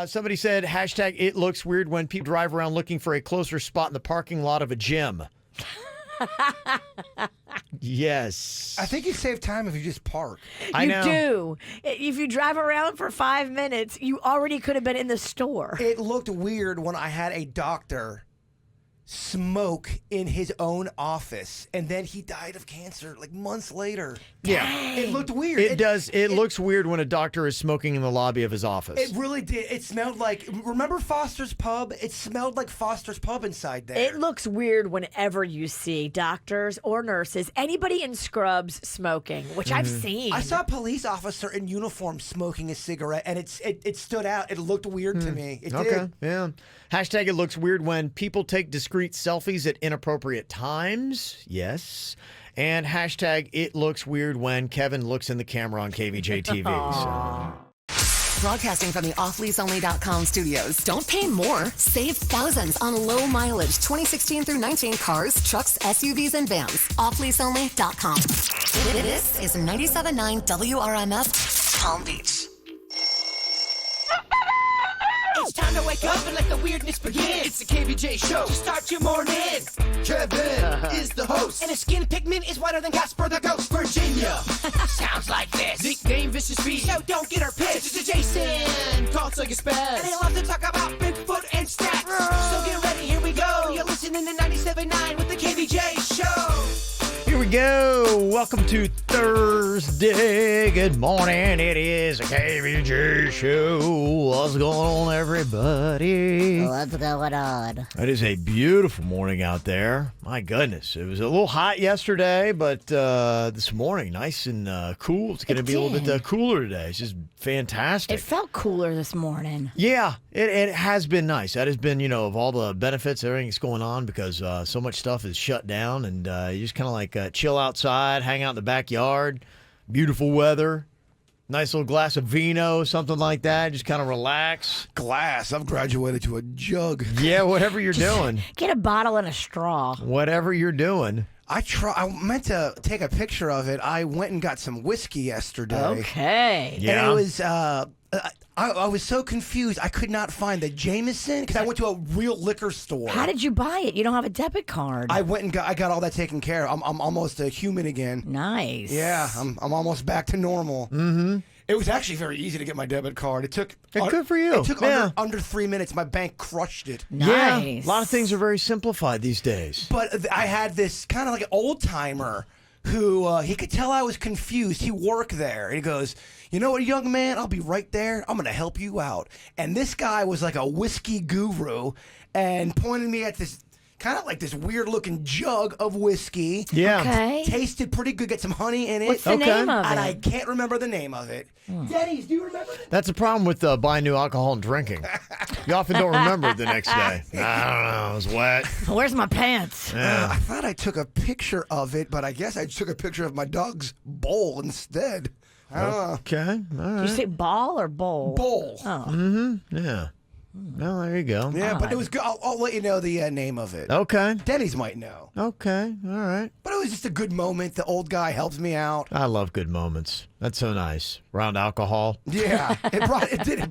Somebody said, hashtag it looks weird when people drive around looking for a closer spot in the parking lot of a gym. Yes. I think you save time if you just park. I know. You do. If you drive around for 5 minutes, you already could have been in the store. It looked weird when I had a doctor smoke in his own office, and then he died of cancer like months later. Yeah. It looked weird. It does. It looks weird when a doctor is smoking in the lobby of his office. It really did. It smelled like, remember Foster's Pub? It smelled like Foster's Pub inside there. It looks weird whenever you see doctors or nurses, anybody in scrubs smoking, which I've seen. I saw a police officer in uniform smoking a cigarette, and it stood out. It looked weird to me. It did. Yeah. Hashtag it looks weird when people take discreet selfies at inappropriate times. Yes. And hashtag it looks weird when Kevin looks in the camera on KVJ TV. Broadcasting from the offleaseonly.com studios. Don't pay more. Save thousands on low mileage 2016 through 19 cars, trucks, SUVs, and vans. Offleaseonly.com. This is 97.9 WRMF, Palm Beach. It's time to wake up and let the weirdness begin. It's the KVJ show to start your morning. Kevin is the host, and his skin pigment is whiter than Casper the Ghost. Virginia sounds like this. Nickname Vicious Beast, so don't get her pissed. Jason talks like a spaz, and they love to talk about Bigfoot and stats. So get ready, here we go. You're listening to 97.9 with the KVJ show. Here we go. Welcome to Thursday. Good morning. It is a KVJ show. What's going on, everybody? What's going on? It is a beautiful morning out there. My goodness. It was a little hot yesterday, but this morning, nice and cool. It's going to be a little bit cooler today. It's just fantastic. It felt cooler this morning. Yeah, it has been nice. That has been, of all the benefits, everything that's going on, because so much stuff is shut down, and you just kind of like chill outside, hang out in the backyard, beautiful weather, nice little glass of vino, something like that, just kind of relax. Glass. I've graduated to a jug. Yeah, whatever you're doing. Get a bottle and a straw. Whatever you're doing. I meant to take a picture of it. I went and got some whiskey yesterday. Okay. Yeah. And it was, I was so confused. I could not find the Jameson because I went to a real liquor store. How did you buy it? You don't have a debit card. I went and I got all that taken care of. I'm almost a human again. Nice. Yeah, I'm almost back to normal. Mm-hmm. It was actually very easy to get my debit card. It took good for you. It took under 3 minutes. My bank crushed it. Nice. Yeah, a lot of things are very simplified these days. But I had this kind of like an old timer who he could tell I was confused. He worked there. And he goes, "You know what, young man? I'll be right there. I'm going to help you out." And this guy was like a whiskey guru and pointed me at this kind of like this weird looking jug of whiskey. Yeah. Okay. Tasted pretty good. Get some honey in it. What's the name of it? And I can't remember the name of it. Dennys, do you remember it? That's the problem with buying new alcohol and drinking. You often don't remember it the next day. I don't know. It was wet. Where's my pants? Yeah. I thought I took a picture of it, but I guess I took a picture of my dog's bowl instead. I don't know. Okay. All right. Did you say ball or bowl? Bowl. Oh. Yeah. Well, there you go. Yeah, but it was good. I'll let you know the name of it. Okay. Dennys might know. Okay. All right. But it was just a good moment. The old guy helped me out. I love good moments. That's so nice. Around alcohol. Yeah, it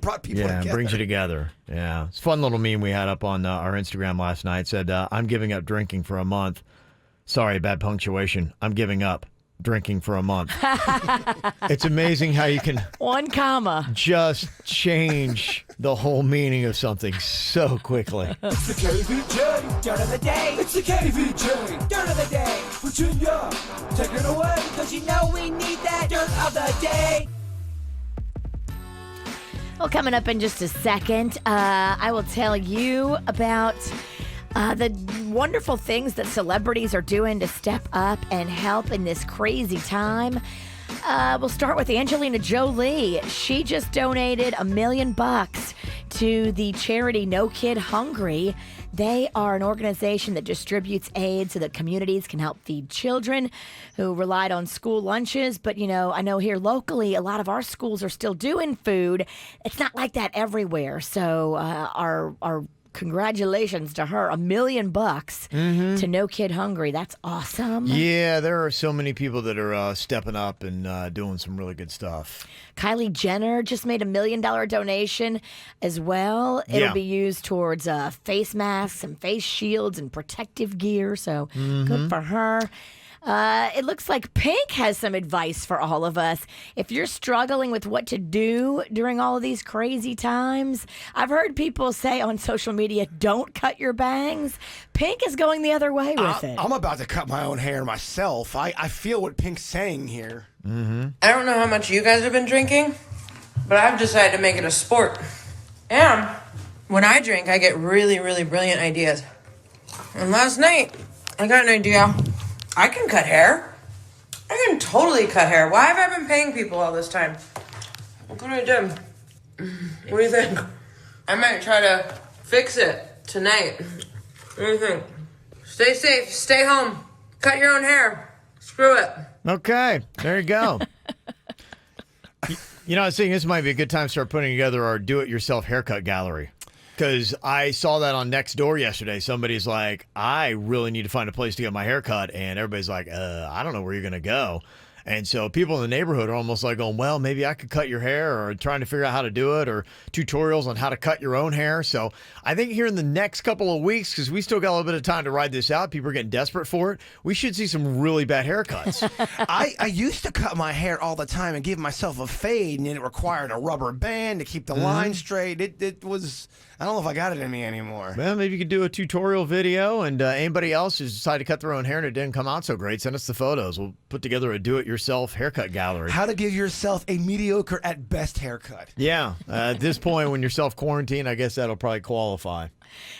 brought people Yeah, together. it brings you together. Yeah. It's a fun little meme we had up on our Instagram last night. It said, I'm giving up drinking for a month. Sorry, bad punctuation. I'm giving up drinking for a month. It's amazing how you can 1 comma. just change the whole meaning of something so quickly. It's the KVJ dirt of the day. It's the KVJ dirt of the day. Virginia, take it away, because you know we need that dirt of the day. Well, coming up in just a second, I will tell you about the wonderful things that celebrities are doing to step up and help in this crazy time. We'll start with Angelina Jolie. She just donated $1 million to the charity No Kid Hungry. They are an organization that distributes aid so that communities can help feed children who relied on school lunches. But, I know here locally, a lot of our schools are still doing food. It's not like that everywhere. So our congratulations to her. $1 million to No Kid Hungry. That's awesome. Yeah, there are so many people that are stepping up and doing some really good stuff. Kylie Jenner just made $1 million donation as well. It'll Yeah. be used towards face masks and face shields and protective gear. So good for her. It looks like Pink has some advice for all of us. If you're struggling with what to do during all of these crazy times, I've heard people say on social media, don't cut your bangs. Pink is going the other way with it. I'm about to cut my own hair myself. I feel what Pink's saying here. I don't know how much you guys have been drinking, but I've decided to make it a sport. And when I drink, I get really, really brilliant ideas. And last night, I got an idea. I can cut hair. I can totally cut hair. Why have I been paying people all this time? Look what I did. What do you think? I might try to fix it tonight. What do you think? Stay safe. Stay home. Cut your own hair. Screw it. Okay, there you go. You know, I was thinking this might be a good time to start putting together our do-it-yourself haircut gallery. Because I saw that on Nextdoor yesterday. Somebody's like, I really need to find a place to get my hair cut. And everybody's like, I don't know where you're going to go. And so people in the neighborhood are almost like going, well, maybe I could cut your hair, or trying to figure out how to do it, or tutorials on how to cut your own hair. So I think here in the next couple of weeks, because we still got a little bit of time to ride this out, people are getting desperate for it, we should see some really bad haircuts. I used to cut my hair all the time and give myself a fade, and it required a rubber band to keep the line straight. It was, I don't know if I got it in me anymore. Well, maybe you could do a tutorial video, and anybody else who's decided to cut their own hair and it didn't come out so great, send us the photos. We'll put together a do-it-yourself haircut gallery. How to give yourself a mediocre at best haircut. Yeah, at this point, when you're self-quarantined, I guess that'll probably qualify.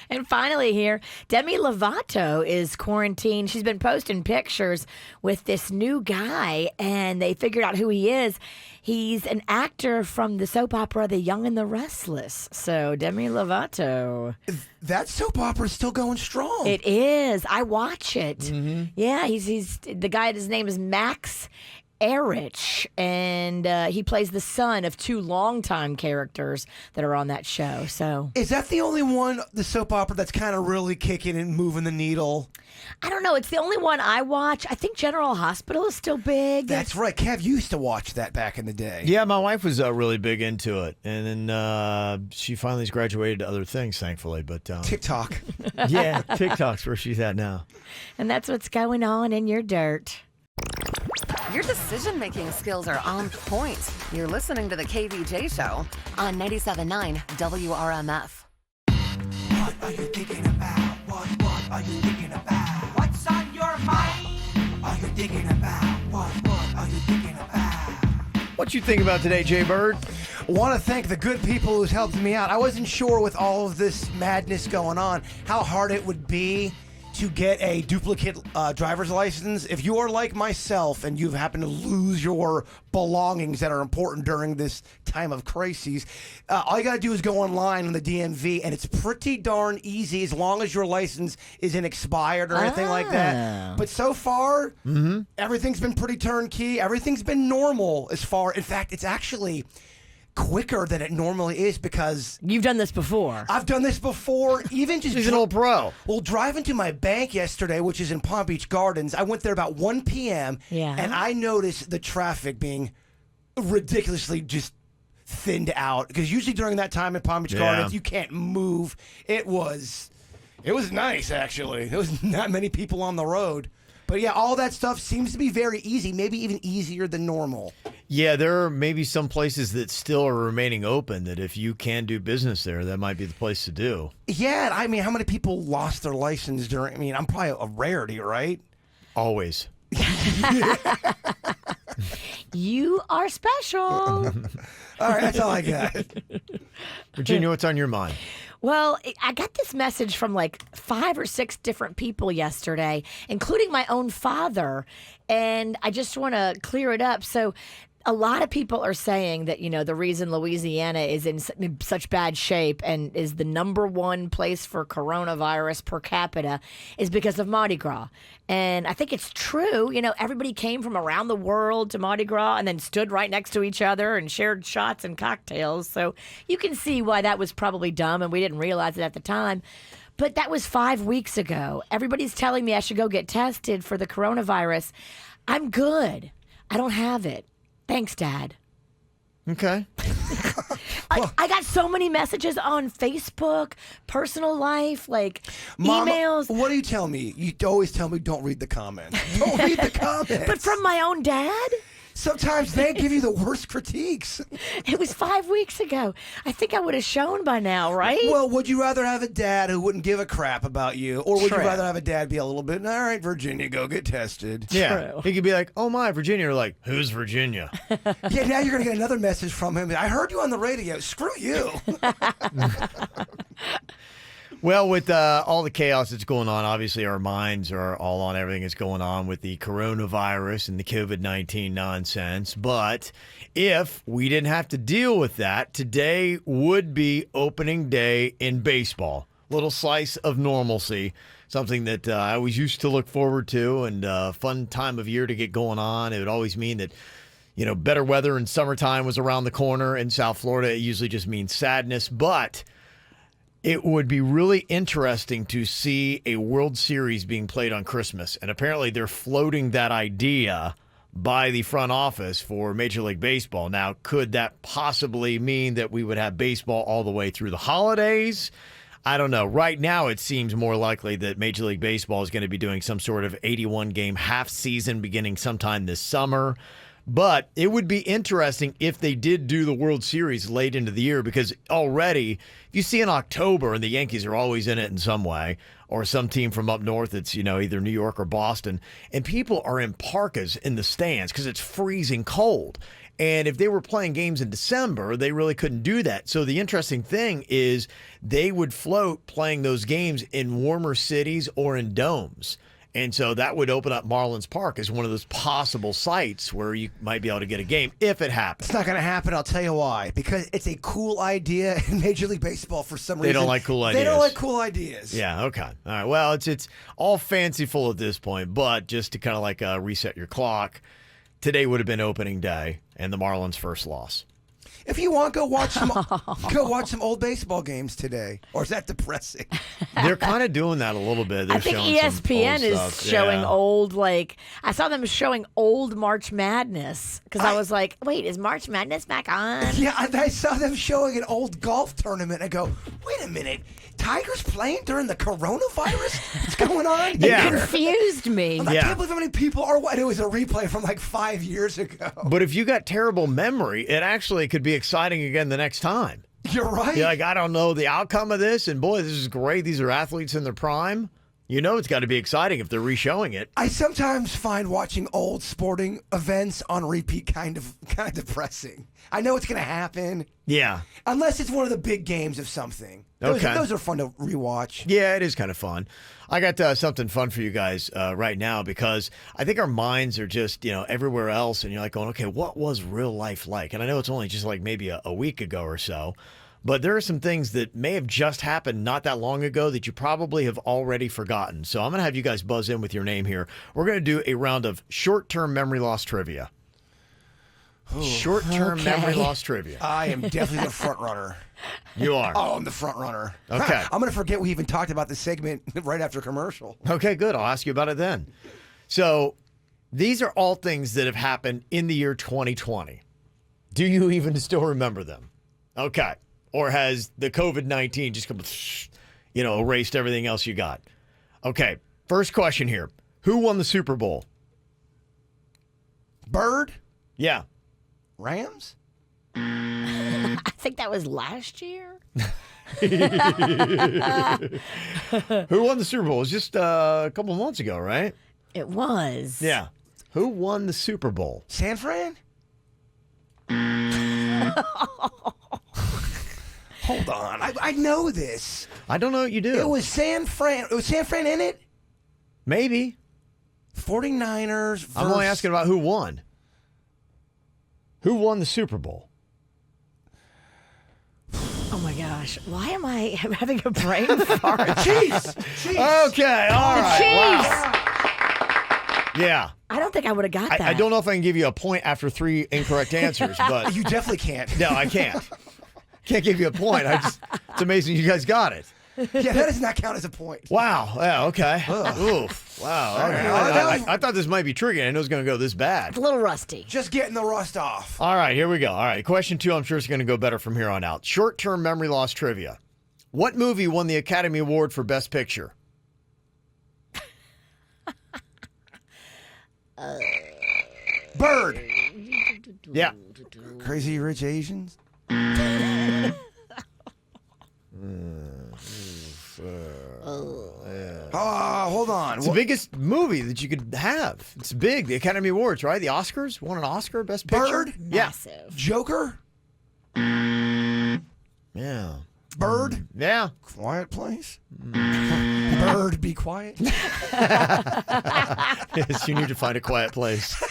And finally here, Demi Lovato is quarantined. She's been posting pictures with this new guy, and they figured out who he is. He's an actor from the soap opera The Young and the Restless. So Demi Lovato. That soap opera is still going strong. It is. I watch it. Yeah, he's the guy. His name is Max Erich, and he plays the son of two longtime characters that are on that show. So Is that the only one, the soap opera, that's kind of really kicking and moving the needle? I don't know. It's the only one I watch. I think General Hospital is still big. That's right. Kev used to watch that back in the day. Yeah, my wife was really big into it, and then she finally has graduated to other things, thankfully. But TikTok. yeah, TikTok's where she's at now. And that's what's going on in your dirt. Your decision-making skills are on point. You're listening to the KVJ Show on 97.9 WRMF. What are you thinking about? What are you thinking about? What's on your mind? Are you thinking about? What are you thinking about? What you think about today, Jay Bird? Want to thank the good people who's helped me out. I wasn't sure with all of this madness going on how hard it would be to get a duplicate driver's license. If you are like myself and you've happened to lose your belongings that are important during this time of crises, all you got to do is go online on the DMV, and it's pretty darn easy as long as your license isn't expired or anything like that. But so far, everything's been pretty turnkey. Everything's been normal as far. In fact, it's actually quicker than it normally is because You've done this before. I've done this before. Even just He's an old pro. well, driving to my bank yesterday, which is in Palm Beach Gardens, I went there about 1 p.m. Yeah. And I noticed the traffic being ridiculously just thinned out. Because usually during that time in Palm Beach Gardens, you can't move. It was nice, actually. There was not many people on the road. But yeah, all that stuff seems to be very easy, maybe even easier than normal. Yeah, there are maybe some places that still are remaining open that if you can do business there, that might be the place to do. Yeah, I mean, how many people lost their license during, I mean, I'm probably a rarity, right? Always. You are special. All right, that's all I got. Virginia, what's on your mind? Well, I got this message from like 5 or 6 different people yesterday, including my own father, and I just want to clear it up. So a lot of people are saying that, the reason Louisiana is in such bad shape and is the #1 place for coronavirus per capita is because of Mardi Gras. And I think it's true. Everybody came from around the world to Mardi Gras and then stood right next to each other and shared shots and cocktails. So you can see why that was probably dumb and we didn't realize it at the time. But that was 5 weeks ago. Everybody's telling me I should go get tested for the coronavirus. I'm good. I don't have it. Thanks, Dad. Okay. I got so many messages on Facebook, personal life, Mom, emails. what do you tell me? You always tell me don't read the comments. Don't read the comments. But from my own dad? Sometimes they give you the worst critiques. It was 5 weeks ago. I think I would have shown by now, right? Well, would you rather have a dad who wouldn't give a crap about you, or would True. you rather have a dad be a little bit, all right, Virginia, go get tested? Yeah. True. He could be like, oh my, Virginia. Or like, who's Virginia? Yeah, now you're going to get another message from him. I heard you on the radio. Screw you. Well, with all the chaos that's going on, obviously our minds are all on everything that's going on with the coronavirus and the COVID-19 nonsense. But if we didn't have to deal with that, today would be opening day in baseball. Little slice of normalcy, something that I always used to look forward to, and a fun time of year to get going on. It would always mean that better weather in summertime was around the corner. In South Florida, it usually just means sadness. But it would be really interesting to see a World Series being played on Christmas. And apparently they're floating that idea by the front office for Major League Baseball. Now, could that possibly mean that we would have baseball all the way through the holidays? I don't know. Right now, it seems more likely that Major League Baseball is going to be doing some sort of 81-game half season beginning sometime this summer. But it would be interesting if they did do the World Series late into the year, because already, if you see in October, and the Yankees are always in it in some way, or some team from up north that's, either New York or Boston, and people are in parkas in the stands because it's freezing cold. And if they were playing games in December, they really couldn't do that. So the interesting thing is they would float playing those games in warmer cities or in domes. And so that would open up Marlins Park as one of those possible sites where you might be able to get a game if it happens. It's not going to happen. I'll tell you why. Because it's a cool idea in Major League Baseball for some reason. They don't like cool ideas. They don't like cool ideas. Yeah, okay. All right. Well, it's all fanciful at this point, but just to kind of reset your clock, today would have been opening day and the Marlins' first loss. If you want, go watch some old baseball games today. Or is that depressing? They're kind of doing that a little bit. They're I think showing some ESPN old is stuff. showing Yeah. old, I saw them showing old March Madness because I was like, wait, is March Madness back on? Yeah, I saw them showing an old golf tournament. I go, wait a minute. Tigers playing during the coronavirus? What's going on It here? confused me. I Yeah. can't believe how many people are. It was a replay from 5 years ago. But if you got terrible memory, it actually could be exciting again the next time. You're right. You're like, I don't know the outcome of this, and boy, this is great. These are athletes in their prime. It's got to be exciting if they're re-showing it. I sometimes find watching old sporting events on repeat kind of depressing. I know it's going to happen. Yeah. Unless it's one of the big games of something. Okay. Those are fun to rewatch. Yeah, it is kind of fun. I got something fun for you guys right now, because I think our minds are just, everywhere else. And you're like going, okay, what was real life like? And I know it's only just maybe a week ago or so. But there are some things that may have just happened not that long ago that you probably have already forgotten. So I'm going to have you guys buzz in with your name here. We're going to do a round of short-term memory loss trivia. Short-term memory loss trivia. I am definitely the front runner. You are. Oh, I'm the front runner. Okay. I'm going to forget we even talked about this segment right after commercial. Okay, good. I'll ask you about it then. So these are all things that have happened in the year 2020. Do you even still remember them? Okay. Or has the COVID-19 just come, erased everything else you got? Okay. First question here. Who won the Super Bowl? Bird? Yeah. Rams? I think that was last year. Who won the Super Bowl? It was just a couple of months ago, right? It was. Yeah. Who won the Super Bowl? San Fran? Hold on. I know this. I don't know what you do. It was San Fran. Was San Fran in it? Maybe. 49ers versus... I'm only asking about who won. Who won the Super Bowl? Oh my gosh. Why am I having a brain fart? Chiefs. Okay, all The right. Chiefs. Wow. Yeah. I don't think I would have got that. I don't know if I can give you a point after 3 incorrect answers, but You definitely can't. no, I can't. Can't give you a point. It's amazing you guys got it. Yeah, that does not count as a point. Wow. Yeah, okay. Oof. Wow. Okay. I thought this might be tricky. I know it's going to go this bad. It's a little rusty. Just getting the rust off. All right, here we go. All right, question 2, I'm sure it's going to go better from here on out. Short-term memory loss trivia. What movie won the Academy Award for Best Picture? Bird. Yeah. Crazy Rich Asians. Hold on. It's the biggest movie that you could have. It's big. The Academy Awards, right? The Oscars? Won an Oscar, Best Picture? Bird? Massive. Joker? Yeah. Bird? Yeah. Quiet Place? Bird, be quiet. Yes, you need to find a quiet place.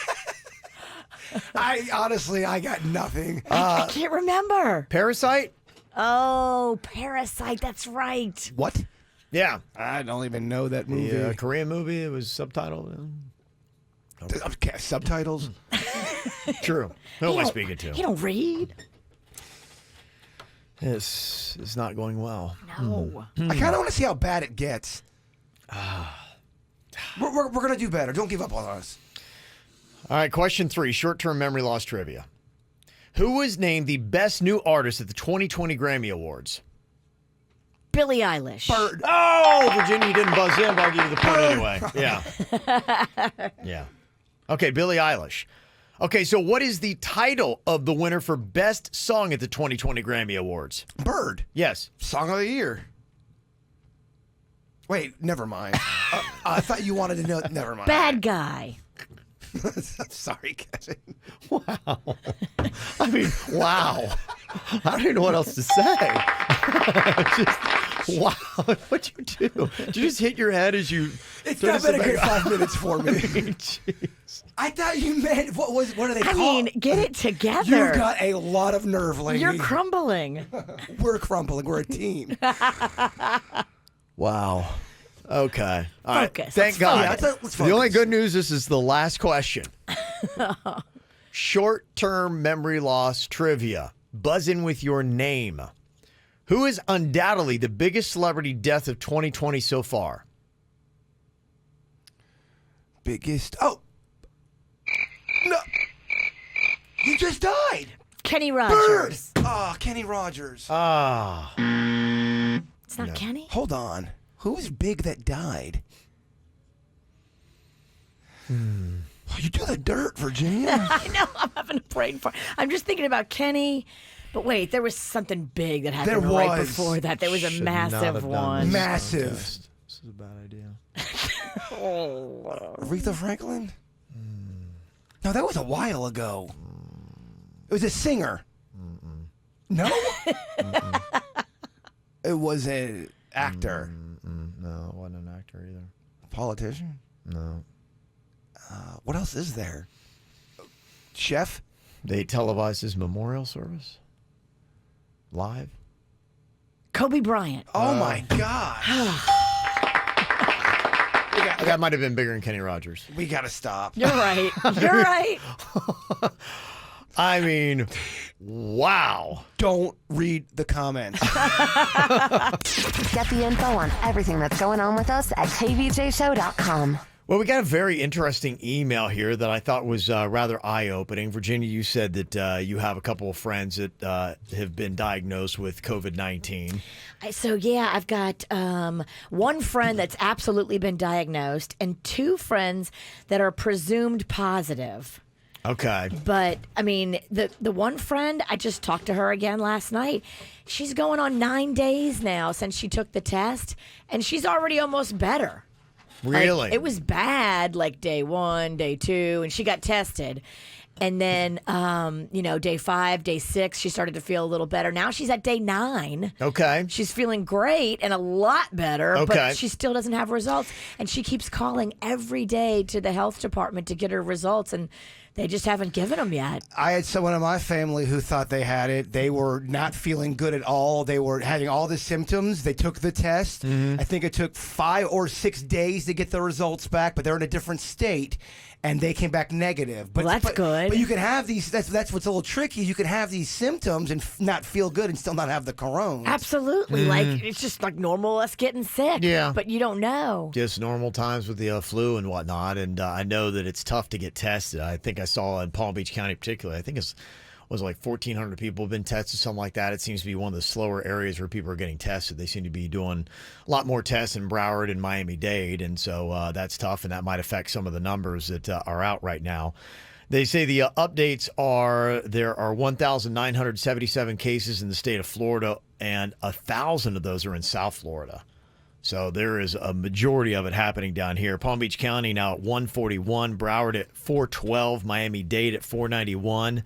I got nothing. I can't remember. Parasite? Oh, Parasite. That's right. What? Yeah. I don't even know that movie. The Korean movie. It was subtitled. Okay, subtitles? True. Who am I speaking to? You don't read. It's not going well. No. I kind of want to see how bad it gets. We're going to do better. Don't give up on us. All right, question 3, short-term memory loss trivia. Who was named the best new artist at the 2020 Grammy Awards? Billie Eilish. Bird. Oh, Virginia, you didn't buzz in, but I'll give you the point anyway. Yeah. Yeah. Okay, Billie Eilish. Okay, so what is the title of the winner for Best Song at the 2020 Grammy Awards? Bird. Yes. Song of the Year. Wait, never mind. I thought you wanted to know. Never mind. Bad Guy. Sorry, Kevin. Wow. I mean, wow. I don't even know what else to say. Just, wow. What'd you do? Did you just hit your head as you... It's not been a good 5 minutes for me. Jeez. I thought you meant, what are they I called? mean, get it together. You've got a lot of nerve, lady. You're crumbling. We're crumbling. We're a team. Wow. Okay. All right. Focus. Thank Let's God. focus. Let's The only focus. good news is the last question. Short-term memory loss trivia. Buzz in with your name. Who is undoubtedly the biggest celebrity death of 2020 so far? Biggest. Oh. No. You just died. Kenny Bird. Rogers. Oh, Kenny Rogers. Ah. It's not Kenny? Hold on. Who was big that died? Oh, you do the dirt, Virginia. I know. I'm having a brain fart. I'm just thinking about Kenny. But wait, there was something big that happened There right was. before that. There was a Should not massive have done one. this. Massive. This is a bad idea. Aretha Franklin? No, that was a while ago. It was a singer. No? It was an actor. No, it wasn't an actor either. A politician? No. What else is there? Chef? They televised his memorial service live. Kobe Bryant. Oh, my gosh. That might have been bigger than Kenny Rogers. We got to stop. You're right. You're right. I mean, wow. Don't read the comments. Get the info on everything that's going on with us at kvjshow.com. Well, we got a very interesting email here that I thought was rather eye-opening. Virginia, you said that you have a couple of friends that have been diagnosed with COVID-19. So, yeah, I've got one friend that's absolutely been diagnosed and 2 friends that are presumed positive. Okay. But, I mean, the one friend, I just talked to her again last night. She's going on 9 days now since she took the test, and she's already almost better. Really? Like, it was bad, like day 1, day 2, and she got tested. And then, day 5, day 6, she started to feel a little better. Now she's at day 9. Okay. She's feeling great and a lot better, Okay. but she still doesn't have results. And she keeps calling every day to the health department to get her results. And They just haven't given them yet. I had someone in my family who thought they had it. They were not feeling good at all. They were having all the symptoms. They took the test. I think it took 5 or 6 days to get the results back, but they're in a different state, and they came back negative. But Well, that's good. But you can have these. That's what's a little tricky. You can have these symptoms and not feel good and still not have the corona. Absolutely. Like, it's just like normal us getting sick. Yeah. But you don't know. Just normal times with the flu and whatnot. And I know that it's tough to get tested. I think I saw in Palm Beach County particularly, I think it was like 1,400 people have been tested, something like that. It seems to be one of the slower areas where people are getting tested. They seem to be doing a lot more tests in Broward and Miami-Dade. And so that's tough, and that might affect some of the numbers that are out right now. They say the updates are there are 1,977 cases in the state of Florida, and 1,000 of those are in South Florida. So there is a majority of it happening down here. Palm Beach County now at 141, Broward at 412, Miami-Dade at 491.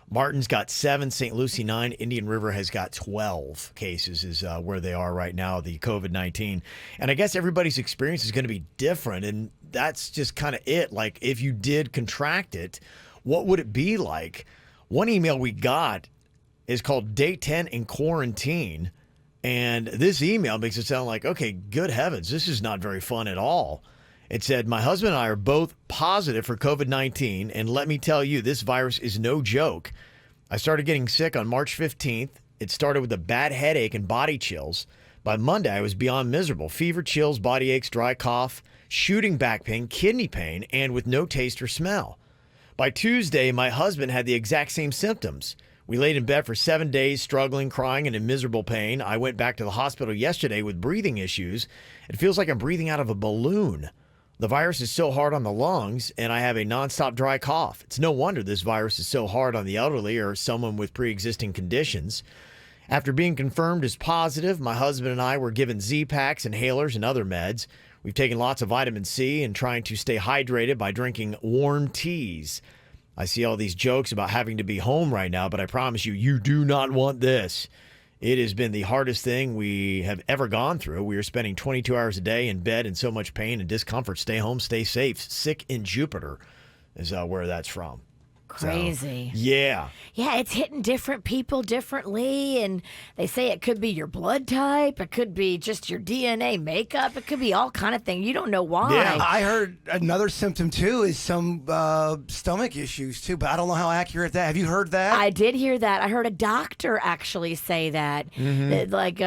Martin's got 7, St. Lucie 9, Indian River has got 12 cases is where they are right now, the COVID-19. And I guess everybody's experience is going to be different, and that's just kind of it. Like, if you did contract it, what would it be like? One email we got is called Day 10 in Quarantine, and this email makes it sound like, okay, good heavens, this is not very fun at all. It said, my husband and I are both positive for COVID-19, and let me tell you, this virus is no joke. I started getting sick on March 15th. It started with a bad headache and body chills. By Monday, I was beyond miserable. Fever, chills, body aches, dry cough, shooting back pain, kidney pain, and with no taste or smell. By Tuesday, my husband had the exact same symptoms. We laid in bed for 7 days, struggling, crying, and in miserable pain. I went back to the hospital yesterday with breathing issues. It feels like I'm breathing out of a balloon. The virus is so hard on the lungs, and I have a nonstop dry cough. It's no wonder this virus is so hard on the elderly or someone with pre-existing conditions. After being confirmed as positive, my husband and I were given Z-Packs, inhalers, and other meds. We've taken lots of vitamin C and trying to stay hydrated by drinking warm teas. I see all these jokes about having to be home right now, but I promise you, you do not want this. It has been the hardest thing we have ever gone through. We are spending 22 hours a day in bed in so much pain and discomfort. Stay home, stay safe. Sick in Jupiter is where that's from. Crazy. So, yeah. Yeah, it's hitting different people differently, and they say it could be your blood type, it could be just your DNA makeup, it could be all kind of things. You don't know why. Yeah, I heard another symptom too is some stomach issues too, but I don't know how accurate that. Have you heard that? I did hear that. I heard a doctor actually say that, like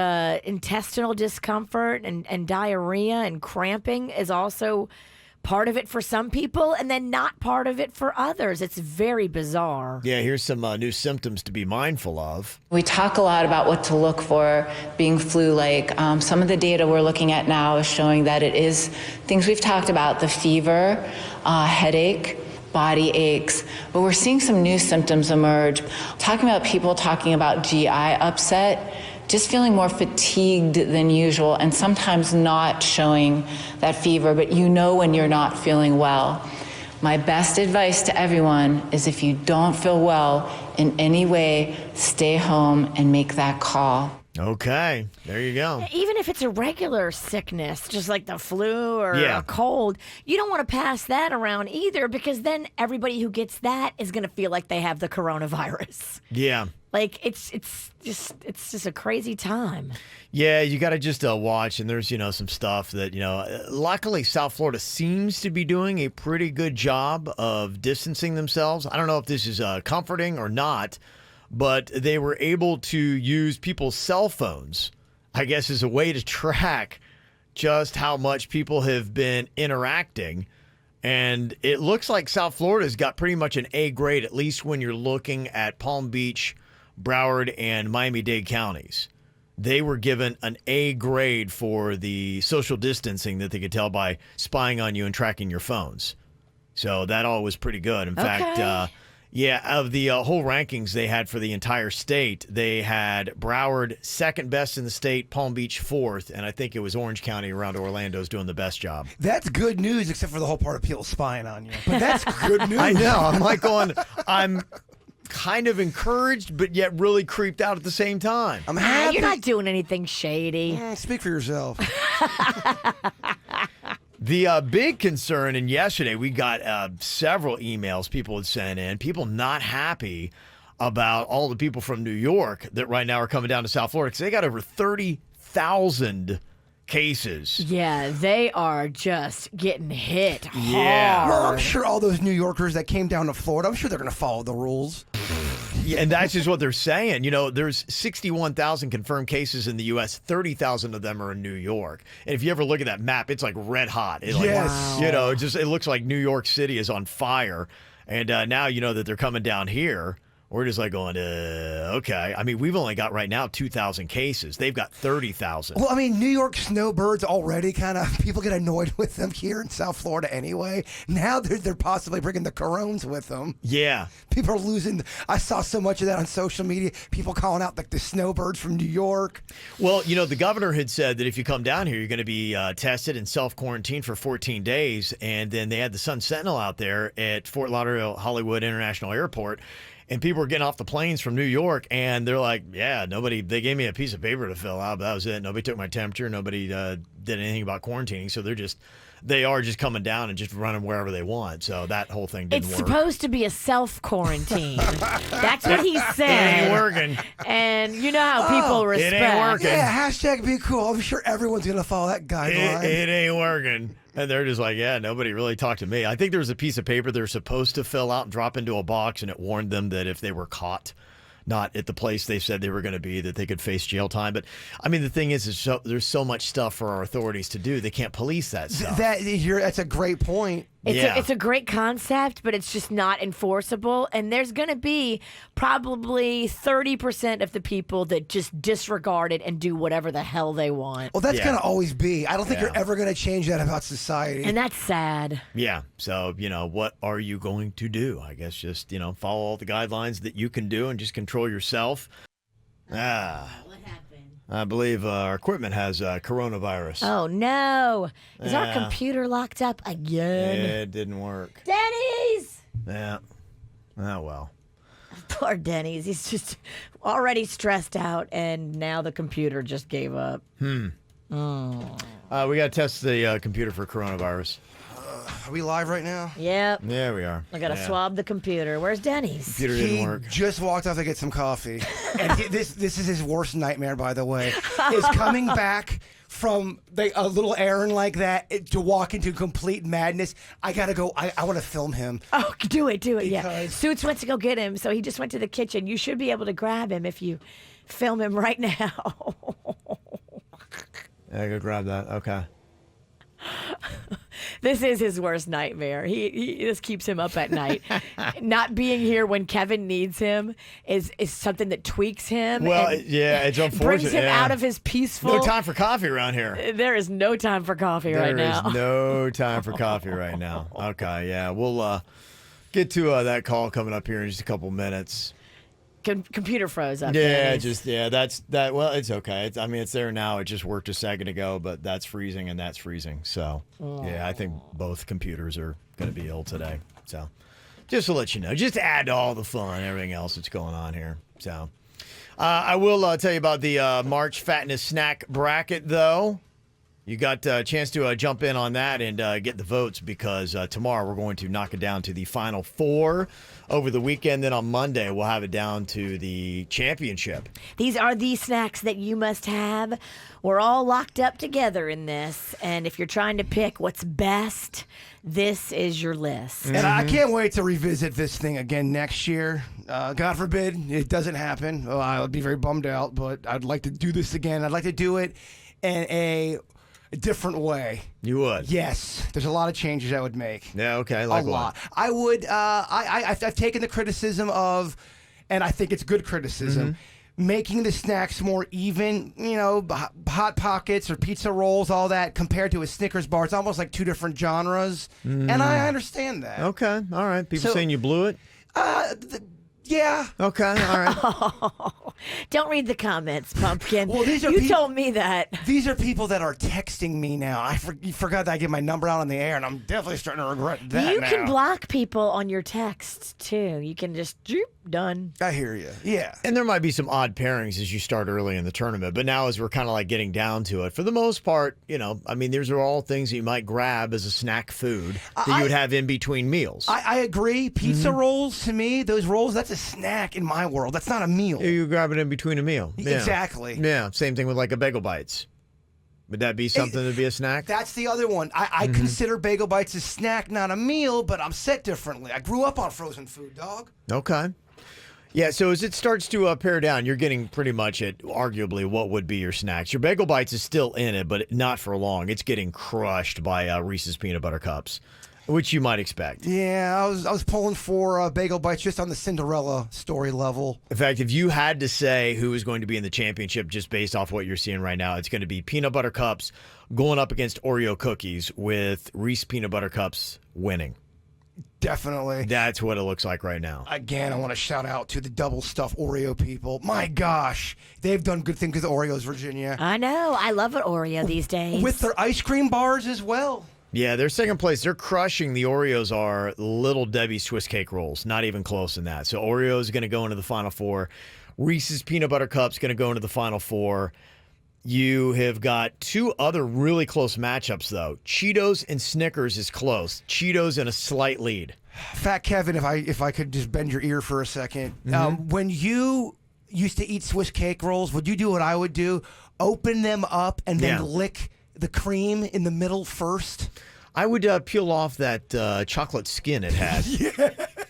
intestinal discomfort and diarrhea and cramping is also part of it for some people and then not part of it for others. It's very bizarre. Yeah, here's some new symptoms to be mindful of. We talk a lot about what to look for being flu-like. Some of the data we're looking at now is showing that it is things we've talked about, the fever, headache, body aches, but we're seeing some new symptoms emerge. Talking about people talking about GI upset, just feeling more fatigued than usual and sometimes not showing that fever, but you know when you're not feeling well. My best advice to everyone is if you don't feel well in any way, stay home and make that call. Okay, there you go. Even if it's a regular sickness, just like the flu or Yeah. a cold, you don't want to pass that around either, because then everybody who gets that is going to feel like they have the coronavirus. Yeah. Like it's just a crazy time. Yeah, you got to just watch, and there's, some stuff that, luckily South Florida seems to be doing a pretty good job of distancing themselves. I don't know if this is comforting or not, but they were able to use people's cell phones, I guess, as a way to track just how much people have been interacting. And it looks like South Florida's got pretty much an A grade, at least when you're looking at Palm Beach, Broward, and Miami-Dade counties. They were given an A grade for the social distancing that they could tell by spying on you and tracking your phones. So that all was pretty good. In fact, of the whole rankings they had for the entire state, they had Broward second best in the state, Palm Beach fourth, and I think it was Orange County around Orlando's doing the best job. That's good news, except for the whole part of people spying on you. But that's good news. I know. I'm like I'm kind of encouraged, but yet really creeped out at the same time. I'm happy. You're not doing anything shady. Speak for yourself. The big concern, and yesterday we got several emails people had sent in, people not happy about all the people from New York that right now are coming down to South Florida because they got over 30,000 cases. Yeah, they are just getting hit hard. Yeah. Well, I'm sure all those New Yorkers that came down to Florida, I'm sure they're going to follow the rules. Yeah, and that's just what they're saying. You know, there's 61,000 confirmed cases in the U.S. 30,000 of them are in New York. And if you ever look at that map, it's like red hot. It, like, Yes. You know, it looks like New York City is on fire. And now you know that they're coming down here. We're just like going, okay. I mean, we've only got right now 2,000 cases. They've got 30,000. Well, I mean, New York snowbirds already kind of, people get annoyed with them here in South Florida anyway. Now they're possibly bringing the corones with them. Yeah. People are losing. I saw so much of that on social media. People calling out like the snowbirds from New York. Well, you know, the governor had said that if you come down here, you're going to be tested and self-quarantined for 14 days. And then they had the Sun Sentinel out there at Fort Lauderdale Hollywood International Airport. And people were getting off the planes from New York, and they're like, yeah, they gave me a piece of paper to fill out, but that was it. Nobody took my temperature. Nobody did anything about quarantining. So they are just coming down and just running wherever they want. So that whole thing didn't It's work. supposed to be a self-quarantine. That's what he said. It ain't working. And you know how people respect. It ain't working. Yeah, hashtag be cool. I'm sure everyone's going to follow that guideline. It ain't working. And they're just like, yeah, nobody really talked to me. I think there was a piece of paper they're supposed to fill out and drop into a box, and it warned them that if they were caught not at the place they said they were going to be, that they could face jail time. But, I mean, the thing is there's so much stuff for our authorities to do. They can't police that stuff. That's a great point. It's a great concept, but it's just not enforceable. And there's going to be probably 30% of the people that just disregard it and do whatever the hell they want. Well, that's going to always be. I don't think Yeah. you're ever going to change that about society. And that's sad. Yeah. So, you know, what are you going to do? I guess just, you know, follow all the guidelines that you can do and just control yourself. What happened? I believe our equipment has coronavirus. Oh, no. Is our computer locked up again? It didn't work. Dennys! Yeah. Oh, well. Poor Dennys. He's just already stressed out, and now the computer just gave up. We got to test the computer for coronavirus. Are we live right now? Yep. Yeah, we are. I got to swab the computer. Where's Dennys? Computer didn't work. Just walked off to get some coffee. And this is his worst nightmare, by the way, is coming back from a little errand like that to walk into complete madness. I got to go. I want to film him. Oh, do it, yeah. Because- Suits went to go get him, so he just went to the kitchen. You should be able to grab him if you film him right now. Yeah, go grab that. Okay. This is his worst nightmare. He this keeps him up at night. Not being here when Kevin needs him is something that tweaks him. Well, and yeah, it's unfortunate. brings him yeah. out of his peaceful. No time for coffee around here. There is no time for coffee right now. There is no time for coffee right now. Okay, yeah. We'll get to that call coming up here in just a couple minutes. Computer froze up. Yeah, Dennys. that's that. Well, it's okay. I mean, it's there now. It just worked a second ago, but that's freezing and that's freezing. So, yeah, I think both computers are going to be ill today. So, just to let you know, just to add to all the fun, everything else that's going on here. So, I will tell you about the March Fatness snack bracket, though. You got a chance to jump in on that and get the votes because tomorrow we're going to knock it down to the final four. Over the weekend, then on Monday, we'll have it down to the championship. These are the snacks that you must have. We're all locked up together in this. And if you're trying to pick what's best, this is your list. And I can't wait to revisit this thing again next year. God forbid it doesn't happen. Well, I would be very bummed out, but I'd like to do this again. I'd like to do it in a different way. You would? Yes. There's a lot of changes I would make. Yeah, okay. Like a lot. I would. I've taken the criticism of, and I think it's good criticism, making the snacks more even. You know, Hot Pockets or pizza rolls, all that compared to a Snickers bar. It's almost like two different genres, and I understand that. Okay. All right. People So- saying you blew it? Yeah. Okay. All right. Don't read the comments, Pumpkin. Well, these are you peop- told me that. These are people that are texting me now. You forgot that I get my number out on the air, and I'm definitely starting to regret that You now. can block people on your texts, too. You can just done. I hear you. Yeah. And there might be some odd pairings as you start early in the tournament, but now as we're kind of like getting down to it, for the most part, I mean, these are all things that you might grab as a snack food that you would have in between meals. I agree. Pizza rolls, to me, those rolls, that's a snack in my world. That's not a meal. You grab it in between a meal. Yeah. Exactly. Yeah, same thing with like a Bagel Bites. Would that be something to be a snack? That's the other one. I consider Bagel Bites a snack, not a meal, but I'm set differently. I grew up on frozen food, dog. Okay. Yeah, so as it starts to pare down, you're getting pretty much at arguably what would be your snacks. Your Bagel Bites is still in it, but not for long. It's getting crushed by Reese's Peanut Butter Cups, which you might expect. Yeah, I was pulling for Bagel Bites just on the Cinderella story level. In fact, if you had to say who is going to be in the championship just based off what you're seeing right now, it's going to be Peanut Butter Cups going up against Oreo cookies with Reese Peanut Butter Cups winning. Definitely. That's what it looks like right now. Again, I want to shout out to the double stuffed Oreo people. My gosh, they've done good things with Oreos, Virginia. I know. I love an Oreo these days. With their ice cream bars as well. Yeah, they're second place. They're crushing. The Oreos are Little Debbie Swiss cake rolls. Not even close in that. So Oreos is going to go into the Final Four. Reese's Peanut Butter Cups going to go into the Final Four. You have got two other really close matchups, though. Cheetos and Snickers is close. Cheetos in a slight lead. Fat Kevin, if I could just bend your ear for a second. When you used to eat Swiss cake rolls, would you do what I would do? Open them up and then lick the cream in the middle first? I would peel off that chocolate skin it had,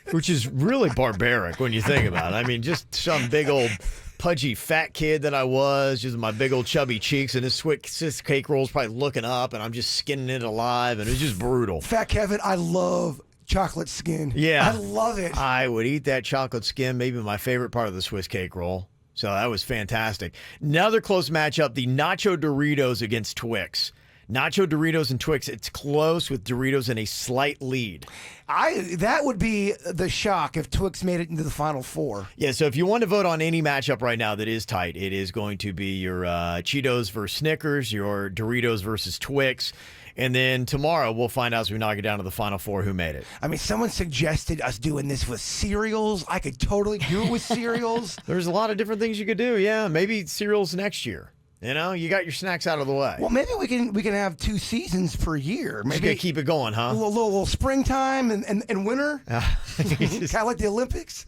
which is really barbaric when you think about it. I mean, just some big old pudgy fat kid that I was, just my big old chubby cheeks, and this Swiss cake roll's probably looking up, and I'm just skinning it alive, and it was just brutal. Fat Kevin, I love chocolate skin. Yeah. I love it. I would eat that chocolate skin, maybe my favorite part of the Swiss cake roll. So that was fantastic. Another close matchup, the Nacho Doritos against Twix. Nacho Doritos and Twix, it's close with Doritos in a slight lead. That would be the shock if Twix made it into the Final Four. Yeah, so if you want to vote on any matchup right now that is tight, it is going to be your Cheetos versus Snickers, your Doritos versus Twix, and then tomorrow we'll find out as we knock it down to the Final Four who made it. I mean, someone suggested us doing this with cereals. I could totally do it with cereals. There's a lot of different things you could do, yeah. Maybe cereals next year. You know, you got your snacks out of the way. Well, maybe we can have 2 seasons per year. Maybe just gotta keep it going, huh? A little springtime and winter. Kind of like the Olympics.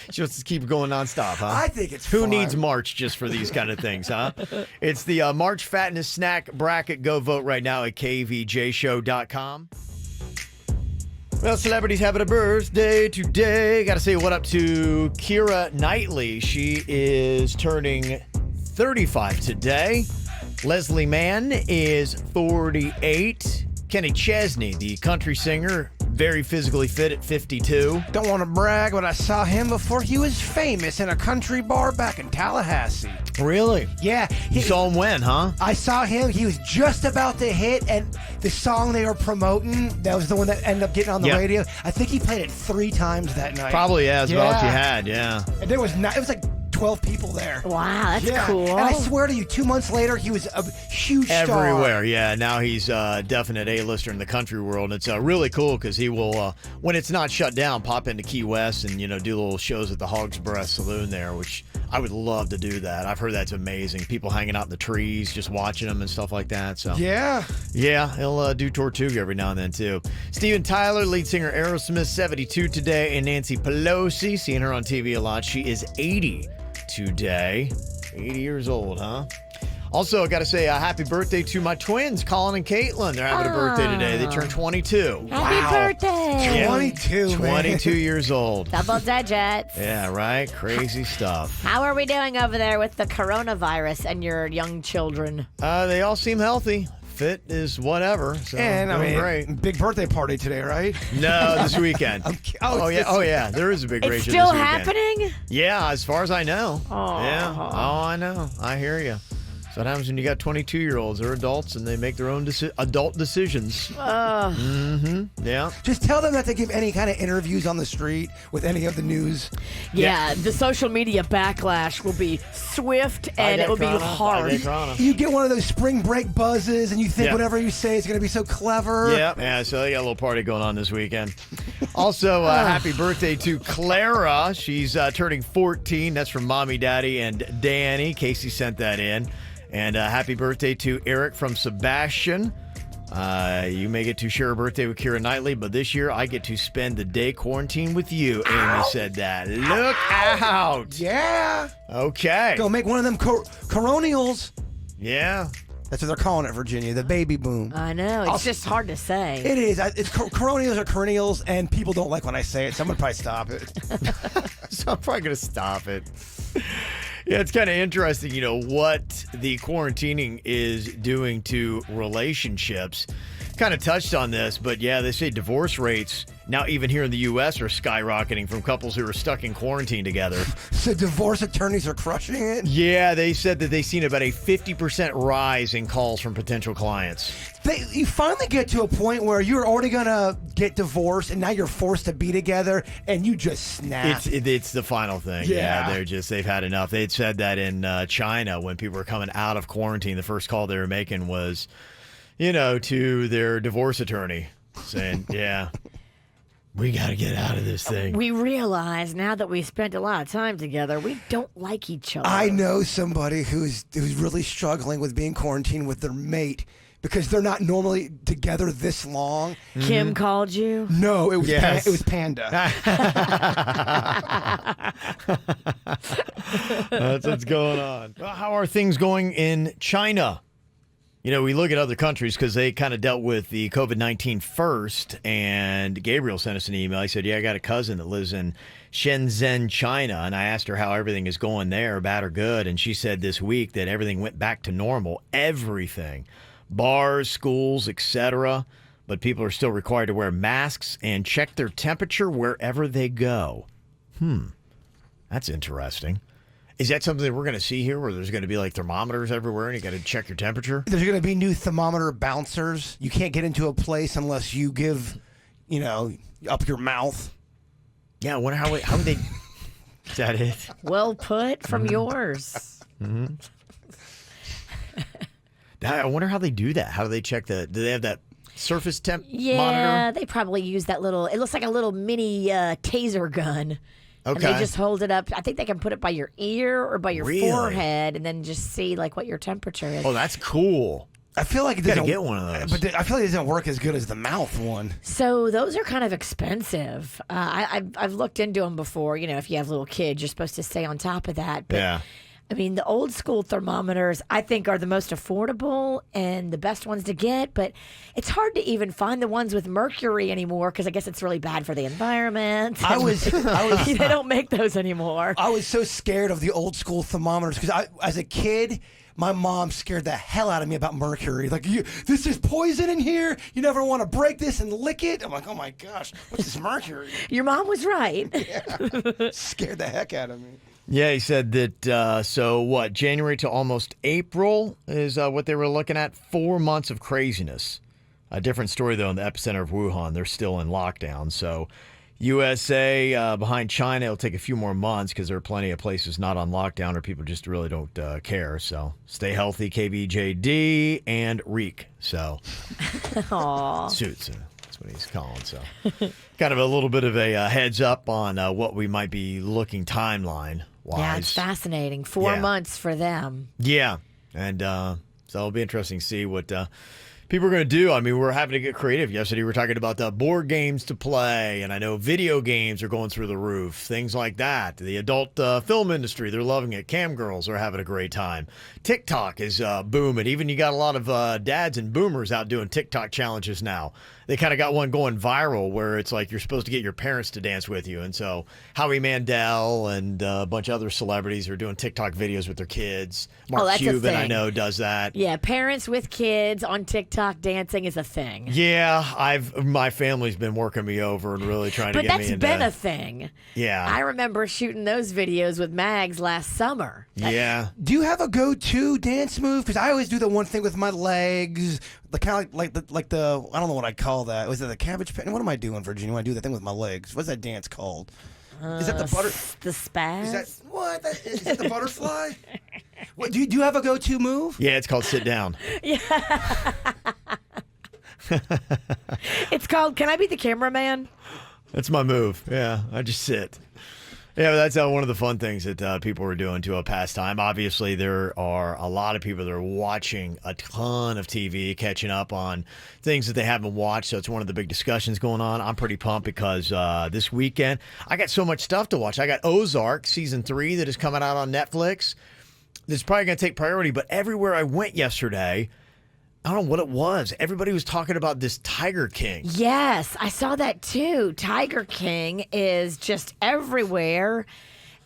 Just keep it going nonstop, huh? I think it's Who fun. needs March just for these kind of things, huh? It's the March Fatness Snack Bracket. Go vote right now at kvjshow.com. Well, celebrities having a birthday today. Got to say what up to Keira Knightley. She is turning 35 today. Leslie Mann is 48. Kenny Chesney, the country singer, very physically fit at 52. Don't want to brag, but I saw him before he was famous in a country bar back in Tallahassee. Really? Yeah. You saw him when, huh? I saw him. He was just about to hit, and the song they were promoting, that was the one that ended up getting on the radio. I think he played it 3 times that night. Probably, yeah. That's about all you had, yeah. And there was it was like 12 people there. Wow, that's cool. And I swear to you, 2 months later, he was a huge star. Everywhere, yeah. Now he's a definite A-lister in the country world. And it's really cool because he will, when it's not shut down, pop into Key West and, do little shows at the Hog's Breath Saloon there, which I would love to do that. I've heard that's amazing. People hanging out in the trees, just watching them and stuff like that. So yeah, he'll do Tortuga every now and then, too. Steven Tyler, lead singer Aerosmith, 72 today. And Nancy Pelosi, seeing her on TV a lot. She is 80 today. 80 years old, huh? Also, I got to say a happy birthday to my twins, Colin and Caitlin. They're having a birthday today. They turned 22. Happy birthday. 22, 22 years old. Double digits. Yeah, right? Crazy stuff. How are we doing over there with the coronavirus and your young children? They all seem healthy. Fit is whatever. So and I mean, great. Big birthday party today, right? No, this weekend. Oh yeah. There is a big It's ratio still this weekend. happening? Yeah, as far as I know. Oh. Yeah. Oh, I know. I hear you. So what happens when you got 22-year-olds? They're adults and they make their own adult decisions. Yeah. Just tell them not to give any kind of interviews on the street with any of the news. Yeah, the social media backlash will be swift and it will be hard. You get one of those spring break buzzes and you think whatever you say is going to be so clever. Yeah, so they got a little party going on this weekend. Also, happy birthday to Clara. She's turning 14. That's from Mommy, Daddy, and Danny. Casey sent that in. And happy birthday to Eric from Sebastian. You may get to share a birthday with Keira Knightley, but this year I get to spend the day quarantined with you. Amy said that. Look out. Yeah. Okay. Go make one of them coronials. Yeah. That's what they're calling it, Virginia, the baby boom. I know. It's just hard to say. It is. It's coronials or corneals, and people don't like when I say it. Someone probably stop it. So I'm probably going to stop it. Yeah, it's kind of interesting, what the quarantining is doing to relationships. Kind of touched on this, but yeah, they say divorce rates now even here in the U.S. are skyrocketing from couples who are stuck in quarantine together. So divorce attorneys are crushing it? Yeah, they said that they've seen about a 50% rise in calls from potential clients. You finally get to a point where you're already going to get divorced, and now you're forced to be together, and you just snap. It's the final thing. Yeah. They've had enough. They'd said that in China when people were coming out of quarantine, the first call they were making was, to their divorce attorney saying, yeah, we got to get out of this thing. We realize now that we spent a lot of time together, we don't like each other. I know somebody who's really struggling with being quarantined with their mate because they're not normally together this long. Kim called you? No, it was Yes. it was Panda. That's what's going on. Well, how are things going in China? We look at other countries because they kind of dealt with the COVID-19 first, and Gabriel sent us an email. He said, I got a cousin that lives in Shenzhen, China, and I asked her how everything is going there, bad or good, and she said this week that everything went back to normal, everything, bars, schools, etc., but people are still required to wear masks and check their temperature wherever they go. That's interesting. Is that something that we're going to see here where there's going to be like thermometers everywhere and you got to check your temperature? There's going to be new thermometer bouncers. You can't get into a place unless you give, up your mouth. Yeah, I wonder how would they... Is that it? Well put from yours. I wonder how they do that. How do they check do they have that surface temp Yeah, monitor? they probably use that it looks like a little mini taser gun. Okay. And they just hold it up. I think they can put it by your ear or by your Really? forehead and then just see what your temperature is. Oh, that's cool. I feel like it Gotta doesn't get one of those. But I feel like it doesn't work as good as the mouth one. So those are kind of expensive. I've looked into them before. If you have little kids, you're supposed to stay on top of that. But, Yeah. I mean, the old school thermometers, I think, are the most affordable and the best ones to get. But it's hard to even find the ones with mercury anymore because I guess it's really bad for the environment. They don't make those anymore. I was so scared of the old school thermometers because as a kid, my mom scared the hell out of me about mercury. Like, this is poison in here. You never want to break this and lick it. I'm like, oh my gosh, what's this mercury? Your mom was right. Scared the heck out of me. Yeah, he said that, January to almost April is what they were looking at. 4 months of craziness. A different story, though, in the epicenter of Wuhan. They're still in lockdown. So USA behind China. It'll take a few more months because there are plenty of places not on lockdown or people just really don't care. So stay healthy, KVJD and Reek. So suits. That's what he's calling. So kind of a little bit of a heads up on what we might be looking timeline wise. Yeah, it's fascinating. 4 months for them. Yeah. And so it'll be interesting to see what people are going to do. I mean, we're having to get creative. Yesterday, we were talking about the board games to play, and I know video games are going through the roof, things like that. The adult film industry, they're loving it. Cam girls are having a great time. TikTok is booming. Even you got a lot of dads and boomers out doing TikTok challenges now. They kind of got one going viral where it's like you're supposed to get your parents to dance with you. And so Howie Mandel and a bunch of other celebrities are doing TikTok videos with their kids. Mark that's a Cuban, I thing. know, does that. Yeah, parents with kids on TikTok dancing is a thing. Yeah, my family's been working me over and really trying to But get me that's into. been a thing. Yeah. I remember shooting those videos with Mags last summer. Yeah. Do you have a go-to dance move? Because I always do the one thing with my legs, the kind of like the I don't know what I call that. Was it the cabbage patch? What am I doing, Virginia? When I do the thing with my legs, what's that dance called? Is that the butter? The spaz? Is that what? Is that the butterfly? What do you have a go-to move? Yeah, it's called sit down. It's called Can I Be the Cameraman? That's my move. Yeah, I just sit. Yeah, but that's one of the fun things that people are doing to a pastime. Obviously, there are a lot of people that are watching a ton of TV, catching up on things that they haven't watched. So it's one of the big discussions going on. I'm pretty pumped because this weekend, I got so much stuff to watch. I got Ozark Season 3 that is coming out on Netflix. That's probably going to take priority. But everywhere I went yesterday, I don't know what it was. Everybody was talking about this Tiger King. Yes, I saw that too. Tiger King is just everywhere.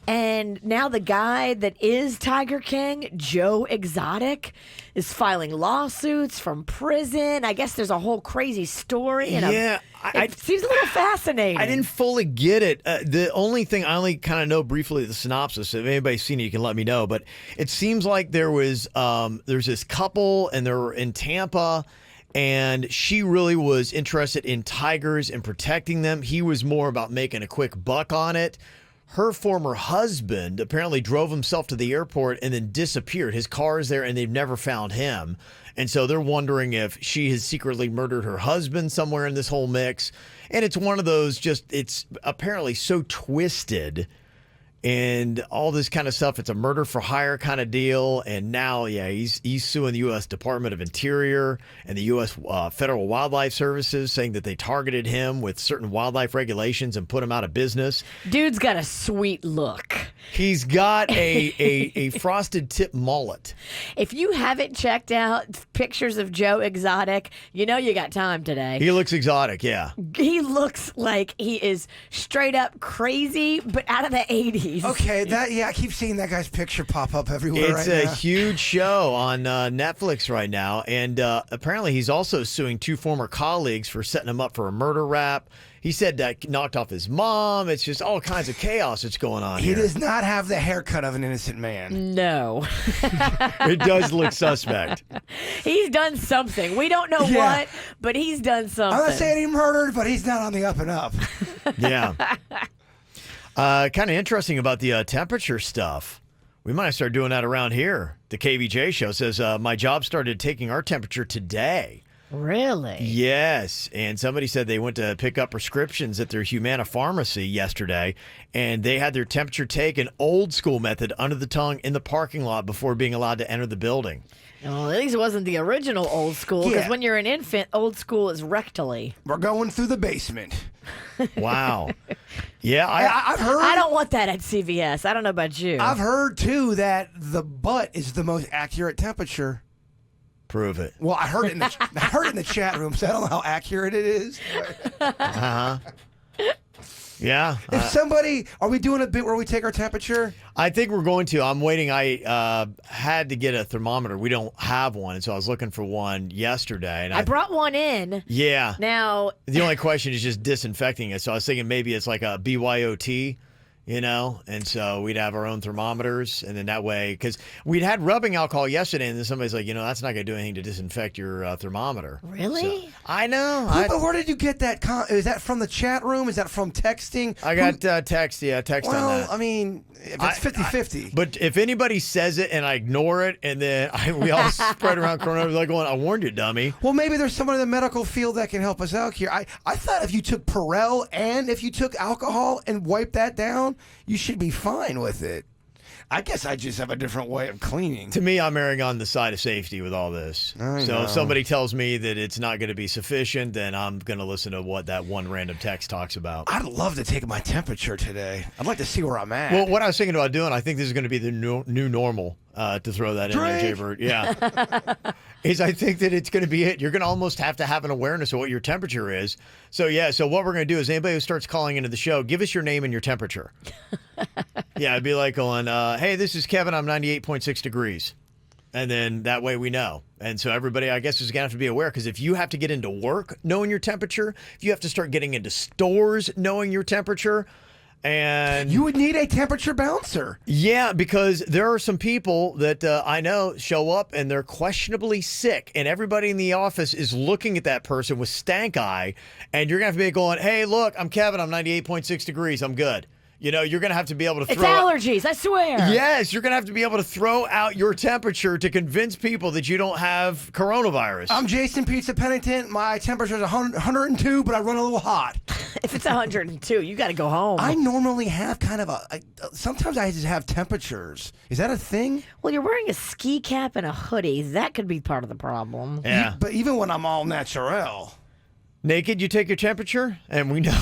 And now the guy that is Tiger King, Joe Exotic, is filing lawsuits from prison. I guess there's a whole crazy story. And Yeah, it seems a little fascinating. I didn't fully get it. The only thing I only kind of know briefly the synopsis. If anybody's seen it, you can let me know. But it seems like there's this couple and they're in Tampa, and she really was interested in tigers and protecting them. He was more about making a quick buck on it. Her former husband apparently drove himself to the airport and then disappeared. His car is there and they've never found him. And so they're wondering if she has secretly murdered her husband somewhere in this whole mix. And it's one of those it's apparently so twisted and all this kind of stuff. It's a murder for hire kind of deal. And now, yeah, he's suing the U.S. Department of Interior and the U.S. Federal Wildlife Services, saying that they targeted him with certain wildlife regulations and put him out of business. Dude's got a sweet look. He's got a frosted tip mullet. If you haven't checked out pictures of Joe Exotic, you know you got time today. He looks exotic, yeah. He looks like he is straight up crazy, but out of the 80s. Okay, I keep seeing that guy's picture pop up everywhere. It's right a now. huge show on Netflix right now, and apparently he's also suing 2 former colleagues for setting him up for a murder rap. He said that knocked off his mom. It's just all kinds of chaos that's going on He here. does not have the haircut of an innocent man. No. It does look suspect. He's done something. We don't know Yeah. what, but he's done something. I'm not saying he murdered, but he's not on the up and up. Yeah. Kind of interesting about the temperature stuff. We might start doing that around here. The KVJ show says, my job started taking our temperature today. Really? Yes, and somebody said they went to pick up prescriptions at their Humana pharmacy yesterday, and they had their temperature taken old school method under the tongue in the parking lot before being allowed to enter the building. Well, at least it wasn't the original old school, because Yeah. when you're an infant, old school is rectally. We're going through the basement. Wow. Yeah, I've heard. I don't want that at CVS. I don't know about you. I've heard too that the butt is the most accurate temperature. prove it. Well, I heard it in the chat room, so I don't know how accurate it is. Yeah. If somebody, are we doing a bit where we take our temperature? I think we're going to. I'm waiting. I had to get a thermometer. We don't have one, and so I was looking for one yesterday. And I brought one in. Yeah. Now, The only question is just disinfecting it. So I was thinking maybe it's like a BYOT, you know, and so we'd have our own thermometers, and then that way, because we'd had rubbing alcohol yesterday, and then somebody's like, you know, that's not going to do anything to disinfect your thermometer. really? So, I know. But where did you get that? Is that from the chat room? Is that from texting? I got text on Well, that. I mean, if it's 50-50. But if anybody says it and I ignore it, and then we all spread around coronavirus, like going, I warned you, dummy. Well, maybe there's someone in the medical field that can help us out here. I thought if you took Perel and if you took alcohol and wiped that down, you should be fine with it. I guess I just have a different way of cleaning. To me, I'm erring on the side of safety with all this. I So know. if somebody tells me that it's not going to be sufficient, then I'm going to listen to what that one random text talks about. I'd love to take my temperature today. I'd like to see where I'm at. Well, what I was thinking about doing, I think this is going to be the new normal, to throw that in there, Jay Drink. Bird. Yeah. is I think that it's going to be it. You're going to almost have to have an awareness of what your temperature is. So, yeah, so what we're going to do is anybody who starts calling into the show, give us your name and your temperature. Yeah, it'd be like going, hey, this is Kevin. I'm 98.6 degrees. And then that way we know. And so everybody, I guess, is going to have to be aware, because if you have to get into work knowing your temperature, if you have to start getting into stores knowing your temperature, and you would need a temperature bouncer. yeah, because there are some people that I know show up and they're questionably sick, and everybody in the office is looking at that person with stank eye, and you're going to have to be going, hey, look, I'm Kevin. I'm 98.6 degrees. I'm good. You know, you're going to have to be able to It's throw allergies, I swear. Yes, you're going to have to be able to throw out your temperature to convince people that you don't have coronavirus. I'm Jason Pizza Pennington. My temperature is 102, but I run a little hot. If it's 102, you got to go home. I normally have kind of sometimes I just have temperatures. Is that a thing? Well, you're wearing a ski cap and a hoodie. That could be part of the problem. Yeah. But even when I'm all natural. Naked, you take your temperature, and we know.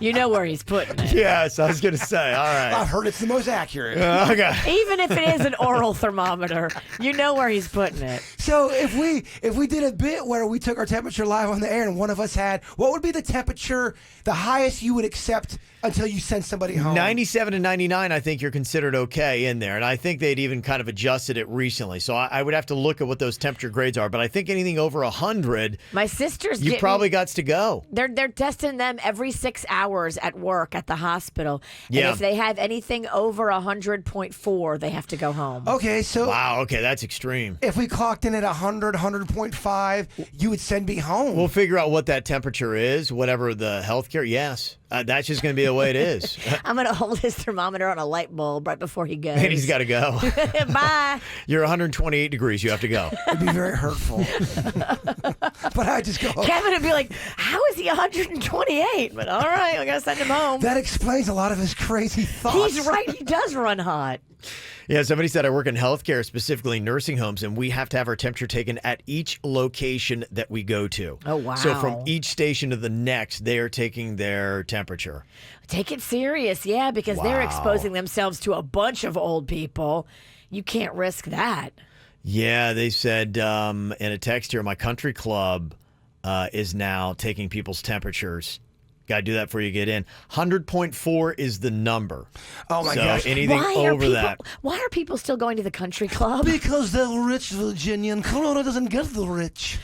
You know where he's putting it. Yes, I was going to say. All right. I've heard it's the most accurate. Okay. Even if it is an oral thermometer, you know where he's putting it. So if we did a bit where we took our temperature live on the air and one of us had, what would be the temperature, the highest you would accept until you send somebody home? 97 and 99, I think you're considered okay in there. And I think they'd even kind of adjusted it recently. So I would have to look at what those temperature grades are. But I think anything over 100, My sister's you getting, probably got to go. They're testing them every 6 hours at work at the hospital. Yeah. And if they have anything over 100.4, they have to go home. Okay, so Wow, okay, that's extreme. if we clocked in at 100, 100.5, you would send me home. We'll figure out what that temperature is, whatever the healthcare. Yes, that's just going to be the way it is. I'm going to hold his thermometer on a light bulb right before he goes. And he's got to go. Bye. You're 128 degrees. You have to go. It'd be very hurtful. But I just go, Kevin would be like, how is he 128? But all right, I got to send him home. that explains a lot of his crazy thoughts. He's right. He does run hot. Yeah, somebody said I work in healthcare, specifically nursing homes, and we have to have our temperature taken at each location that we go to. Oh, wow. So from each station to the next, they are taking their temperature. Take it serious, yeah, because they're Wow. exposing themselves to a bunch of old people. You can't risk that. Yeah, they said in a text here, my country club is now taking people's temperatures. Got to do that before you get in. 100.4 is the number. Oh, my so gosh. anything over that. Why are people still going to the country club? Because they're rich, Virginia, and Corona doesn't get the rich.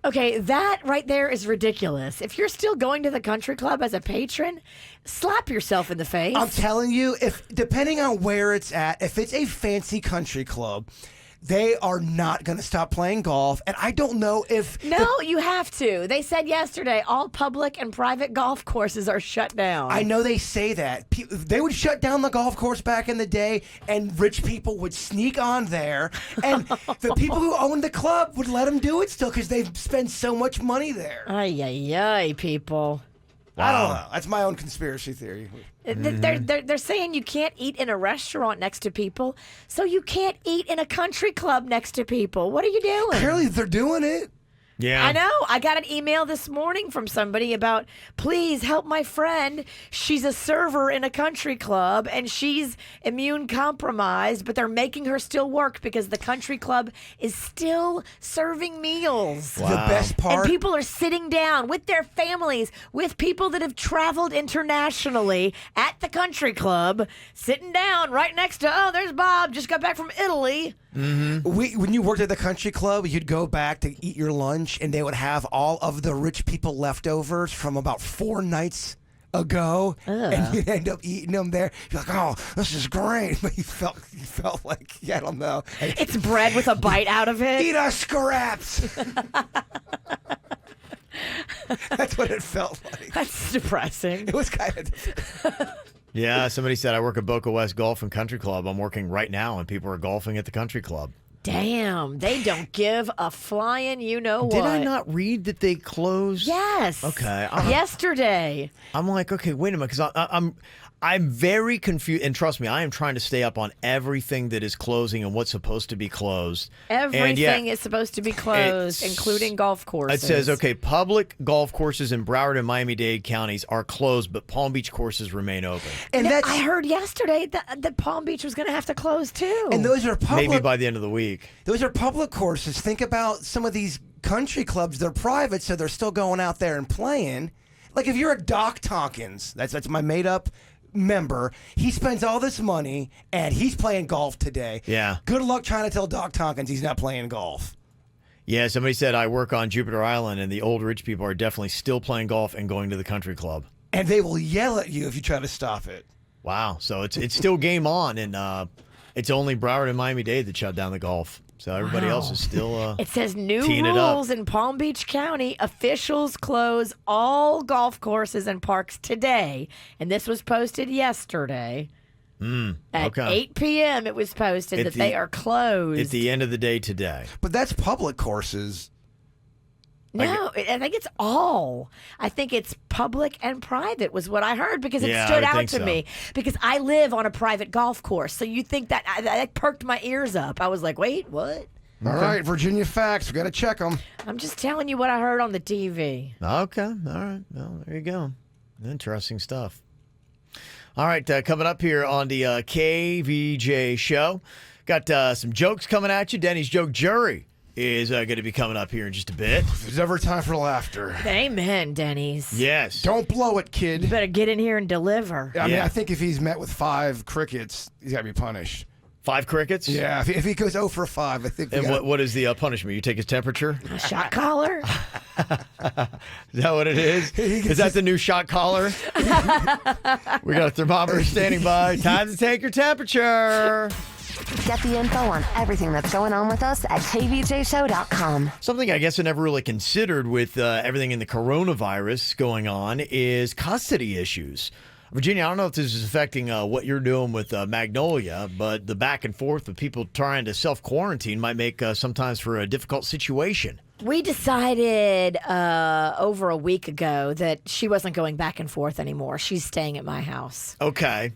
Okay, that right there is ridiculous. If you're still going to the country club as a patron, slap yourself in the face. I'm telling you, if depending on where it's at, if it's a fancy country club, they are not going to stop playing golf. And I don't know if... No, you have to. They said yesterday all public and private golf courses are shut down. I know they say that. They would shut down the golf course back in the day, and rich people would sneak on there. And the people who owned the club would let them do it still because they spend so much money there. Ay, ay, ay, people. I don't know. That's my own conspiracy theory. They're saying you can't eat in a restaurant next to people, so you can't eat in a country club next to people. What are you doing? Clearly, they're doing it. Yeah. I know. I got an email this morning from somebody about, please help my friend. She's a server in a country club and she's immune compromised, but they're making her still work because the country club is still serving meals. The best part. And people are sitting down with their families, with people that have traveled internationally at the country club, sitting down right next to, oh, there's Bob, just got back from Italy. When you worked at the country club, you'd go back to eat your lunch, and they would have all of the rich people leftovers from about 4 nights ago, and you'd end up eating them there. You're like, oh, this is great. But you felt like, yeah, I don't know. It's bread with a bite out of it. Eat our scraps. That's what it felt like. That's depressing. It was kind of... Yeah, somebody said I work at Boca West Golf and Country Club. I'm working right now, and people are golfing at the country club. Damn, they don't give a flying you know what. Did I not read that they closed? Yes. Okay. Yesterday. I'm like, okay, wait a minute, because I'm very confused, and trust me, I am trying to stay up on everything that is closing and what's supposed to be closed. Everything is supposed to be closed, including golf courses. It says, okay, public golf courses in Broward and Miami-Dade counties are closed, but Palm Beach courses remain open. And that's... I heard yesterday that Palm Beach was going to have to close too. And those are public... Maybe by the end of the week. Those are public courses. Think about some of these country clubs. They're private, so they're still going out there and playing. Like if you're a Doc Tompkins, that's my made-up member. He spends all this money, and he's playing golf today. Yeah. Good luck trying to tell Doc Tompkins he's not playing golf. Yeah, somebody said I work on Jupiter Island, and the old rich people are definitely still playing golf and going to the country club. And they will yell at you if you try to stop it. Wow. So it's still game on, and it's only Broward and Miami-Dade that shut down the golf. So everybody else is still It says new teeing it up. rules in Palm Beach County. Officials close all golf courses and parks today. And this was posted yesterday. At 8 p.m. it was posted that they are closed. At the end of the day today. But that's public courses. No, I think it's all. I think it's public and private was what I heard because it Yeah, I stood would out think to so. me because I live on a private golf course. So you think that perked my ears up. I was like, wait, what? All right, Virginia facts. We got to check them. I'm just telling you what I heard on the TV. Okay. All right. Well, there you go. Interesting stuff. All right. Coming up here on the KVJ show, got some jokes coming at you. Denny's joke jury is going to be coming up here in just a bit. There's ever time for laughter. Amen, Dennys. Yes. Don't blow it, kid. You better get in here and deliver. I mean, Yeah. I think if he's met with 5 crickets, he's got to be punished. 5 crickets? Yeah, if he goes 0 for 5, I think. And what is the punishment? You take his temperature? A shot collar? Is that what it is? Is that the new shot collar? We got a thermometer standing by. Time to take your temperature. Get the info on everything that's going on with us at kvjshow.com. Something I guess I never really considered with everything in the coronavirus going on is custody issues. Virginia, I don't know if this is affecting what you're doing with Magnolia, but the back and forth of people trying to self-quarantine might make sometimes for a difficult situation. We decided over a week ago that she wasn't going back and forth anymore. She's staying at my house. Okay.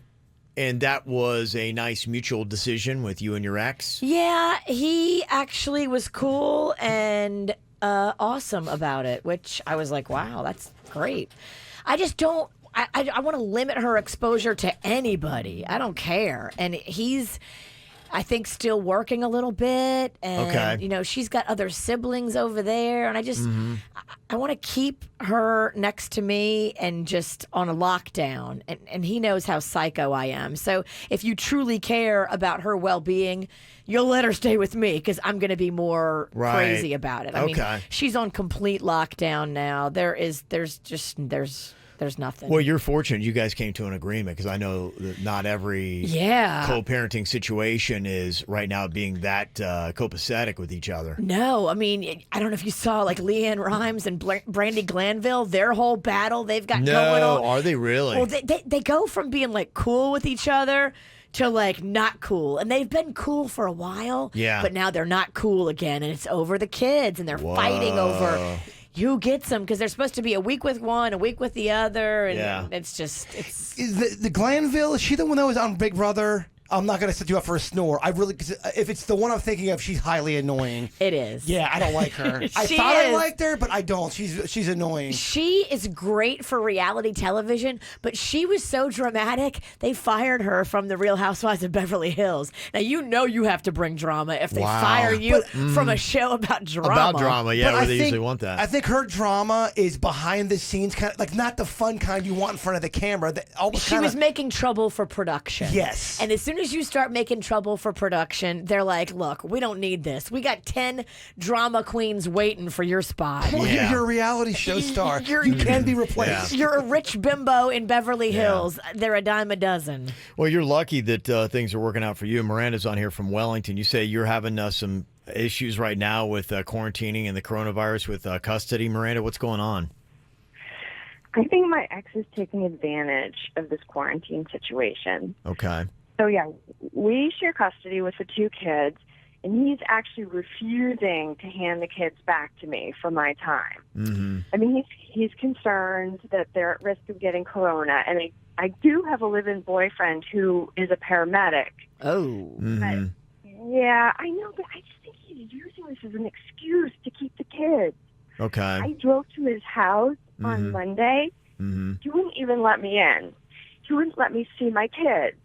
And that was a nice mutual decision with you and your ex? Yeah, he actually was cool and awesome about it, which I was like, wow, that's great. I just don't. I want to limit her exposure to anybody. I don't care. And he's, I think, still working a little bit. And, Okay. you know, she's got other siblings over there. And I just, I want to keep her next to me and just on a lockdown. And he knows how psycho I am. So if you truly care about her well-being, you'll let her stay with me because I'm going to be more Right. crazy about it. I mean, Okay. she's on complete lockdown now. There's nothing. Well, you're fortunate you guys came to an agreement because I know that not every co-parenting situation is right now being that copacetic with each other. No, I mean, I don't know if you saw like Leanne Rhymes and Brandy Glanville, their whole battle they've got going on. No, are they really? Well, they go from being like cool with each other to like not cool. And they've been cool for a while. Yeah. But now they're not cool again. And it's over the kids and they're fighting over who gets them because they're supposed to be a week with one, a week with the other. And it's just, it's. Is the Glanville, is she the one that was on Big Brother? I'm not going to set you up for a snore. Cause if it's the one I'm thinking of, she's highly annoying. It is. Yeah, I don't like her. I She thought I is. liked her, but I don't. She's annoying. She is great for reality television, but she was so dramatic, they fired her from The Real Housewives of Beverly Hills. Now, you know you have to bring drama if they fire you from a show about drama. About drama, yeah, But where I they think- usually want that. I think her drama is behind the scenes, kind of like not the fun kind you want in front of the camera. She was making trouble for production. Yes. And as soon as you start making trouble for production, they're like, look, we don't need this. We got 10 drama queens waiting for your spot. Well, Yeah. you're a reality show star. You're- You can be replaced. You're a rich bimbo in Beverly Hills. They're a dime a dozen. Well, you're lucky that things are working out for you. Miranda's on here from Wellington. You say you're having some issues right now with quarantining and the coronavirus with custody. Miranda, what's going on? I think my ex is taking advantage of this quarantine situation. Okay. So, yeah, we share custody with the 2 kids, and he's actually refusing to hand the kids back to me for my time. Mm-hmm. I mean, he's concerned that they're at risk of getting corona, and I do have a live-in boyfriend who is a paramedic. Oh. Mm-hmm. Yeah, I know, but I just think he's using this as an excuse to keep the kids. Okay. I drove to his house on Monday. Mm-hmm. He wouldn't even let me in. He wouldn't let me see my kids.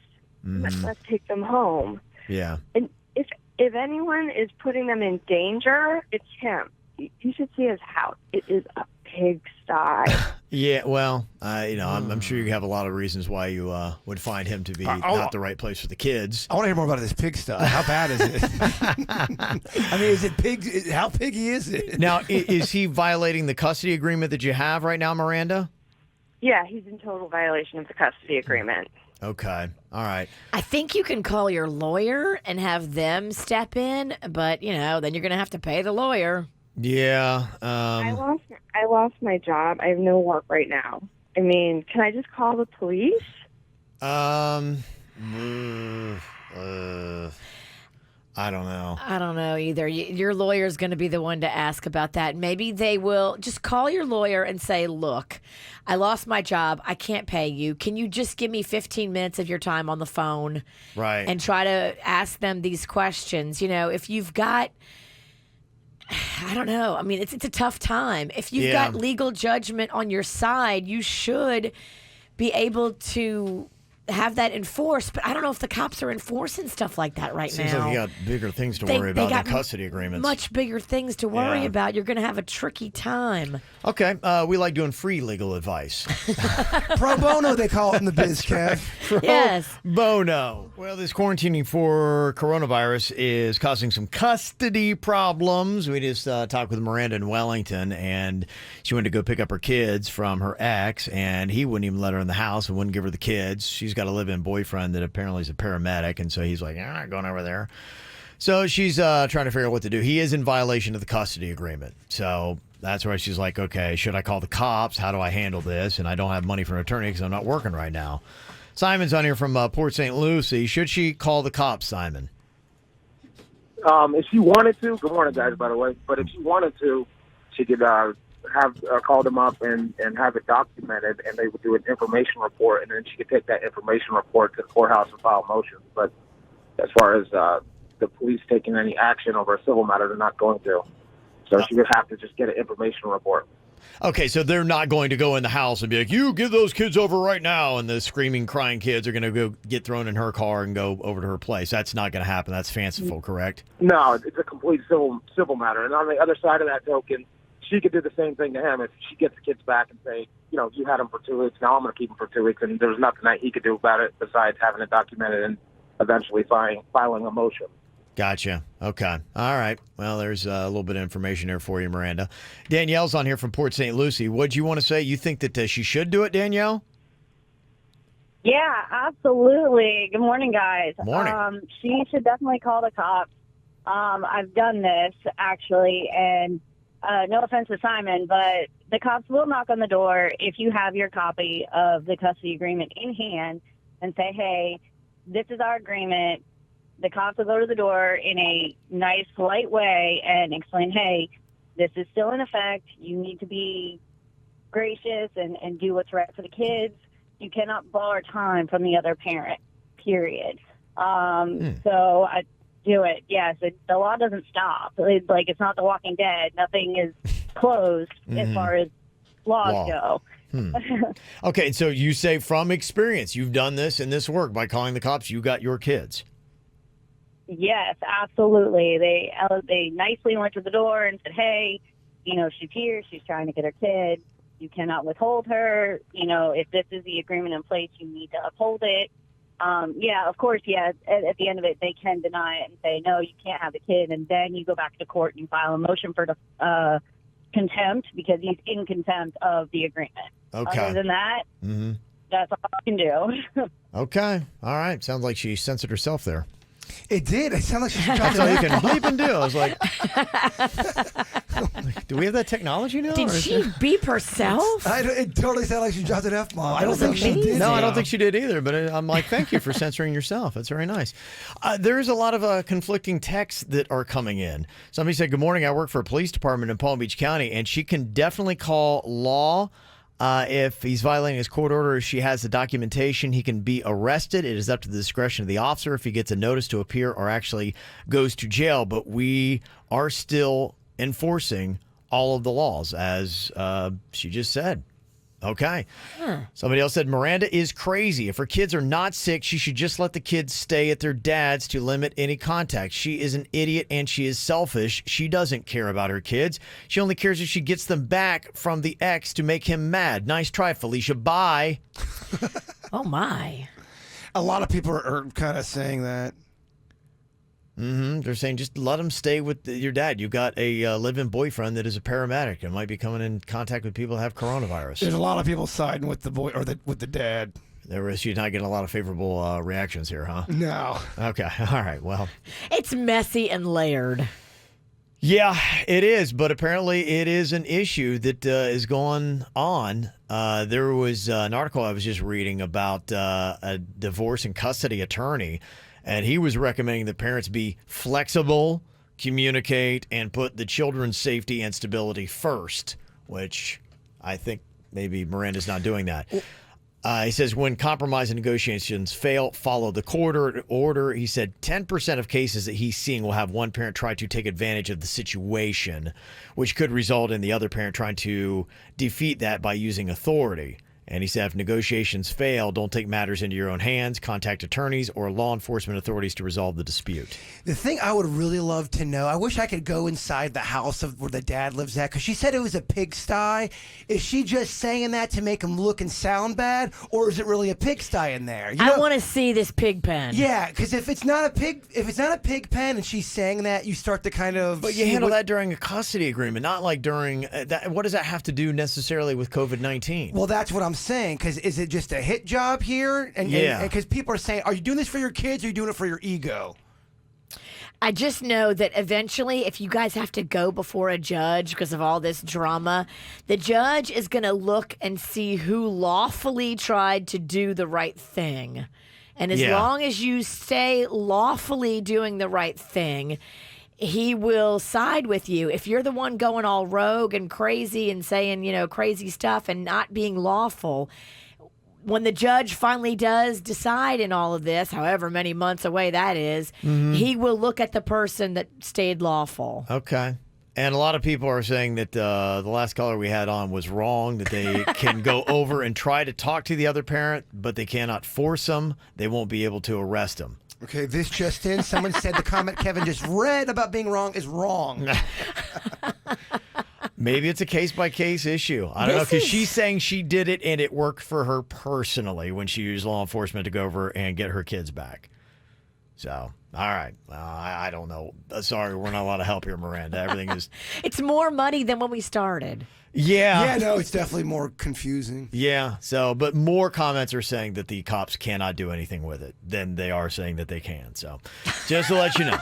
Let's take them home. Yeah. And if anyone is putting them in danger, it's him. You should see his house. It is a pigsty. Yeah, well, I'm sure you have a lot of reasons why you would find him to be not the right place for the kids. I want to hear more about this pigsty. How bad is it? I mean, is it pig? How piggy is it? Now, is he violating the custody agreement that you have right now, Miranda? Yeah, he's in total violation of the custody agreement. Okay. All right. I think you can call your lawyer and have them step in, but then you're going to have to pay the lawyer. Yeah. I lost my job. I have no work right now. I mean, can I just call the police? I don't know. I don't know either. Your lawyer's going to be the one to ask about that. Maybe they will just call your lawyer and say, look, I lost my job. I can't pay you. Can you just give me 15 minutes of your time on the phone? Right. And try to ask them these questions. If you've got, I don't know. I mean, it's a tough time. If you've got legal judgment on your side, you should be able to have that enforced, but I don't know if the cops are enforcing stuff like that right Seems now. like you got bigger things to worry about than custody agreements. Much bigger things to worry about. You're going to have a tricky time. Okay, we like doing free legal advice. Pro bono, they call it in the biz, Kev. Yes. Bono. Well, this quarantining for coronavirus is causing some custody problems. We just talked with Miranda in Wellington, and she went to go pick up her kids from her ex, and he wouldn't even let her in the house and wouldn't give her the kids. She's got a live-in boyfriend that apparently is a paramedic, and so he's like, I'm not going over there. So she's trying to figure out what to do. He is in violation of the custody agreement. So that's why she's like, okay, should I call the cops? How do I handle this? And I don't have money for an attorney because I'm not working right now. Simon's on here from Port St. Lucie. Should she call the cops, Simon? If she wanted to, good morning, guys, by the way, but if she wanted to, she could have call them up and have it documented, and they would do an information report, and then she could take that information report to the courthouse and file motions. But as far as the police taking any action over a civil matter, they're not going to. So she would have to just get an information report. Okay, so they're not going to go in the house and be like, you give those kids over right now, and the screaming, crying kids are going to go get thrown in her car and go over to her place. That's not going to happen. That's fanciful, correct? No, it's a complete civil matter. And on the other side of that token, she could do the same thing to him if she gets the kids back and say, you had them for 2 weeks, now I'm going to keep them for 2 weeks, and there's nothing that he could do about it besides having it documented and eventually filing a motion. Gotcha. Okay. All right. Well, there's a little bit of information there for you, Miranda. Danielle's on here from Port St. Lucie. What'd you want to say? You think that she should do it, Danielle? Yeah, absolutely. Good morning, guys. Morning. She should definitely call the cops. I've done this, actually, and no offense to Simon, but the cops will knock on the door if you have your copy of the custody agreement in hand and say, hey, this is our agreement. The cops will go to the door in a nice, polite way and explain, hey, this is still in effect. You need to be gracious and do what's right for the kids. You cannot bar time from the other parent, period. So I do it. Yes, the law doesn't stop. It's not The Walking Dead. Nothing is closed as far as laws go. Okay, so you say from experience, you've done this in this work by calling the cops. You got your kids. Yes, absolutely. They nicely went to the door and said, hey, she's here. She's trying to get her kid. You cannot withhold her. If this is the agreement in place, you need to uphold it. Of course, at the end of it, they can deny it and say, no, you can't have the kid. And then you go back to court and you file a motion for contempt because he's in contempt of the agreement. Okay. Other than that, that's all I can do. Okay. All right. Sounds like she censored herself there. It did. It sounded like she dropped That's all you can bleep and do. I was like, do we have that technology now? Did she beep herself? It totally sounded like she dropped an F-bomb. I don't was think she amazing. did. No, I don't think she did either, but I'm like, thank you for censoring yourself. That's very nice. There's a lot of conflicting texts that are coming in. Somebody said, good morning, I work for a police department in Palm Beach County, and she can definitely call law if he's violating his court order. If she has the documentation, he can be arrested. It is up to the discretion of the officer if he gets a notice to appear or actually goes to jail. But we are still enforcing all of the laws, as she just said. Okay. Somebody else said, Miranda is crazy. If her kids are not sick, she should just let the kids stay at their dad's to limit any contact. She is an idiot and she is selfish. She doesn't care about her kids. She only cares if she gets them back from the ex to make him mad. Nice try, Felicia. Bye. Oh, my. A lot of people are kind of saying that. They're saying just let him stay with your dad. You've got a live-in boyfriend that is a paramedic and might be coming in contact with people that have coronavirus. There's a lot of people siding with the boy or with the dad. She's not getting a lot of favorable reactions here, huh? No. Okay. All right. Well, It's messy and layered. yeah, it is. But apparently it is an issue that is going on. There was an article I was just reading about a divorce and custody attorney, and he was recommending that parents be flexible, communicate, and put the children's safety and stability first, which I think maybe Miranda's not doing that. He says when compromise and negotiations fail, follow the court order. He said 10% of cases that he's seeing will have one parent try to take advantage of the situation, which could result in the other parent trying to defeat that by using authority. And he said if negotiations fail, don't take matters into your own hands. Contact attorneys or law enforcement authorities to resolve the dispute. The thing I would really love to know, I wish I could go inside the house of where the dad lives at, because she said it was a pigsty. Is she just saying that to make him look and sound bad, or is it really a pigsty in there? I want to see this pig pen. Yeah, because if it's not a pig pen and she's saying that, you start to kind of. But you handle that during a custody agreement, not like during that. What does that have to do necessarily with COVID-19? Well, that's what I'm saying, because is it just a hit job here? And because people are saying, are you doing this for your kids or are you doing it for your ego? I just know that eventually, if you guys have to go before a judge because of all this drama, the judge is going to look and see who lawfully tried to do the right thing. And as long as you stay lawfully doing the right thing, he will side with you. If you're the one going all rogue and crazy and saying, crazy stuff and not being lawful, when the judge finally does decide in all of this, however many months away that is, he will look at the person that stayed lawful. Okay. And a lot of people are saying that the last caller we had on was wrong, that they can go over and try to talk to the other parent, but they cannot force them. They won't be able to arrest them. Okay, this just in. Someone said the comment Kevin just read about being wrong is wrong. Maybe it's a case-by-case issue. I don't know, because she's saying she did it and it worked for her personally when she used law enforcement to go over and get her kids back. So, all right. I don't know. Sorry, we're not allowed to help here, Miranda. Everything is... It's more money than when we started. Yeah. Yeah, no, it's definitely more confusing. Yeah, but more comments are saying that the cops cannot do anything with it than they are saying that they can. So, just to let you know.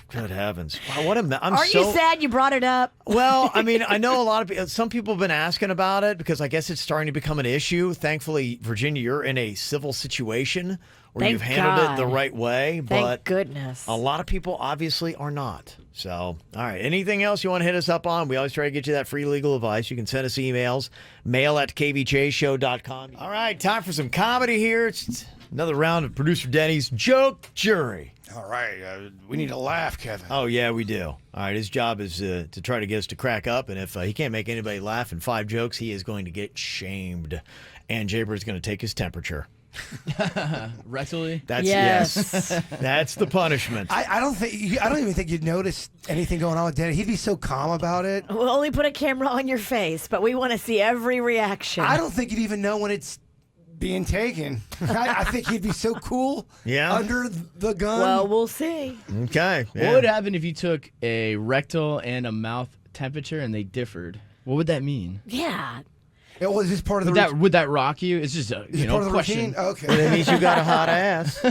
Good heavens. Wow, what a Aren't you sad you brought it up? Well, I mean, I know a lot of people, some people have been asking about it because I guess it's starting to become an issue. Thankfully, Virginia, you're in a civil situation where you've handled it the right way. Thank But goodness. a lot of people obviously are not. So, all right. Anything else you want to hit us up on? We always try to get you that free legal advice. You can send us emails, mail@kvjshow.com. All right, time for some comedy here. It's another round of producer Dennys Joke Jury. All right, we need a laugh, Kevin. Oh, yeah, we do. All right, his job is to try to get us to crack up, and if he can't make anybody laugh in 5 jokes, he is going to get shamed. And Jaber's going to take his temperature. Rectally? Yes. That's the punishment. I don't even think you'd notice anything going on with Danny. He'd be so calm about it. We'll only put a camera on your face, but we want to see every reaction. I don't think you'd even know when it's being taken. I think he'd be so cool under the gun. Well, we'll see. Okay. Yeah. What would happen if you took a rectal and a mouth temperature and they differed? What would that mean? Yeah. Is this part of the would that rock you? It's just a part of the question. routine? Okay. Well, that means you got a hot ass.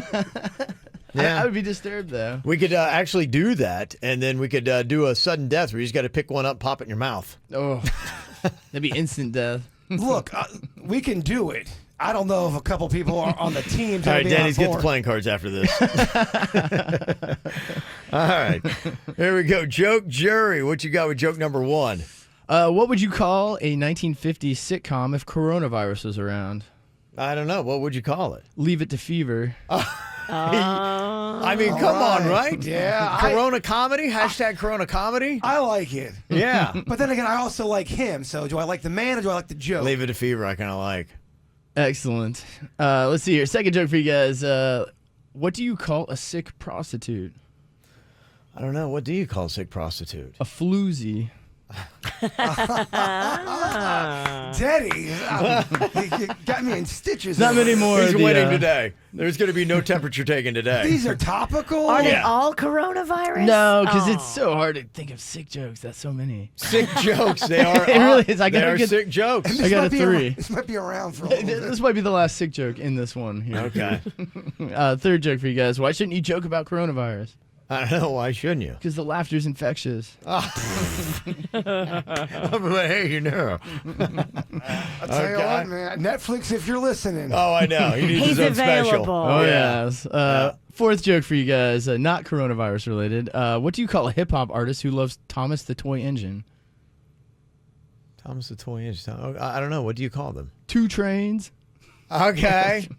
I would be disturbed though. We could actually do that, and then we could do a sudden death where you just got to pick one up, pop it in your mouth. Oh, that'd be instant death. Look, we can do it. I don't know if a couple people are on the team. All right, Denny's, get the playing cards after this. All right. Here we go. Joke Jury. What you got with joke number 1? What would you call a 1950s sitcom if coronavirus was around? I don't know. What would you call it? Leave It to Fever. I mean, come on, right? Yeah. Corona comedy? Hashtag Corona comedy? I like it. Yeah. But then again, I also like him. So do I like the man or do I like the joke? Leave It to Fever, I kind of like. Excellent. Let's see here. Second joke for you guys. What do you call a sick prostitute? I don't know. What do you call a sick prostitute? A floozy. Daddy, you got me in stitches. Not many more. He's of the, winning today. There's going to be no temperature taken today. These are topical. Are they all coronavirus? No, because it's so hard to think of sick jokes. That's so many. Sick jokes. They are. It really is. They are sick jokes. And I got a might be 3. This might be around for a little bit. This might be the last sick joke in this one here. Okay. Third joke for you guys. Why shouldn't you joke about coronavirus? I don't know. Why shouldn't you? Because the laughter's infectious. But hey, you know. I'll tell you what, man. Netflix, if you're listening. Oh, I know. He needs He's his own available. special. Oh, yeah. yes. Fourth joke for you guys, not coronavirus related. What do you call a hip hop artist who loves Thomas the Toy Engine? Thomas the Toy Engine. I don't know. What do you call them? 2 trains. Okay.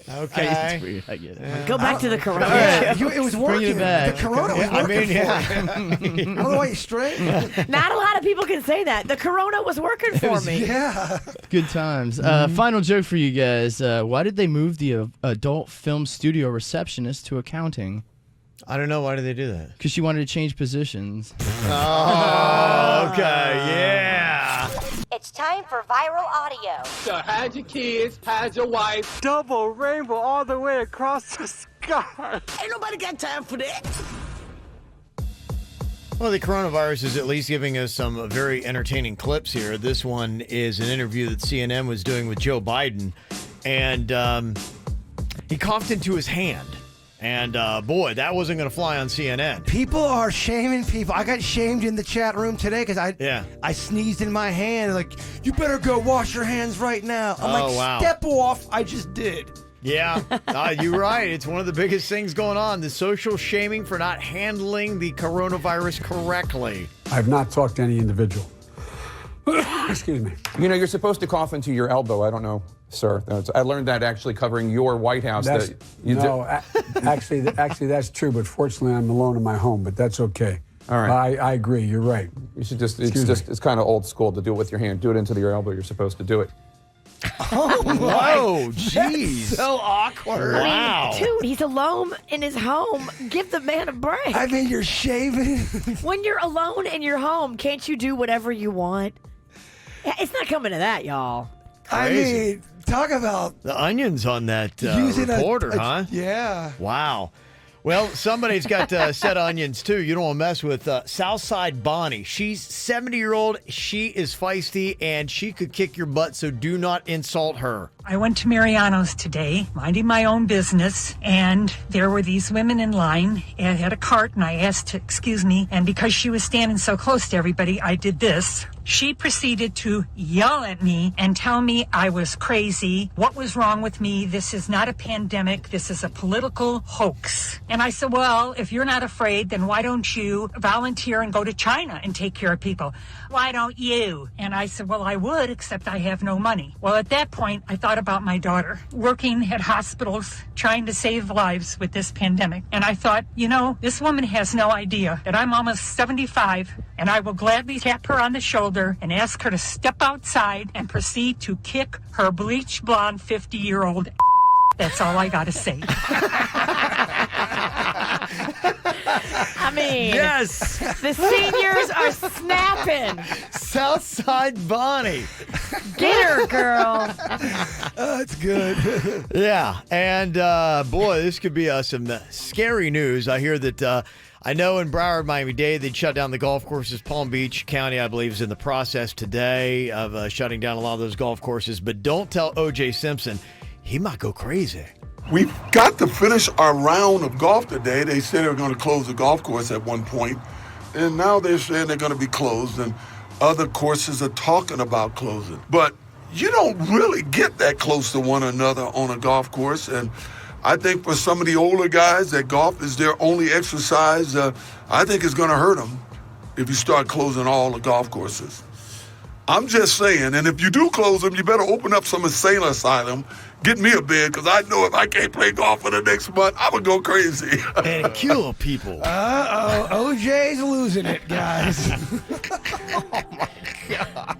Okay. It's weird. I get it. Go back to the corona. It was working. Bring it back. The corona was working. I mean, yeah. I don't know why you're straight. Not a lot of people can say that. The corona was working for me. Yeah. Good times. Final joke for you guys. Why did they move the adult film studio receptionist to accounting? I don't know. Why did they do that? Because she wanted to change positions. Oh, okay. Yeah. It's time for viral audio. So hide your kids, hide your wife. Double rainbow all the way across the sky. Ain't nobody got time for that. Well, the coronavirus is at least giving us some very entertaining clips here. This one is an interview that CNN was doing with Joe Biden, and he coughed into his hand. And, boy, that wasn't going to fly on CNN. People are shaming people. I got shamed in the chat room today because I sneezed in my hand. Like, you better go wash your hands right now. I'm like, wow. Step off. I just did. Yeah, you're right. It's one of the biggest things going on, the social shaming for not handling the coronavirus correctly. I've not talked to any individual. Excuse me. You know, you're supposed to cough into your elbow. I don't know, sir. I learned that actually covering your White House. Actually, that's true. But fortunately, I'm alone in my home. But that's okay. All right. I agree. You're right. You should it's kind of old school to do it with your hand. Do it into your elbow. You're supposed to do it. Oh, whoa, jeez. So awkward. Wow. I mean, dude, he's alone in his home. Give the man a break. I mean, you're shaving. When you're alone in your home, can't you do whatever you want? It's not coming to that, y'all. I mean, talk about the onions on that using reporter, huh? Yeah. Wow. Well, somebody's got set onions, too. You don't want to mess with Southside Bonnie. She's 70-year-old. She is feisty, and she could kick your butt, so do not insult her. I went to Mariano's today, minding my own business, and there were these women in line. I had a cart, and I asked to excuse me, and because she was standing so close to everybody, I did this. She proceeded to yell at me and tell me I was crazy. What was wrong with me? This is not a pandemic. This is a political hoax. And I said, well, if you're not afraid, then why don't you volunteer and go to China and take care of people? Why don't you? And I said, well, I would, except I have no money. Well, at that point, I thought about my daughter working at hospitals, trying to save lives with this pandemic. And I thought, you know, this woman has no idea that I'm almost 75, and I will gladly tap her on the shoulder and ask her to step outside and proceed to kick her bleach blonde 50-year-old. That's all I gotta say. I mean, yes, the seniors are snapping. Southside Bonnie. Get her, girl. That's good. Yeah, and boy, this could be some scary news. I hear that I know in Broward, Miami-Dade, they'd shut down the golf courses. Palm Beach County, I believe, is in the process today of shutting down a lot of those golf courses. But don't tell O.J. Simpson. He might go crazy. We've got to finish our round of golf today. They said they were going to close the golf course at one point, and now they're saying they're going to be closed, and other courses are talking about closing. But you don't really get that close to one another on a golf course, and I think for some of the older guys that golf is their only exercise, I think it's going to hurt them if you start closing all the golf courses. I'm just saying, and if you do close them, you better open up some insane asylum. Get me a bed, because I know if I can't play golf for the next month, I'm going to go crazy. And kill people. Uh-oh, OJ's losing it, guys. Oh, my God.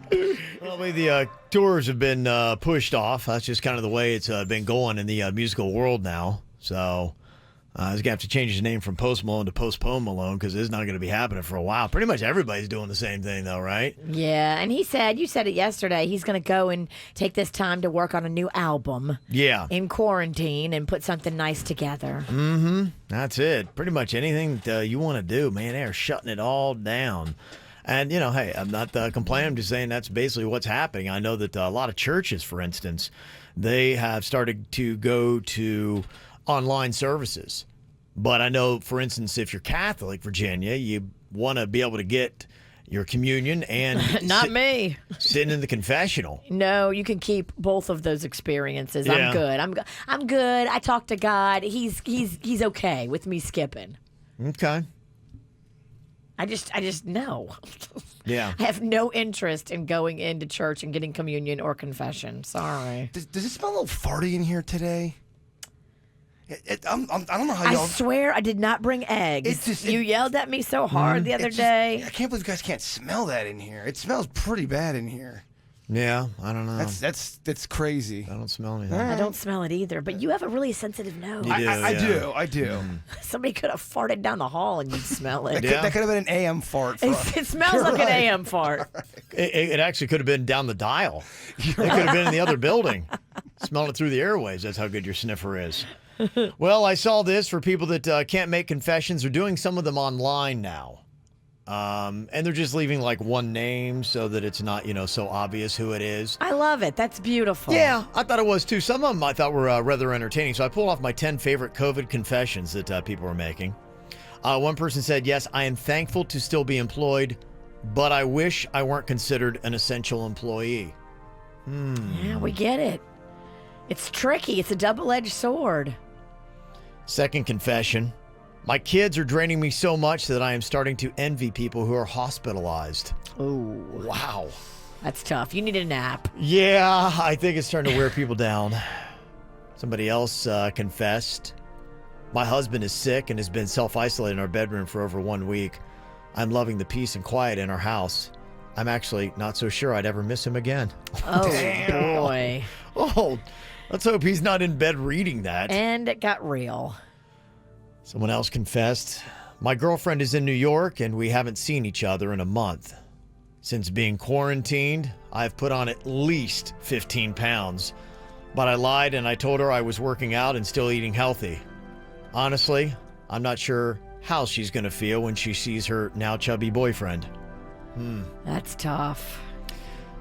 Well, the tours have been pushed off. That's just kind of the way it's been going in the musical world now. So He's going to have to change his name from Post Malone to Postpone Malone because it's not going to be happening for a while. Pretty much everybody's doing the same thing, though, right? Yeah, and you said it yesterday, he's going to go and take this time to work on a new album. Yeah. In quarantine and put something nice together. Mm-hmm. That's it. Pretty much anything that you want to do, man, they're shutting it all down. And, hey, I'm not complaining. I'm just saying that's basically what's happening. I know that a lot of churches, for instance, they have started to go to online services. But I know, for instance, if you're Catholic, Virginia, you want to be able to get your communion and Not me. Sitting in the confessional. No, you can keep both of those experiences. Yeah. I'm good. I'm good. I talk to God. He's okay with me skipping. Okay. I just no. Yeah. I have no interest in going into church and getting communion or confession. Sorry. Does it smell a little farty in here today? I don't know how I y'all. swear I did not bring eggs. You yelled at me so hard the other day. I can't believe you guys can't smell that in here. It smells pretty bad in here. Yeah, I don't know. That's crazy. I don't smell anything. I don't smell it either, but you have a really sensitive nose. You do, I do. Somebody could have farted down the hall and you'd smell it. That could have been an AM fart. It smells like an AM fart. It actually could have been down the dial. It could have been in the other building. Smelled it through the airwaves. That's how good your sniffer is. Well, I saw this for people that can't make confessions. They're doing some of them online now. And they're just leaving like one name so that it's not, so obvious who it is. I love it. That's beautiful. Yeah, I thought it was too. Some of them I thought were rather entertaining. So I pulled off my 10 favorite COVID confessions that people were making. One person said, yes, I am thankful to still be employed, but I wish I weren't considered an essential employee. Yeah, we get it. It's tricky. It's a double-edged sword. Second confession. My kids are draining me so much that I am starting to envy people who are hospitalized. Oh. Wow. That's tough. You need a nap. Yeah, I think it's starting to wear people down. Somebody else confessed. My husband is sick and has been self-isolated in our bedroom for over 1 week. I'm loving the peace and quiet in our house. I'm actually not so sure I'd ever miss him again. Oh, boy. Oh, let's hope he's not in bed reading that. And it got real. Someone else confessed. My girlfriend is in New York and we haven't seen each other in a month. Since being quarantined, I've put on at least 15 pounds. But I lied and I told her I was working out and still eating healthy. Honestly, I'm not sure how she's going to feel when she sees her now chubby boyfriend. That's tough.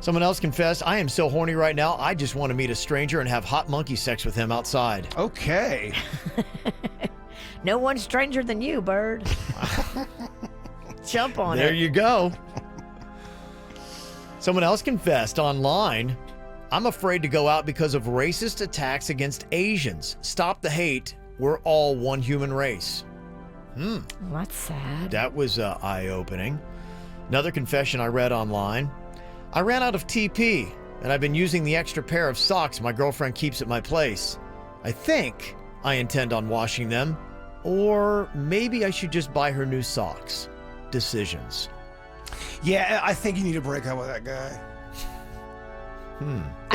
Someone else confessed, I am so horny right now, I just want to meet a stranger and have hot monkey sex with him outside. Okay. No one's stranger than you, bird. Jump on There it. you go. Someone else confessed online, I'm afraid to go out because of racist attacks against Asians. Stop the hate. We're all one human race. Well, that's sad. That was eye-opening. Another confession I read online. I ran out of TP, and I've been using the extra pair of socks my girlfriend keeps at my place. I think I intend on washing them, or maybe I should just buy her new socks. Decisions. Yeah, I think you need to break up with that guy.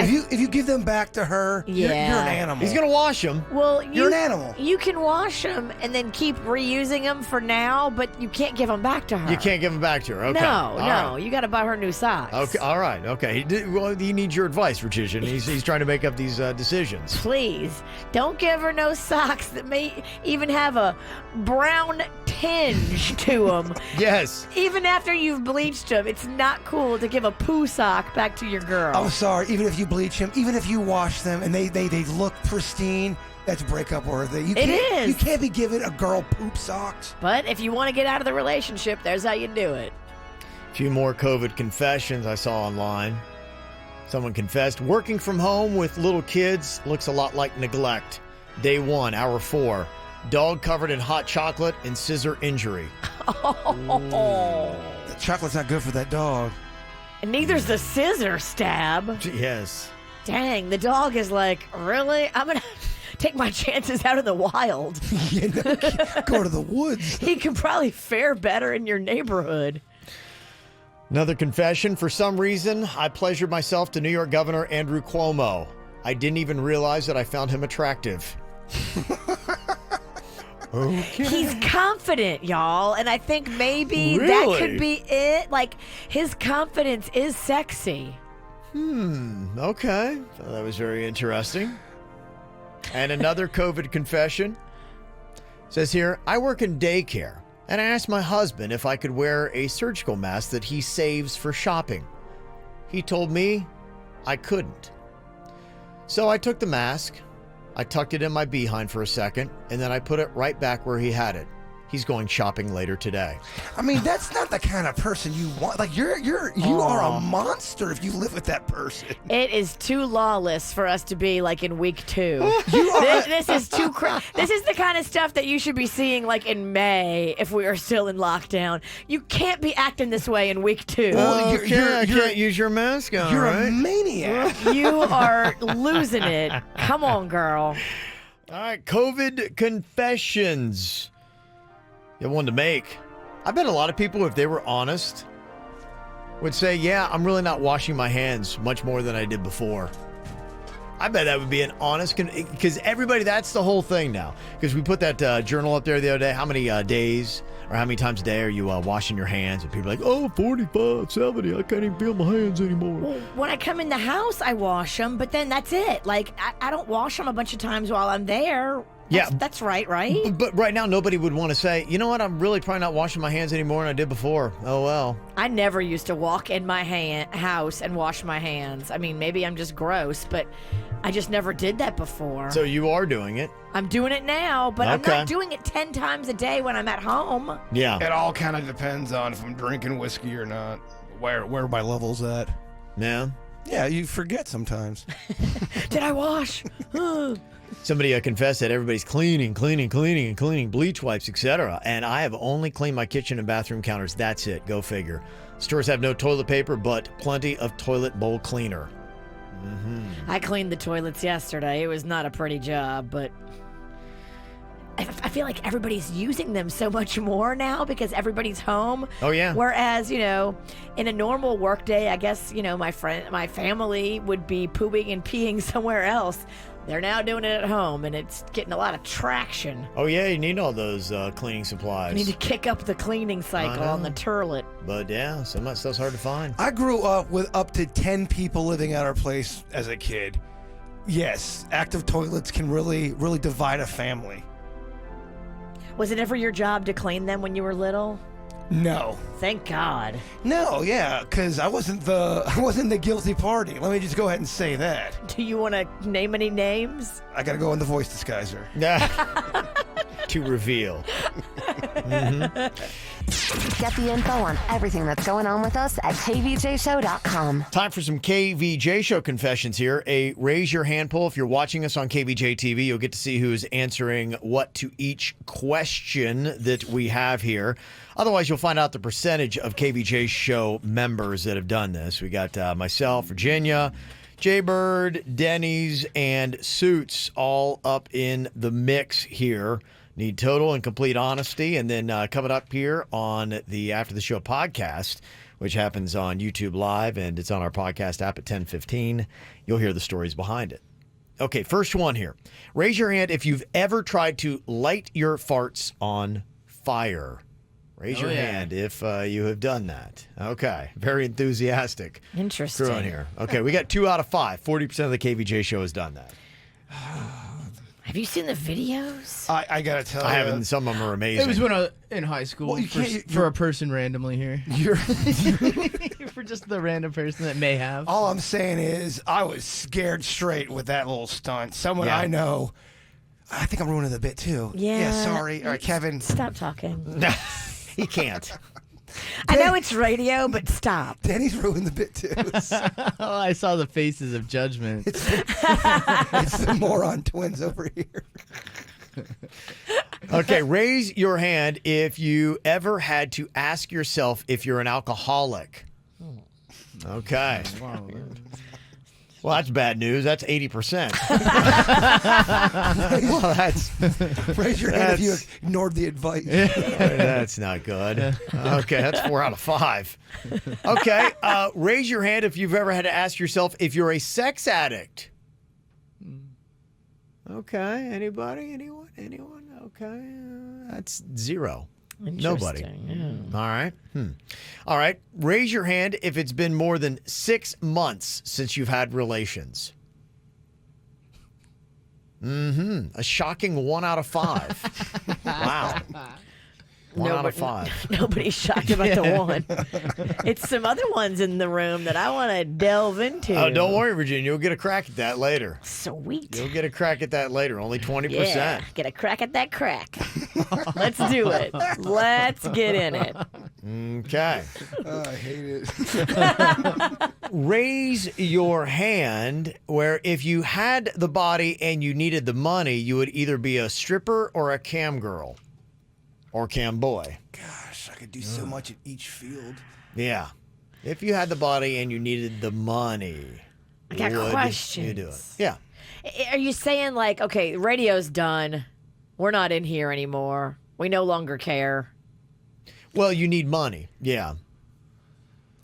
If you give them back to her, you're an animal. He's going to wash them. Well, You're an animal. You can wash them and then keep reusing them for now, but you can't give them back to her. You can't give them back to her. Okay. No, All right. you got to buy her new socks. Okay. All right. Okay. He needs your advice, Virginia. He's trying to make up these decisions. Please, don't give her no socks that may even have a brown tinge to them. Yes. Even after you've bleached them, it's not cool to give a poo sock back to your girl. I'm sorry, even if you bleach them, even if you wash them and they look pristine, that's breakup worthy. It is. You can't be giving a girl poop socks. But if you want to get out of the relationship, there's how you do it. A few more COVID confessions I saw online. Someone confessed, working from home with little kids looks a lot like neglect. Day 1, hour 4. Dog covered in hot chocolate and scissor injury. Oh. The chocolate's not good for that dog. And neither's the scissor stab. Yes. Dang, the dog is like, really? I'm going to take my chances out in the wild. Go to the woods. He could probably fare better in your neighborhood. Another confession. For some reason, I pleasured myself to New York Governor Andrew Cuomo. I didn't even realize that I found him attractive. Okay. He's confident, y'all, and I think maybe that Really? could be it. Like, his confidence is sexy. Okay. So that was very interesting. And another COVID confession. Says here, I work in daycare, and I asked my husband if I could wear a surgical mask that he saves for shopping. He told me I couldn't. So I took the mask, I tucked it in my behind for a second, and then I put it right back where he had it. He's going shopping later today. I mean, that's not the kind of person you want. Like, you are a monster if you live with that person. It is too lawless for us to be like in week 2. This is too this is the kind of stuff that you should be seeing like in May if we are still in lockdown. You can't be acting this way in week 2. Well, I can't use your mask on, You're right? a maniac. You are losing it. Come on, girl. All right, COVID confessions. You have one to make. I bet a lot of people, if they were honest, would say, yeah, I'm really not washing my hands much more than I did before. I bet that would be an honest, because everybody, that's the whole thing now. Because we put that journal up there the other day. How many days or how many times a day are you washing your hands? And people are like, oh, 45, 70. I can't even feel my hands anymore. Well, when I come in the house, I wash them, but then that's it. Like, I don't wash them a bunch of times while I'm there. That's right? But right now, nobody would want to say, you know what, I'm really probably not washing my hands any more than I did before. Oh, well. I never used to walk in my house and wash my hands. I mean, maybe I'm just gross, but I just never did that before. So you are doing it. I'm doing it now, but I'm Okay. not doing it 10 times a day when I'm at home. Yeah. It all kind of depends on if I'm drinking whiskey or not. Where my level's at. Yeah. Yeah, you forget sometimes. Did I wash? Somebody confessed that everybody's cleaning, bleach wipes, etc. And I have only cleaned my kitchen and bathroom counters. That's it. Go figure. Stores have no toilet paper, but plenty of toilet bowl cleaner. I cleaned the toilets yesterday. It was not a pretty job, but I feel like everybody's using them so much more now because everybody's home. Oh, yeah. Whereas, in a normal work day, I guess, my family would be pooping and peeing somewhere else. They're now doing it at home, and it's getting a lot of traction. Oh, yeah, you need all those cleaning supplies. I need to kick up the cleaning cycle on the toilet. But, yeah, some of that stuff's hard to find. I grew up with up to 10 people living at our place as a kid. Yes, active toilets can really, really divide a family. Was it ever your job to clean them when you were little? No. Thank God. No, yeah, because I wasn't the guilty party. Let me just go ahead and say that. Do you want to name any names? I gotta go in the voice disguiser. To reveal. Get the info on everything that's going on with us at kvjshow.com. Time for some KVJ Show confessions here. A raise your hand poll. If you're watching us on KVJ TV, you'll get to see who's answering what to each question that we have here. Otherwise, you'll find out the percentage of KVJ Show members that have done this. We got myself, Virginia, Jaybird, Dennys, and Suits all up in the mix here. Need total and complete honesty. And then coming up here on the After the Show podcast, which happens on YouTube Live, and it's on our podcast app at 10:15, you'll hear the stories behind it. Okay, first one here. Raise your hand if you've ever tried to light your farts on fire. Raise your hand if you have done that. Okay, very enthusiastic. Interesting. Crew on here. Okay, we got 2 out of 5. 40% of the KVJ show has done that. Have you seen the videos? I gotta tell you. I haven't. Some of them are amazing. It was when I was in high school. Well, you for a person randomly here. You're For just the random person that may have. All I'm saying is I was scared straight with that little stunt. Someone Yeah. I know. I think I'm ruining the bit too. Yeah. Sorry. All right, Kevin. Stop talking. He can't. I know it's radio, but stop. Danny's ruined the bit too. Oh, I saw the faces of judgment. It's the moron twins over here. Okay, raise your hand if you ever had to ask yourself if you're an alcoholic. Okay. Well, that's bad news. That's 80%. Well, Raise your hand if you ignored the advice. that's not good. Okay, that's 4 out of 5. Okay, raise your hand if you've ever had to ask yourself if you're a sex addict. Okay, anybody? Anyone? Okay, that's 0. Nobody. Interesting, All right. All right. Raise your hand if it's been more than 6 months since you've had relations. A shocking 1 out of 5. Wow. 1 out of 5. Nobody's shocked about the 1. It's some other ones in the room that I want to delve into. Oh, don't worry, Virginia. You'll get a crack at that later. Sweet. You'll get a crack at that later. Only 20%. Yeah, get a crack at that crack. Let's do it. Let's get in it. Okay. I hate it. Raise your hand where if you had the body and you needed the money, you would either be a stripper or a cam girl or cam boy. Gosh, I could do so much in each field. Yeah. If you had the body and you needed the money, I got would questions. you do it? Yeah. Are you saying like, okay, radio's done. We're not in here anymore. We no longer care. Well, you need money. Yeah.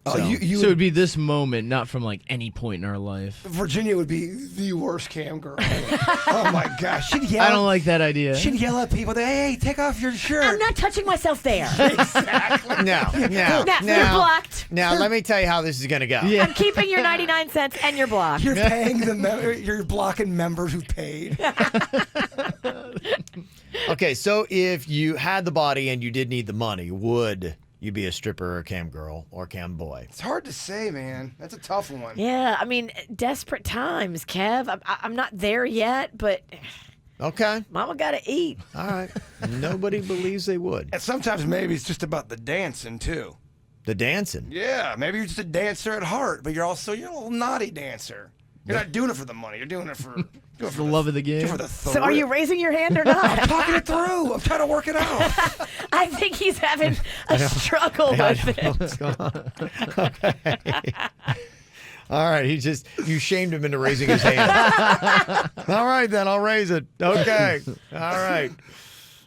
Oh, So it would be this moment, not from like any point in our life. Virginia would be the worst cam girl. Oh my gosh, she'd yell. I don't like that idea. She'd yell at people. Hey, take off your shirt. I'm not touching myself there. Exactly. Now, you're blocked. Now, let me tell you how this is going to go. I'm keeping your 99 cents and you're blocked. You're paying you're blocking members who paid. Okay, so if you had the body and you did need the money, would you be a stripper or cam girl or cam boy? It's hard to say, man. That's a tough one. Yeah, I mean, desperate times, Kev. I'm not there yet, but Okay. Mama got to eat. All right. Nobody believes they would. And sometimes maybe it's just about the dancing, too. The dancing? Yeah, maybe you're just a dancer at heart, but you're a little naughty dancer. You're not doing it for the money. You're doing it for the love of the game. For the So are you raising your hand or not? I'm talking it through. I'm trying to work it out. I think he's having a struggle with it. What's going on? Okay. All right. You shamed him into raising his hand. All right, then. I'll raise it. Okay. All right.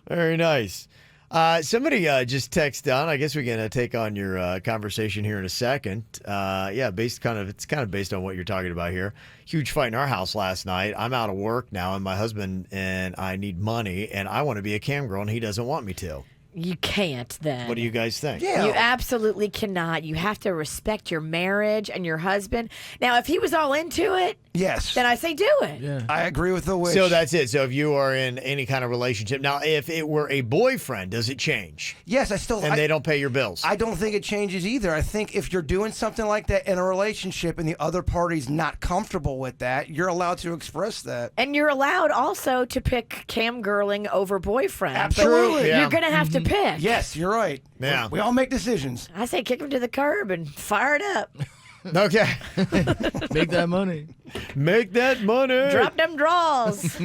Very nice. Somebody just texted on. I guess we can take on your conversation here in a second. Yeah, it's kind of based on what you're talking about here. Huge fight in our house last night. I'm out of work now, and my husband and I need money, and I want to be a cam girl, and he doesn't want me to. You can't then. What do you guys think? You absolutely cannot. You have to respect your marriage and your husband. Now, if he was all into it, yes, then I say do it. Yeah. I agree with the witch. So that's it. So if you are in any kind of relationship, now if it were a boyfriend, does it change? Yes, And they don't pay your bills. I don't think it changes either. I think if you're doing something like that in a relationship and the other party's not comfortable with that, you're allowed to express that. And you're allowed also to pick cam girling over boyfriend. Absolutely. But Yeah. you're going to have to pick. Yes, you're right. Yeah. We all make decisions. I say kick him to the curb and fire it up. Okay. Make that money. Make that money. Drop them draws.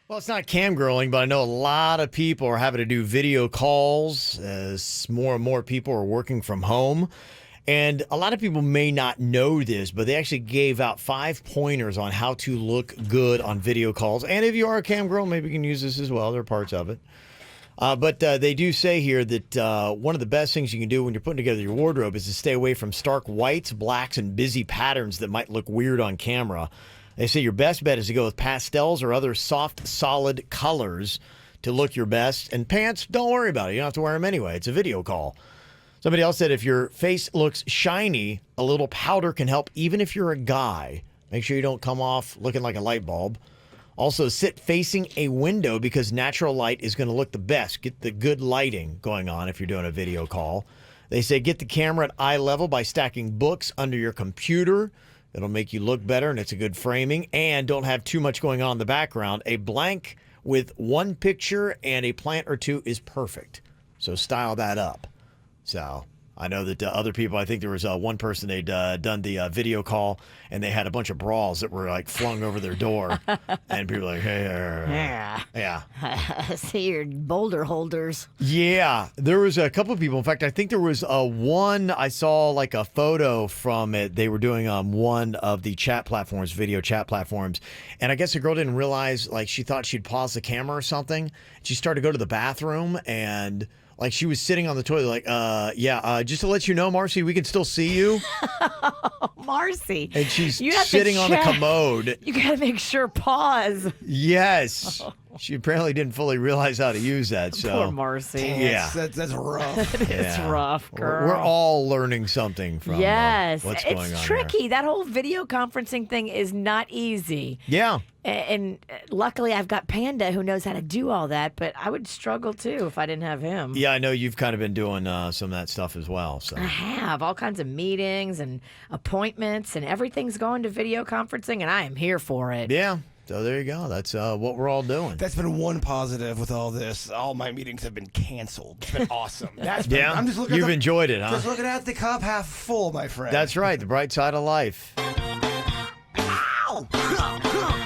Well, it's not cam girling, but I know a lot of people are having to do video calls as more and more people are working from home. And a lot of people may not know this, but they actually gave out 5 pointers on how to look good on video calls. And if you are a cam girl, maybe you can use this as well. There are parts of it. But they do say here that one of the best things you can do when you're putting together your wardrobe is to stay away from stark whites, blacks, and busy patterns that might look weird on camera. They say your best bet is to go with pastels or other soft, solid colors to look your best. And pants, don't worry about it. You don't have to wear them anyway. It's a video call. Somebody else said if your face looks shiny, a little powder can help even if you're a guy. Make sure you don't come off looking like a light bulb. Also, sit facing a window because natural light is going to look the best. Get the good lighting going on if you're doing a video call. They say get the camera at eye level by stacking books under your computer. It'll make you look better, and it's a good framing. And don't have too much going on in the background. A blank with one picture and a plant or two is perfect. So style that up. So I know that other people, I think there was one person, they'd done the video call, and they had a bunch of bras that were like flung over their door. And people were like, hey, yeah. I see your boulder holders. Yeah, there was a couple of people. In fact, I think there was one, I saw like a photo from it. They were doing one of the chat platforms, video chat platforms. And I guess the girl didn't realize, like she thought she'd pause the camera or something. She started to go to the bathroom and like she was sitting on the toilet like, just to let you know, Marcy, we can still see you. Marcy. And she's You have to sitting on the check. commode. You got to make sure pause. Yes. She apparently didn't fully realize how to use that. So Poor Marcy. Yeah. That's rough. It is rough, girl. We're all learning something from yes, what's going it's on tricky. here. That whole video conferencing thing is not easy. Yeah. And luckily, I've got Panda who knows how to do all that, but I would struggle too if I didn't have him. Yeah, I know you've kind of been doing some of that stuff as well. So I have all kinds of meetings and appointments, and everything's going to video conferencing, and I am here for it. yeah. So there you go. That's what we're all doing. That's been one positive with all this. All my meetings have been canceled. It's been awesome. That's been, Yeah? I'm just looking You've at the, enjoyed it, huh? Just looking at the cup half full, my friend. That's right. The bright side of life.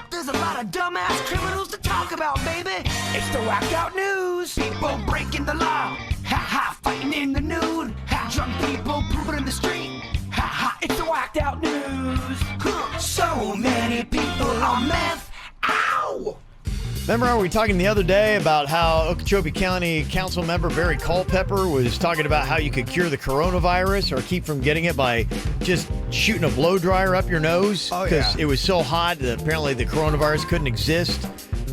There's a lot of dumbass criminals to talk about, baby. It's the whacked out news. People breaking the law. Ha ha, fighting in the nude. Ha, drunk people pooping in the street. Ha ha, it's the whacked out news. So many people on meth. Ow! Remember how we were talking the other day about how Okeechobee County Council member Barry Culpepper was talking about how you could cure the coronavirus or keep from getting it by just shooting a blow dryer up your nose? Oh, Because yeah. it was so hot that apparently the coronavirus couldn't exist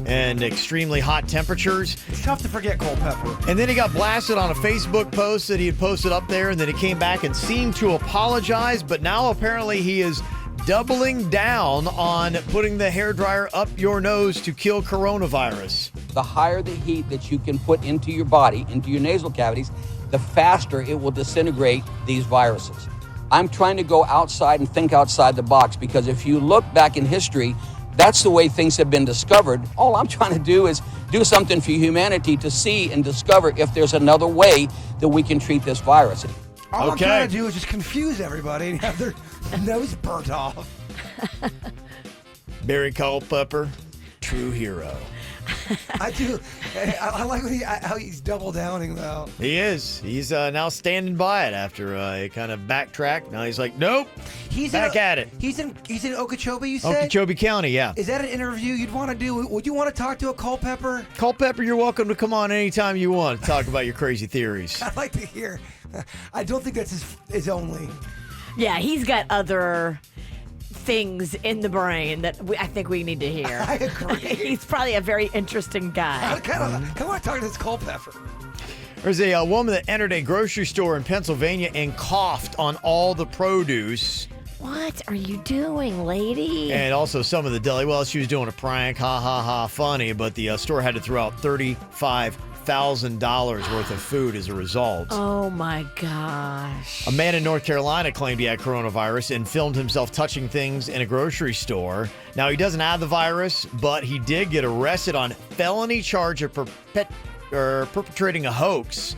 and extremely hot temperatures. It's tough to forget Culpepper. And then he got blasted on a Facebook post that he had posted up there, and then he came back and seemed to apologize, but now apparently he is doubling down on putting the hairdryer up your nose to kill coronavirus. The higher the heat that you can put into your body, into your nasal cavities, the faster it will disintegrate these viruses. I'm trying to go outside and think outside the box, because if you look back in history, that's the way things have been discovered. All I'm trying to do is do something for humanity to see and discover if there's another way that we can treat this virus. All I'm trying to do is just confuse everybody and have their nose burnt off. Barry Culpepper, true hero. I do. I like how he's double downing, though. He is. He's now standing by it after he kind of backtracked. Now he's like, nope, back at it. He's in Okeechobee, you said? Okeechobee County, yeah. Is that an interview you'd want to do? Would you want to talk to a Culpepper? Culpepper, you're welcome to come on anytime you want to talk about your crazy theories. I'd like to hear. I don't think that's his only. Yeah, he's got other things in the brain that I think we need to hear. I agree. He's probably a very interesting guy. I kind of want to talk to this Culpepper. There's a woman that entered a grocery store in Pennsylvania and coughed on all the produce. What are you doing, lady? And also some of the deli. Well, she was doing a prank. Ha, ha, ha, funny. But the store had to throw out $35,000 worth of food as a result. Oh, my gosh. A man in North Carolina claimed he had coronavirus and filmed himself touching things in a grocery store. Now, he doesn't have the virus, but he did get arrested on felony charge of perpetrating a hoax.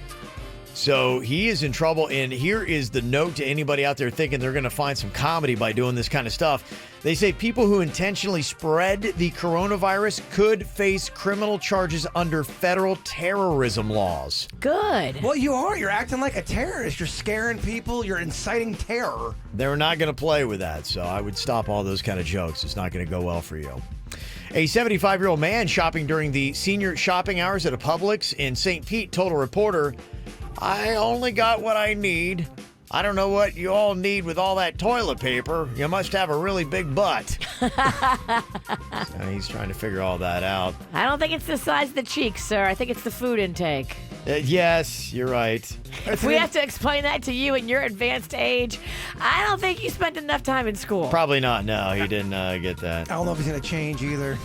So he is in trouble, and here is the note to anybody out there thinking they're going to find some comedy by doing this kind of stuff. They say people who intentionally spread the coronavirus could face criminal charges under federal terrorism laws. Good. Well, you are. You're acting like a terrorist. You're scaring people. You're inciting terror. They're not going to play with that, so I would stop all those kind of jokes. It's not going to go well for you. A 75-year-old man shopping during the senior shopping hours at a Publix in St. Pete told a reporter, "I only got what I need. I don't know what you all need with all that toilet paper. You must have a really big butt." So he's trying to figure all that out. I don't think it's the size of the cheeks, sir. I think it's the food intake. Yes, you're right. If we have to explain that to you in your advanced age, I don't think you spent enough time in school. Probably not. No, he didn't get that. I don't know if he's going to change either.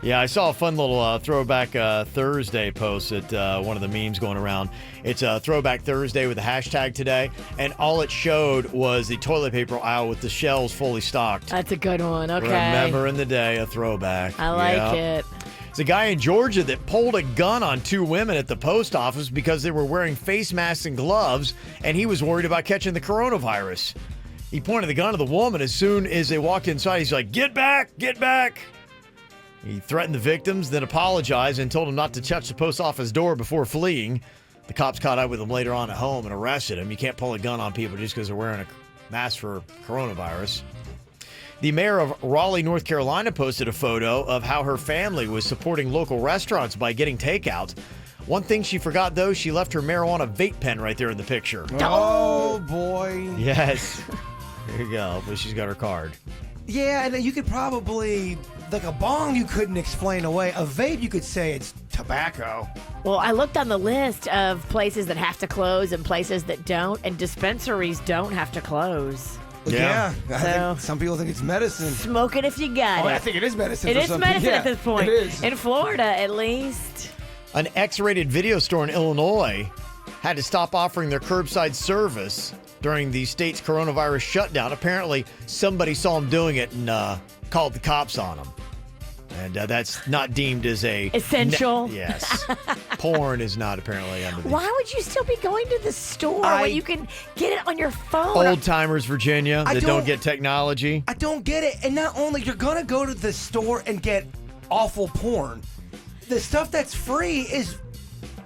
Yeah, I saw a fun little Throwback Thursday post that one of the memes going around. It's a Throwback Thursday with a hashtag today, and all it showed was the toilet paper aisle with the shelves fully stocked. That's a good one. Okay. Remember in the day, a throwback. I like it. It's a guy in Georgia that pulled a gun on two women at the post office because they were wearing face masks and gloves, and he was worried about catching the coronavirus. He pointed the gun at the woman as soon as they walked inside. He's like, "Get back, get back." He threatened the victims, then apologized and told them not to touch the post office door before fleeing. The cops caught up with him later on at home and arrested him. You can't pull a gun on people just because they're wearing a mask for coronavirus. The mayor of Raleigh, North Carolina, posted a photo of how her family was supporting local restaurants by getting takeout. One thing she forgot, though, she left her marijuana vape pen right there in the picture. Oh, boy. Yes. There you go. But she's got her card. Yeah, and you could probably like a bong you couldn't explain away. A vape you could say it's tobacco. Well, I looked on the list of places that have to close and places that don't, and dispensaries don't have to close. Yeah. I So- think some people think it's medicine. Smoke it if you got Oh, it. I think it is medicine. It for is some medicine people. at this point. It is. In Florida, at least. An X-rated video store in Illinois had to stop offering their curbside service during the state's coronavirus shutdown. Apparently, somebody saw them doing it and called the cops on them. And that's not deemed as a... Essential? Yes. Porn is not apparently under the... Why would you still be going to the store when you can get it on your phone? Old-timers, Virginia, I that don't- don't get technology. I don't get it. And not only you're gonna go to the store and get awful porn, the stuff that's free is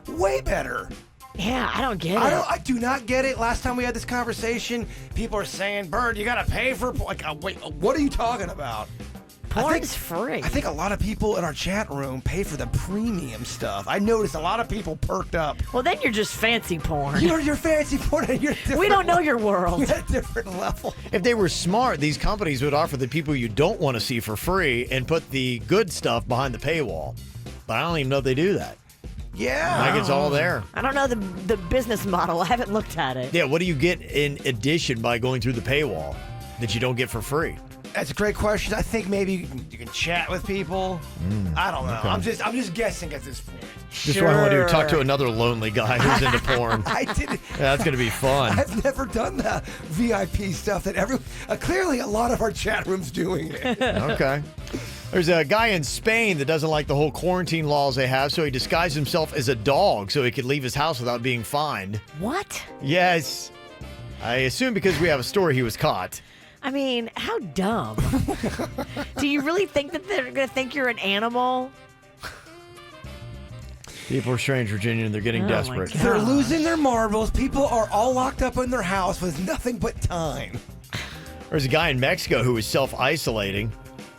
way better. Yeah, I don't get it. I do not get it. Last time we had this conversation, people are saying, "Bird, you gotta pay for." Like, wait, what are you talking about? Porn's free. I think a lot of people in our chat room pay for the premium stuff. I noticed a lot of people perked up. Well, then you're just fancy porn. You're fancy porn. And you're We don't know your world. You're at a different level. If they were smart, these companies would offer the people you don't want to see for free and put the good stuff behind the paywall. But I don't even know if they do that. Yeah. Like it's all there. I don't know the business model. I haven't looked at it. Yeah, what do you get in addition by going through the paywall that you don't get for free? That's a great question. I think maybe you can chat with people. I don't know. okay. I'm just guessing at this point. Just what I want to do, talk to another lonely guy who's into porn. I didn't. Yeah, that's going to be fun. I've never done the VIP stuff that clearly a lot of our chat rooms doing it. Okay. There's a guy in Spain that doesn't like the whole quarantine laws they have, so he disguised himself as a dog so he could leave his house without being fined. What? Yes. I assume because we have a story he was caught. I mean, how dumb. Do you really think that they're going to think you're an animal? People are strange, Virginia, and they're getting Oh, my desperate. God. They're losing their marbles. People are all locked up in their house with nothing but time. There's a guy in Mexico who was self-isolating,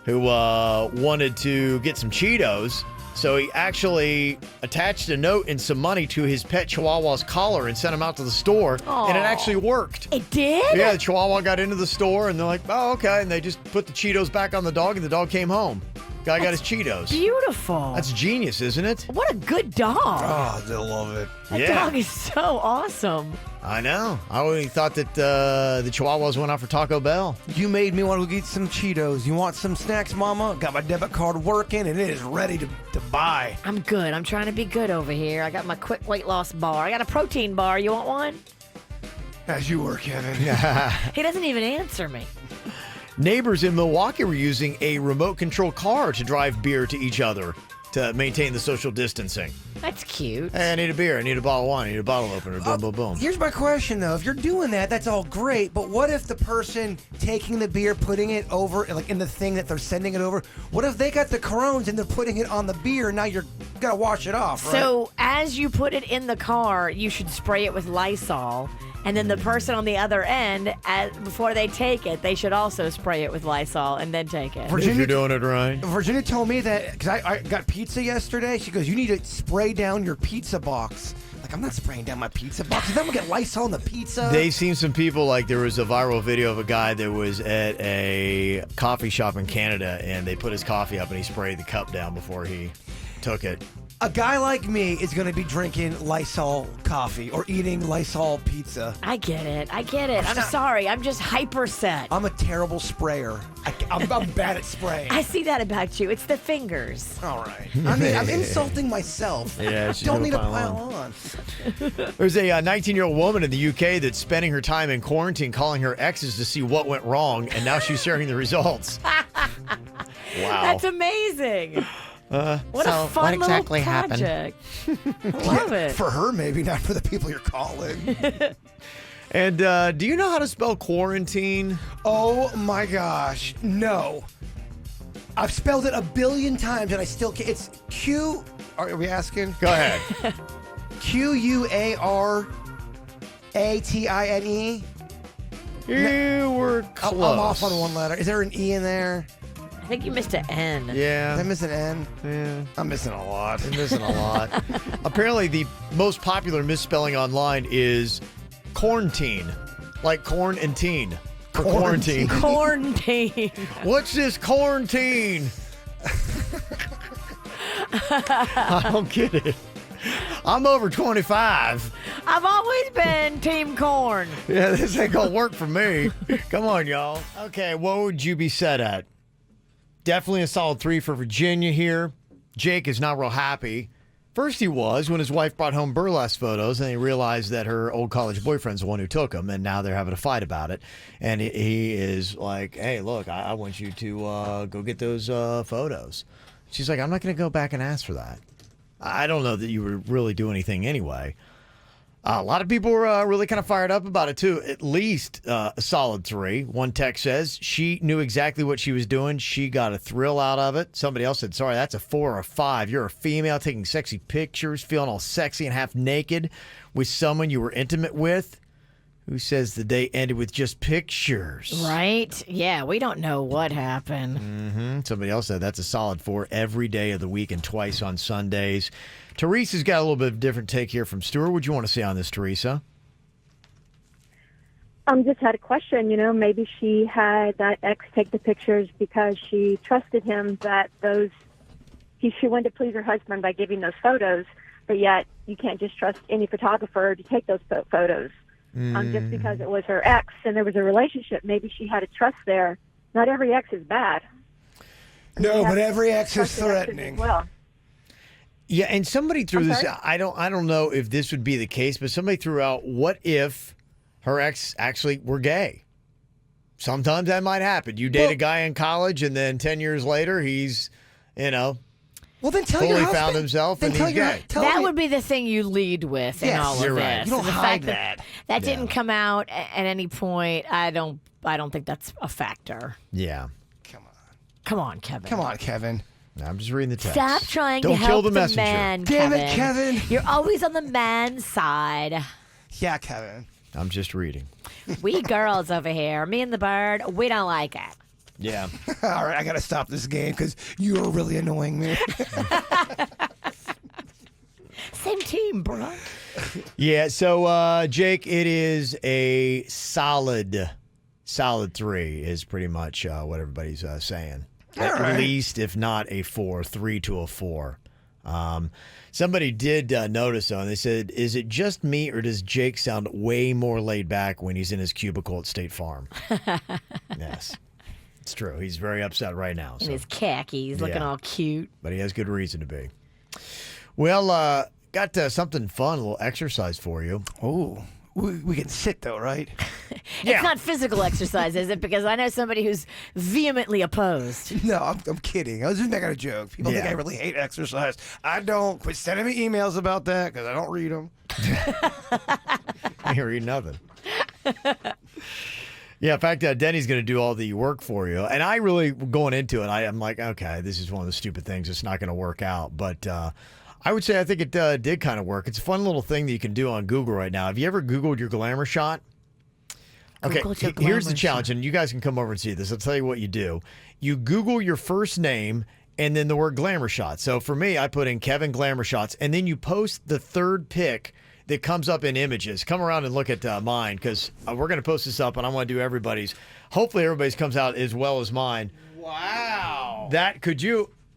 who wanted to get some Cheetos. So he actually attached a note and some money to his pet Chihuahua's collar and sent him out to the store, and it Aw. actually worked. It did? Yeah, the Chihuahua got into the store, and they're like, oh, okay. And they just put the Cheetos back on the dog, and the dog came home. Guy got his Cheetos. Beautiful. That's genius, isn't it? What a good dog. Oh, I love it. That dog is so awesome. I know. I always thought that the Chihuahuas went out for Taco Bell. You made me want to go get some Cheetos. You want some snacks, Mama? Got my debit card working, and it is ready to buy. I'm good. I'm trying to be good over here. I got my quick weight loss bar. I got a protein bar. You want one? As you were, Kevin. He doesn't even answer me. Neighbors in Milwaukee were using a remote control car to drive beer to each other to maintain the social distancing. That's cute. Hey, I need a beer. I need a bottle of wine. I need a bottle opener. Boom, boom, boom. Here's my question, though. If you're doing that, that's all great. But what if the person taking the beer, putting it over, like in the thing that they're sending it over, what if they got the Corones and they're putting it on the beer, and now you got to wash it off, right? So as you put it in the car, you should spray it with Lysol. And then the person on the other end, before they take it, they should also spray it with Lysol and then take it. If you're doing it right. Virginia told me that, because I got pizza yesterday, she goes, you need to spray down your pizza box. Like, I'm not spraying down my pizza box. Then we'll get Lysol on the pizza. They've seen some people, like there was a viral video of a guy that was at a coffee shop in Canada, and they put his coffee up and he sprayed the cup down before he took it. A guy like me is going to be drinking Lysol coffee or eating Lysol pizza. I get it. I'm sorry. I'm just hyper set. I'm a terrible sprayer. I'm bad at spraying. I see that about you. It's the fingers. All right. I mean, I'm insulting myself. Yeah, she's don't gonna need to pile pile on. There's a 19-year-old woman in the UK that's spending her time in quarantine calling her exes to see what went wrong, and now she's sharing the results. Wow. That's amazing. What a fun little project. I love it. For her, maybe, not for the people you're calling. And do you know how to spell quarantine? Oh, my gosh. No. I've spelled it a billion times, and I still can't. It's Q... Are we asking? Go ahead. Quaratine. You were close. I'm off on one letter. Is there an E in there? I think you missed an N. Yeah. Did I miss an N? Yeah. I'm missing a lot. You're missing a lot. Apparently, the most popular misspelling online is quarantine. Like corn and teen. For quarantine. Quarantine. What's this quarantine? I don't get it. I'm over 25. I've always been Team Corn. Yeah, this ain't gonna work for me. Come on, y'all. Okay, what would you be set at? Definitely a solid 3 for Virginia here. Jake is not real happy. First he was when his wife brought home burlesque photos and he realized that her old college boyfriend's the one who took them, and now they're having a fight about it. And he is like, hey, look, I want you to go get those photos. She's like, I'm not going to go back and ask for that. I don't know that you would really do anything anyway. A lot of people were really kind of fired up about it, too. At least a solid 3. One text says she knew exactly what she was doing. She got a thrill out of it. Somebody else said, sorry, that's a 4 or a 5. You're a female taking sexy pictures, feeling all sexy and half naked with someone you were intimate with. Who says the day ended with just pictures? Right? Yeah, we don't know what happened. Mm-hmm. Somebody else said that's a solid 4 every day of the week and twice on Sundays. Teresa's got a little bit of a different take here from Stuart. What do you want to say on this, Teresa? Just had a question. Maybe she had that ex take the pictures because she trusted him that she wanted to please her husband by giving those photos, but yet you can't just trust any photographer to take those photos. Just because it was her ex and there was a relationship, maybe she had a trust there. Not every ex is bad. No, but every ex is threatening. Well, yeah, and somebody threw this. I don't know if this would be the case, but somebody threw out, what if her ex actually were gay? Sometimes that might happen. You date a guy in college, and then 10 years later, he's, well, then tell fully your husband. found himself, and he's gay. That would be the thing you lead with in all of you're this. right. You don't The hide fact that. That didn't come out at any point. I don't think that's a factor. Yeah. Come on, Kevin. Come on, Kevin. I'm just reading the text. Stop trying Don't to kill help the messenger. man, Damn Kevin. it, Kevin. You're always on the man's side. Yeah, Kevin. I'm just reading. We girls over here, me and the bird, we don't like it. Yeah. All right, I got to stop this game because you are really annoying me. Same team, bro. Yeah, so, Jake, it is a solid 3 is pretty much what everybody's saying. At least, if not a 4, 3 to a 4. Somebody did notice, though, and they said, is it just me or does Jake sound way more laid back when he's in his cubicle at State Farm? Yes. It's true. He's very upset right now. In So. his khakis, looking all cute. But he has good reason to be. Well, got something fun, a little exercise for you. Oh, we can sit, though, right? It's not physical exercise, is it? Because I know somebody who's vehemently opposed. No, I'm kidding. I was just making a joke. People think I really hate exercise. I don't. Quit sending me emails about that because I don't read them. You read nothing. Yeah, in fact, Denny's going to do all the work for you. And I really, going into it, I'm like, okay, this is one of the stupid things that's not going to work out. But I would say I think it did kind of work. It's a fun little thing that you can do on Google right now. Have you ever Googled your glamour shot? Okay, here's the challenge, and you guys can come over and see this. I'll tell you what you do. You Google your first name and then the word glamour shot. So for me, I put in Kevin glamour shots, and then you post the third pic that comes up in images. Come around and look at mine, because we're going to post this up, and I want to do everybody's. Hopefully everybody's comes out as well as mine. Wow.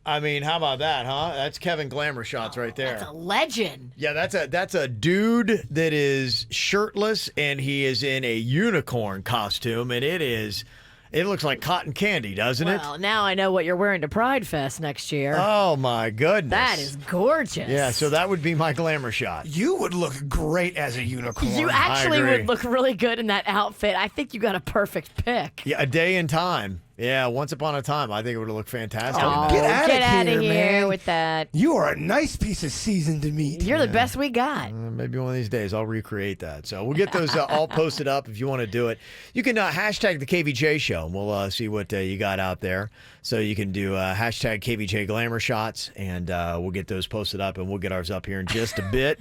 I mean, how about that, huh? That's Kevin glamour shots right there. That's a legend. Yeah, that's a dude that is shirtless, and he is in a unicorn costume, and it looks like cotton candy, doesn't it? Well, now I know what you're wearing to Pride Fest next year. Oh, my goodness. That is gorgeous. Yeah, so that would be my glamour shot. You would look great as a unicorn. You actually would look really good in that outfit. I think you got a perfect pick. Yeah, a day in time. Yeah, once upon a time, I think it would have looked fantastic. Oh, get out of here, man. with that. You are a nice piece of seasoned meat. You're the best we got. Maybe one of these days I'll recreate that. So we'll get those all posted up if you want to do it. You can hashtag the KVJ show, and we'll see what you got out there. So you can do hashtag KVJ glamour shots, and we'll get those posted up, and we'll get ours up here in just a bit.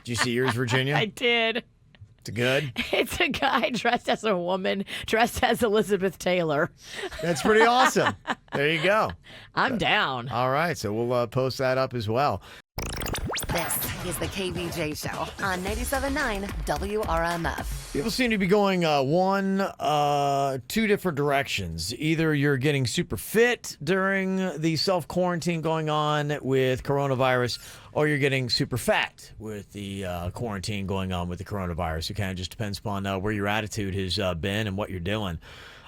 Did you see yours, Virginia? I did. It's good. It's a guy dressed as a woman, dressed as Elizabeth Taylor. That's pretty awesome. There you go. I'm down. All right, so we'll post that up as well. This is the KVJ Show on 97.9 WRMF. People seem to be going two different directions. Either you're getting super fit during the self-quarantine going on with coronavirus, or you're getting super fat with the quarantine going on with the coronavirus. It kind of just depends upon where your attitude has been and what you're doing.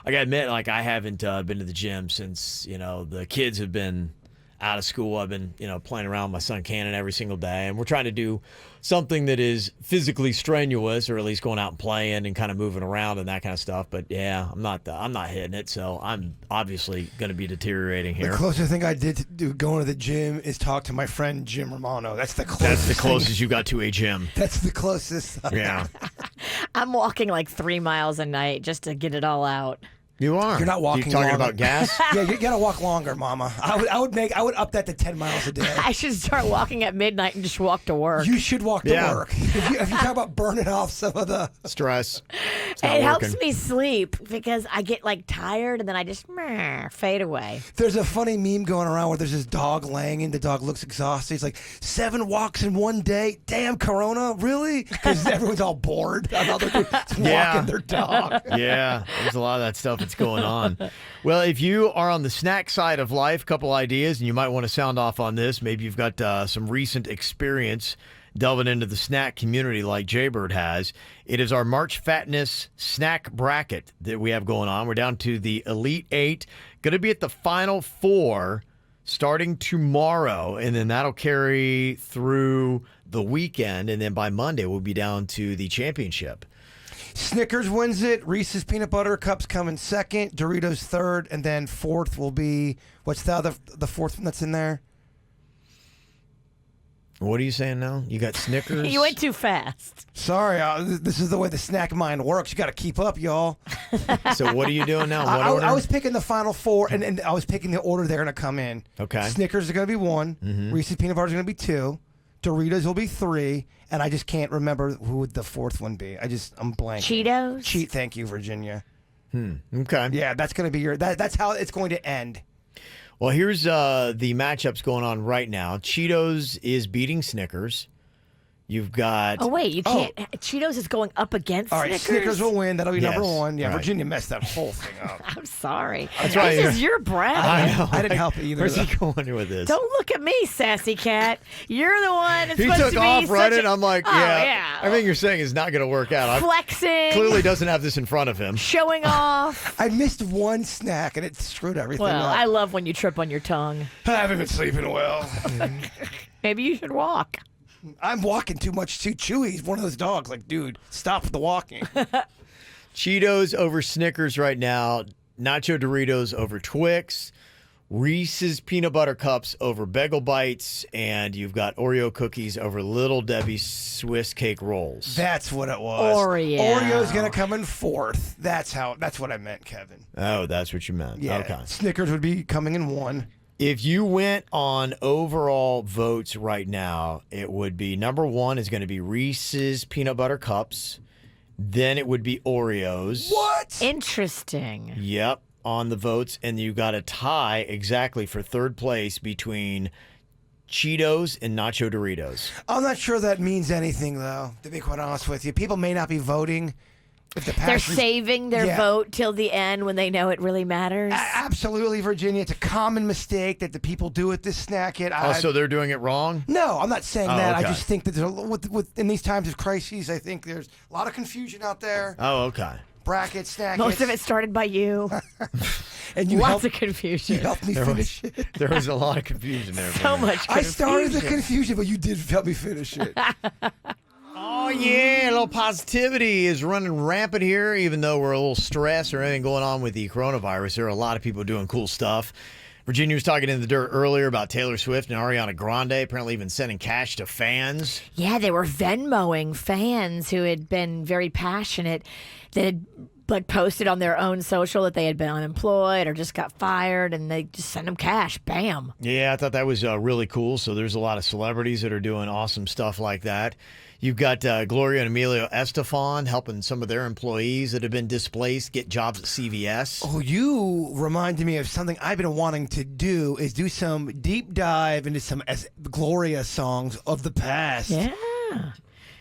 I gotta admit, like, I haven't been to the gym since, the kids have been out of school. I've been, playing around with my son Cannon every single day, and we're trying to do something that is physically strenuous, or at least going out and playing and kind of moving around and that kind of stuff. But yeah, I'm not hitting it, so I'm obviously going to be deteriorating here. The closest thing I did to going to the gym is talk to my friend Jim Romano. That's the closest. That's the closest you got to a gym. That's the closest. Yeah. I'm walking like 3 miles a night just to get it all out. You are. You're not walking. You talking longer. about gas? Yeah, you gotta walk longer, Mama. I would up that to 10 miles a day. I should start walking at midnight and just walk to work. You should walk to work. If you talk about burning off some of the stress, it helps me sleep because I get like tired and then I just fade away. There's a funny meme going around where there's this dog laying and the dog looks exhausted. He's like, 7 walks in one day. Damn, Corona, really? Because everyone's all bored. Another dude walking their dog. Yeah, there's a lot of that stuff that's going on. Well, if you are on the snack side of life, couple ideas, and you might want to sound off on this. Maybe you've got some recent experience delving into the snack community like Jaybird has. It is our March Fatness snack bracket that we have going on. We're down to the Elite 8. Going to be at the Final 4 starting tomorrow, and then that'll carry through the weekend, and then by Monday we'll be down to the championship. Snickers wins it. Reese's Peanut Butter Cups come in second. Doritos third, and then fourth will be what's the fourth one that's in there? What are you saying now? You got Snickers? You went too fast. Sorry, this is the way the snack mind works. You got to keep up, y'all. So what are you doing now? What I was picking the Final 4, and I was picking the order they're going to come in. Okay. Snickers are going to be 1. Mm-hmm. Reese's Peanut Butter is going to be 2. Doritos will be 3, and I just can't remember who would the fourth one be. I'm blanking. Cheetos? Thank you, Virginia. Okay. Yeah, that's going to be that's how it's going to end. Well, here's the matchups going on right now. Cheetos is beating Snickers. You've got... Oh, wait, you can't... Cheetos is going up against All right, Snickers? Snickers will win. That'll be number 1. Yeah, right. Virginia messed that whole thing up. I'm sorry. That's right. This is your bracket. I know. I didn't help either. Where's he going with this? Don't look at me, sassy cat. You're the one that's He supposed took to be off running. a... I'm like, Oh, yeah. Everything you're saying is not going to work out. Flexing. Clearly doesn't have this in front of him. Showing off. I missed one snack, and it screwed everything Well, up. I love when you trip on your tongue. I haven't been sleeping well. Maybe you should walk. I'm walking too much too. Chewy's one of those dogs. Like, dude, stop the walking. Cheetos over Snickers right now. Nacho Doritos over Twix. Reese's Peanut Butter Cups over Bagel Bites. And you've got Oreo cookies over Little Debbie's Swiss Cake Rolls. That's what it was. Oreo. Oreo's gonna come in fourth. That's what I meant, Kevin. Oh, that's what you meant. Yeah. Okay. Snickers would be coming in 1. If you went on overall votes right now, it would be number 1 is going to be Reese's Peanut Butter Cups. Then it would be Oreos. What? Interesting. Yep, on the votes. And you got a tie exactly for third place between Cheetos and Nacho Doritos. I'm not sure that means anything, though, to be quite honest with you. People may not be voting. If the They're pastors- saving their Yeah. vote till the end when they know it really matters. Absolutely, Virginia. It's a common mistake that the people do at this snack it. Oh, so they're doing it wrong? No, I'm not saying Oh, that. okay. I just think that there's in these times of crises, I think there's a lot of confusion out there. Oh, okay. Brackets, snack Most of it started by you. and you Lots helped, of confusion. You helped me There finish was, it. there was a lot of confusion there. So much confusion. I started the confusion, but you did help me finish it. Oh, yeah, a little positivity is running rampant here, even though we're a little stressed or anything going on with the coronavirus. There are a lot of people doing cool stuff. Virginia was talking in the dirt earlier about Taylor Swift and Ariana Grande apparently even sending cash to fans. Yeah, they were Venmoing fans who had been very passionate that had posted on their own social that they had been unemployed or just got fired, and they just sent them cash. Bam. Yeah, I thought that was really cool. So there's a lot of celebrities that are doing awesome stuff like that. You've got Gloria and Emilio Estefan helping some of their employees that have been displaced get jobs at CVS. Oh, you reminded me of something I've been wanting to do is do some deep dive into some Gloria songs of the past. Yeah.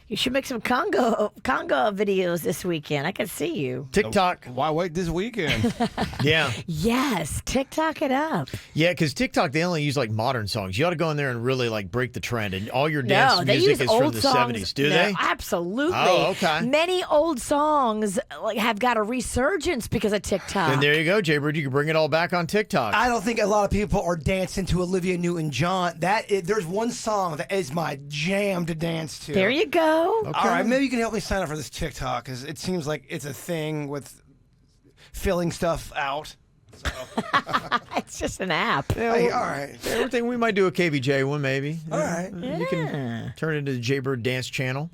You should make some conga videos this weekend. I can see you. TikTok. Why wait this weekend? Yeah. Yes, TikTok it up. Yeah, because TikTok, they only use like modern songs. You ought to go in there and really like break the trend. And all your dance music is from the 70s. Do they? Absolutely. Oh, okay. Many old songs have got a resurgence because of TikTok. And there you go, Jaybird. You can bring it all back on TikTok. I don't think a lot of people are dancing to Olivia Newton-John. There's one song that is my jam to dance to. There you go. Okay. All right, maybe you can help me sign up for this TikTok because it seems like it's a thing with filling stuff out. So. It's just an app. Hey, all right. Everything we might do a KVJ one, maybe. All right. You can turn it into the Jaybird Dance Channel.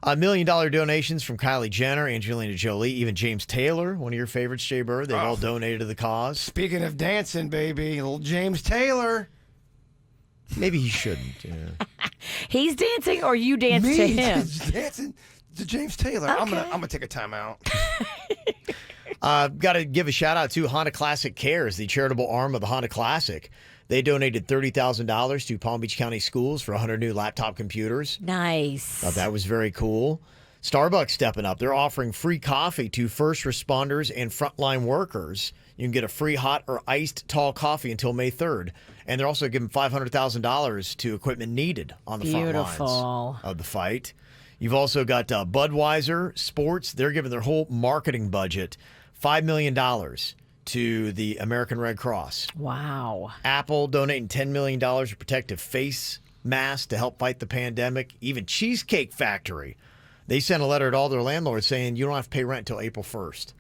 $1 million donations from Kylie Jenner, Angelina Jolie, even James Taylor, one of your favorites, Jaybird. They've all donated to the cause. Speaking of dancing, baby, little James Taylor. Maybe he shouldn't. Yeah. He's dancing or you dance to him? Dancing to James Taylor. Okay. I'm gonna take a time out. Got to give a shout out to Honda Classic Cares, the charitable arm of the Honda Classic. They donated $30,000 to Palm Beach County Schools for 100 new laptop computers. Nice. Thought that was very cool. Starbucks stepping up. They're offering free coffee to first responders and frontline workers. You can get a free hot or iced tall coffee until May 3rd. And they're also giving $500,000 to equipment needed on the front lines of the fight. You've also got Budweiser Sports. They're giving their whole marketing budget $5 million to the American Red Cross. Wow. Apple donating $10 million to protective face masks to help fight the pandemic. Even Cheesecake Factory, they sent a letter to all their landlords saying you don't have to pay rent until April 1st.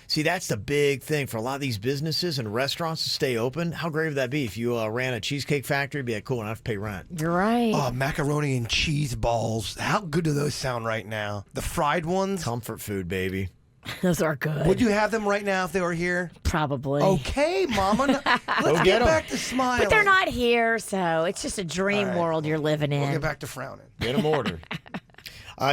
See, that's the big thing for a lot of these businesses and restaurants to stay open. How great would that be if you ran a Cheesecake Factory? It'd be like, cool, I don't have to pay rent. You're right. Oh, macaroni and cheese balls. How good do those sound right now? The fried ones? Comfort food, baby. Those are good. Would you have them right now if they were here? Probably. Okay, Mama. Let's get back to smiling. But they're not here, so it's just a dream world you're living in. We'll get back to frowning. Get them ordered.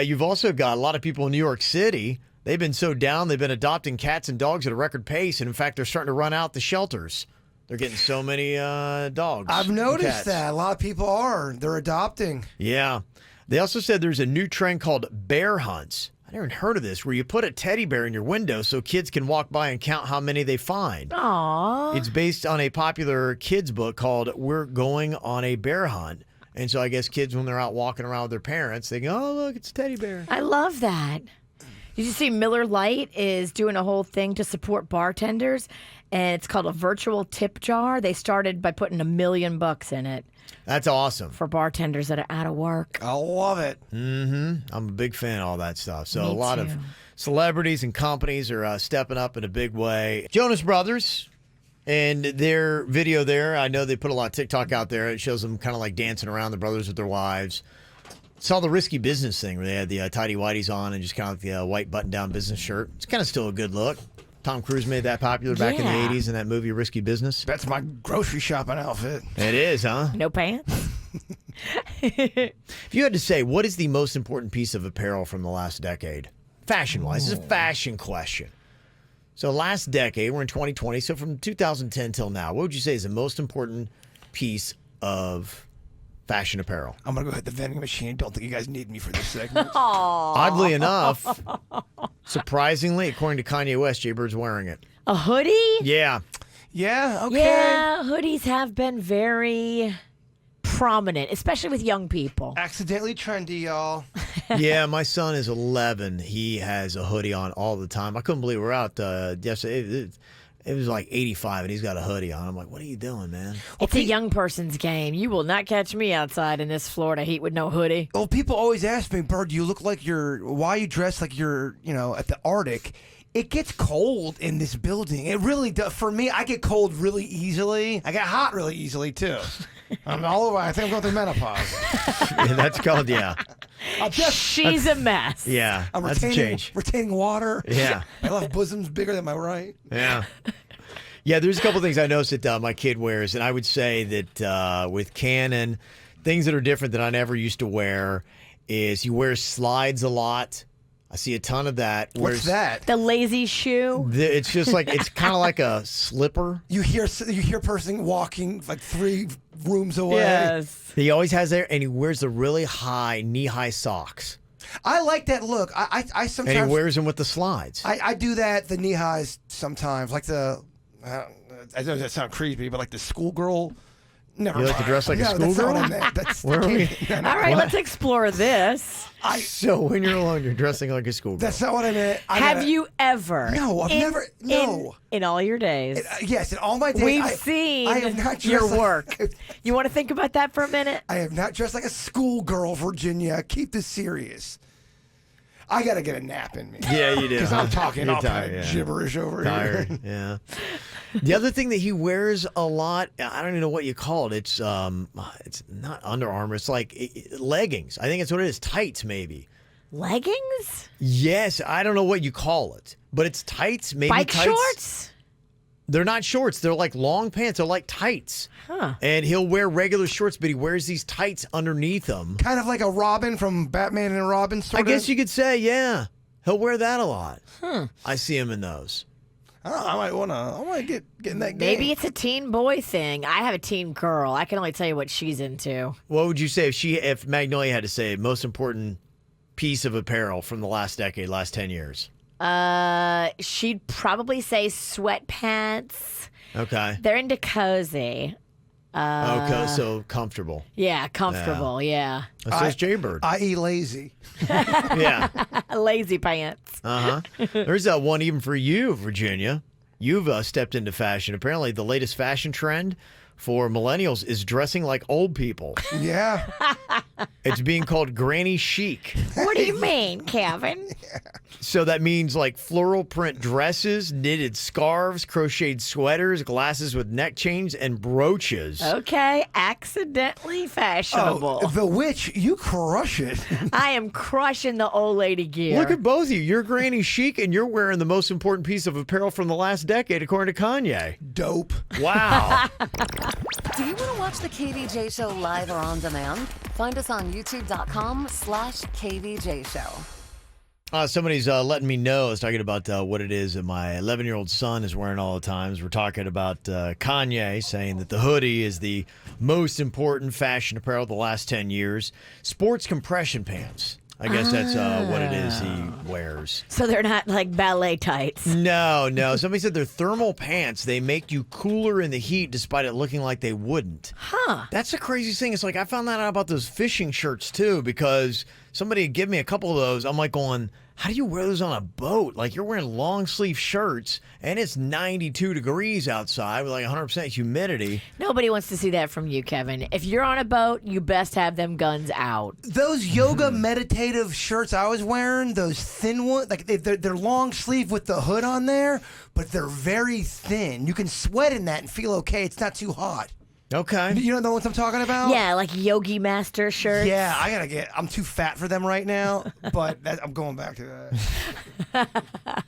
You've also got a lot of people in New York City. They've been so down, they've been adopting cats and dogs at a record pace. And in fact, they're starting to run out the shelters. They're getting so many dogs. I've noticed cats. that. A lot of people are. They're adopting. Yeah. They also said there's a new trend called bear hunts. I never heard of this, where you put a teddy bear in your window so kids can walk by and count how many they find. Aww. It's based on a popular kids book called We're Going on a Bear Hunt. And so I guess kids, when they're out walking around with their parents, they go, oh, look, it's a teddy bear. I love that. Did you see Miller Lite is doing a whole thing to support bartenders, and it's called a virtual tip jar. They started by putting $1 million in it. That's awesome. For bartenders that are out of work. I love it. Mm-hmm. I'm a big fan of all that stuff. So Me a lot too. of celebrities and companies are stepping up in a big way. Jonas Brothers and their video there, I know they put a lot of TikTok out there. It shows them kind of like dancing around, the brothers with their wives. Saw the Risky Business thing where they had the tidy whities on and just kind of like the white button-down business shirt. It's kind of still a good look. Tom Cruise made that popular back in the 80s in that movie Risky Business. That's my grocery shopping outfit. It is, huh? No pants? If you had to say, what is the most important piece of apparel from the last decade? Fashion-wise. This is a fashion question. So last decade, we're in 2020, so from 2010 till now, what would you say is the most important piece of fashion apparel? I'm going to go hit the vending machine. Don't think you guys need me for this segment. Oddly enough, surprisingly, according to Kanye West, Jaybird's wearing it. A hoodie? Yeah. Yeah, okay. Yeah, hoodies have been very prominent, especially with young people. Accidentally trendy, y'all. Yeah, my son is 11. He has a hoodie on all the time. I couldn't believe we're out yesterday. It was like 85, and he's got a hoodie on. I'm like, what are you doing, man? It's a young person's game. You will not catch me outside in this Florida heat with no hoodie. Well, people always ask me, Bird, you look like why you dress like you're, at the Arctic. It gets cold in this building. It really does. For me, I get cold really easily. I get hot really easily, too. I'm all over. I think I'm going through menopause. Yeah, that's called, yeah. She's a mess. Yeah, I'm that's a change. retaining water. Yeah. My left bosom's bigger than my right. Yeah. Yeah, there's a couple things I noticed that my kid wears, and I would say that with Canon, things that are different that I never used to wear is he wears slides a lot. I see a ton of that. What's that? The lazy shoe. It's just like it's kind of like a slipper. You hear a person walking like 3 rooms away. Yes. He always has there, and he wears the really high knee-high socks. I like that look. I sometimes. And he wears them with the slides. I do that, the knee highs sometimes. Like I know that sounds creepy, but like the schoolgirl. Never You mind. like to dress like a No, that's schoolgirl? not what I meant. That's Where are we? All right, let's explore this. So when you're alone, you're dressing like a schoolgirl. That's not what I meant. Have you ever? No, I've never. No. In all your days. Yes, in all my days. We've seen I have not your dressed work. You want to think about that for a minute? I have not dressed like a schoolgirl, Virginia. Keep this serious. I got to get a nap in me. Yeah, you do. Because I'm talking You're all tired, kind of yeah. gibberish over Tired, here. yeah. The other thing that he wears a lot, I don't even know what you call it. It's not Under Armour. It's like leggings. I think it's what it is. Tights, maybe. Leggings? Yes, I don't know what you call it, but it's tights. Maybe Bike tights. shorts? They're not shorts. They're like long pants. They're like tights. Huh. And he'll wear regular shorts, but he wears these tights underneath them. Kind of like a Robin from Batman and Robin, sort I of. guess you could say, yeah. He'll wear that a lot. Hmm. I see him in those. I don't know, I might get in that game. Maybe it's a teen boy thing. I have a teen girl. I can only tell you what she's into. What would you say if Magnolia had to say most important piece of apparel from the last decade, last 10 years? She'd probably say sweatpants. Okay. They're into cozy. Okay, so comfortable. Yeah, comfortable. Yeah. That says Jaybird. I.e. lazy. Yeah. Lazy pants. There's one even for you, Virginia. You've stepped into fashion. Apparently, the latest fashion trend for millennials is dressing like old people. Yeah. It's being called granny chic. What do you mean, Kevin? So that means like floral print dresses, knitted scarves, crocheted sweaters, glasses with neck chains, and brooches. Okay, accidentally fashionable. Oh, the witch, you crush it. I am crushing the old lady gear. Look at both of you. You're granny chic, and you're wearing the most important piece of apparel from the last decade, according to Kanye. Dope. Wow. Do you want to watch the KVJ Show live or on demand? Find us on youtube.com/KVJ Show. Somebody's letting me know. I was talking about what it is that my 11-year-old son is wearing all the times. We're talking about Kanye saying that the hoodie is the most important fashion apparel of the last 10 years. Sports compression pants. I guess that's what it is he wears. So they're not like ballet tights. No. Somebody said they're thermal pants. They make you cooler in the heat despite it looking like they wouldn't. Huh. That's the crazy thing. It's like I found that out about those fishing shirts too because somebody had given me a couple of those. I'm like going, how do you wear those on a boat? Like you're wearing long sleeve shirts and it's 92 degrees outside with like 100% humidity. Nobody wants to see that from you, Kevin. If you're on a boat, you best have them guns out. Those yoga meditative shirts I was wearing, those thin ones, like they're long sleeve with the hood on there, but they're very thin. You can sweat in that and feel okay. It's not too hot. Okay. You don't know what I'm talking about? Yeah, like Yogi Master shirts. Yeah, I'm too fat for them right now, but I'm going back to that.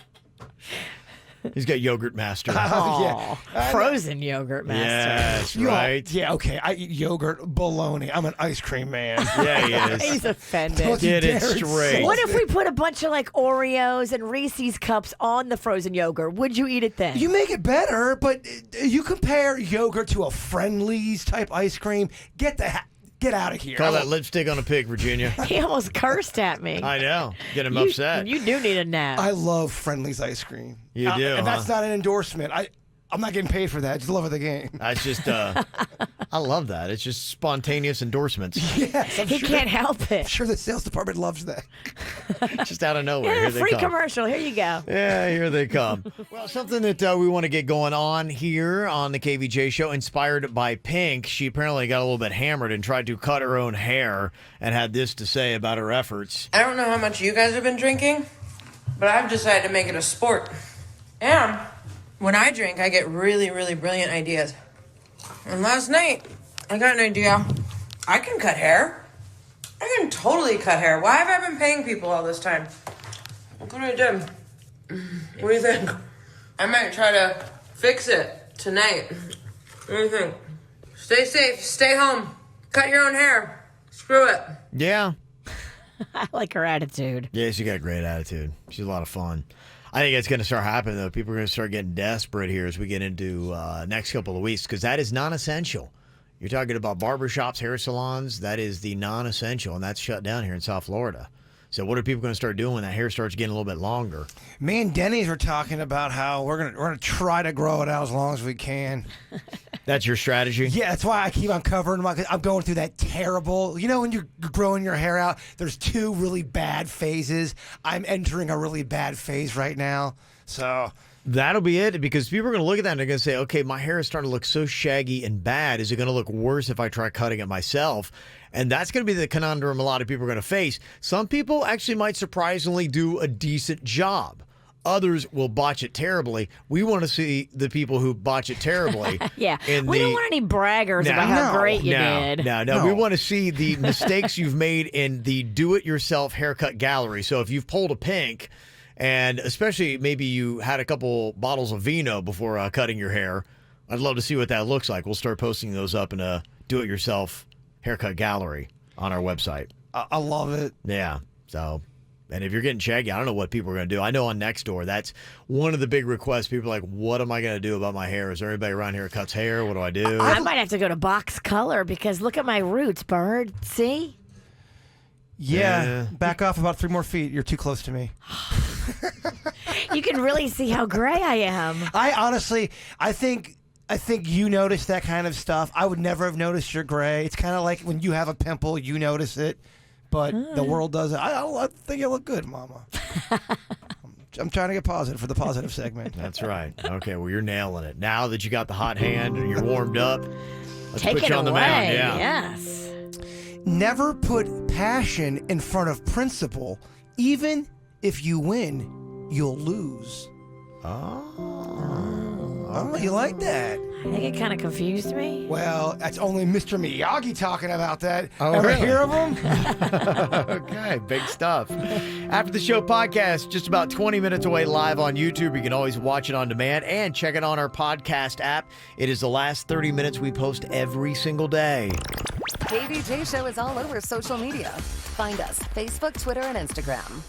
He's got Yogurt Master. Oh, yeah. Frozen Yogurt Master. Yes, right. Yeah, okay. I eat yogurt, bologna. I'm an ice cream man. Yeah, he is. He's offended. Don't you Get it dare straight. insult What if me. we put a bunch of like Oreos and Reese's cups on the frozen yogurt? Would you eat it then? You make it better, but you compare yogurt to a Friendly's type ice cream. Get out of here. Call that lipstick on a pig, Virginia. He almost cursed at me. I know. Get him upset. You do need a nap. I love Friendly's ice cream. You do, and that's huh? not an endorsement. I'm not getting paid for that. I just love of the game. That's just, I love that. It's just spontaneous endorsements. Yes, I'm He sure can't help it. I'm sure the sales department loves that. Just out of nowhere. Yeah, Here they free come. commercial. Here you go. Yeah, here they come. Well, something that we want to get going on here on the KVJ show, inspired by Pink. She apparently got a little bit hammered and tried to cut her own hair and had this to say about her efforts. I don't know how much you guys have been drinking, but I've decided to make it a sport. And when I drink, I get really, really brilliant ideas. And last night, I got an idea. I can cut hair. I can totally cut hair. Why have I been paying people all this time? Look what I did. What do you think? I might try to fix it tonight. What do you think? Stay safe. Stay home. Cut your own hair. Screw it. Yeah. I like her attitude. Yeah, she got a great attitude. She's a lot of fun. I think it's going to start happening, though. People are going to start getting desperate here as we get into next couple of weeks because that is non-essential. You're talking about barbershops, hair salons. That is the non-essential, and that's shut down here in South Florida. So what are people going to start doing when that hair starts getting a little bit longer? Me and Dennys were talking about how we're gonna try to grow it out as long as we can. That's your strategy? Yeah, that's why I keep on covering my. I'm going through that terrible. You know, when you're growing your hair out, there's 2 really bad phases. I'm entering a really bad phase right now. So that'll be it, because people are going to look at that and they're going to say, okay, my hair is starting to look so shaggy and bad. Is it going to look worse if I try cutting it myself? And that's going to be the conundrum a lot of people are going to face. Some people actually might surprisingly do a decent job. Others will botch it terribly. We want to see the people who botch it terribly. Yeah. We don't want any braggers about how great you did. No. We want to see the mistakes you've made in the do-it-yourself haircut gallery. So if you've pulled a pink, and especially maybe you had a couple bottles of vino before cutting your hair, I'd love to see what that looks like. We'll start posting those up in a do-it-yourself haircut gallery on our website. I love it. Yeah. So, and if you're getting shaggy, I don't know what people are going to do. I know on Nextdoor, that's one of the big requests. People are like, what am I going to do about my hair? Is there anybody around here who cuts hair? What do I do? I might have to go to box color because look at my roots, Bird. See? Yeah. Back off about 3 more feet. You're too close to me. You can really see how gray I am. I honestly, I think you notice that kind of stuff. I would never have noticed you're gray. It's kind of like when you have a pimple, you notice it, but the world doesn't. I think you look good, Mama. I'm trying to get positive for the positive segment. That's right. Okay, well, you're nailing it. Now that you got the hot hand and you're warmed up, let's Take put it you on the away. mound. Yeah. Yes. Never put passion in front of principle. Even if you win, you'll lose. Oh, you like that? I think it kind of confused me. Well, that's only Mr. Miyagi talking about that. Oh, Ever really? hear of him? Okay, big stuff. After the show podcast, just about 20 minutes away live on YouTube. You can always watch it on demand and check it on our podcast app. It is the last 30 minutes we post every single day. KVJ Show is all over social media. Find us Facebook, Twitter, and Instagram.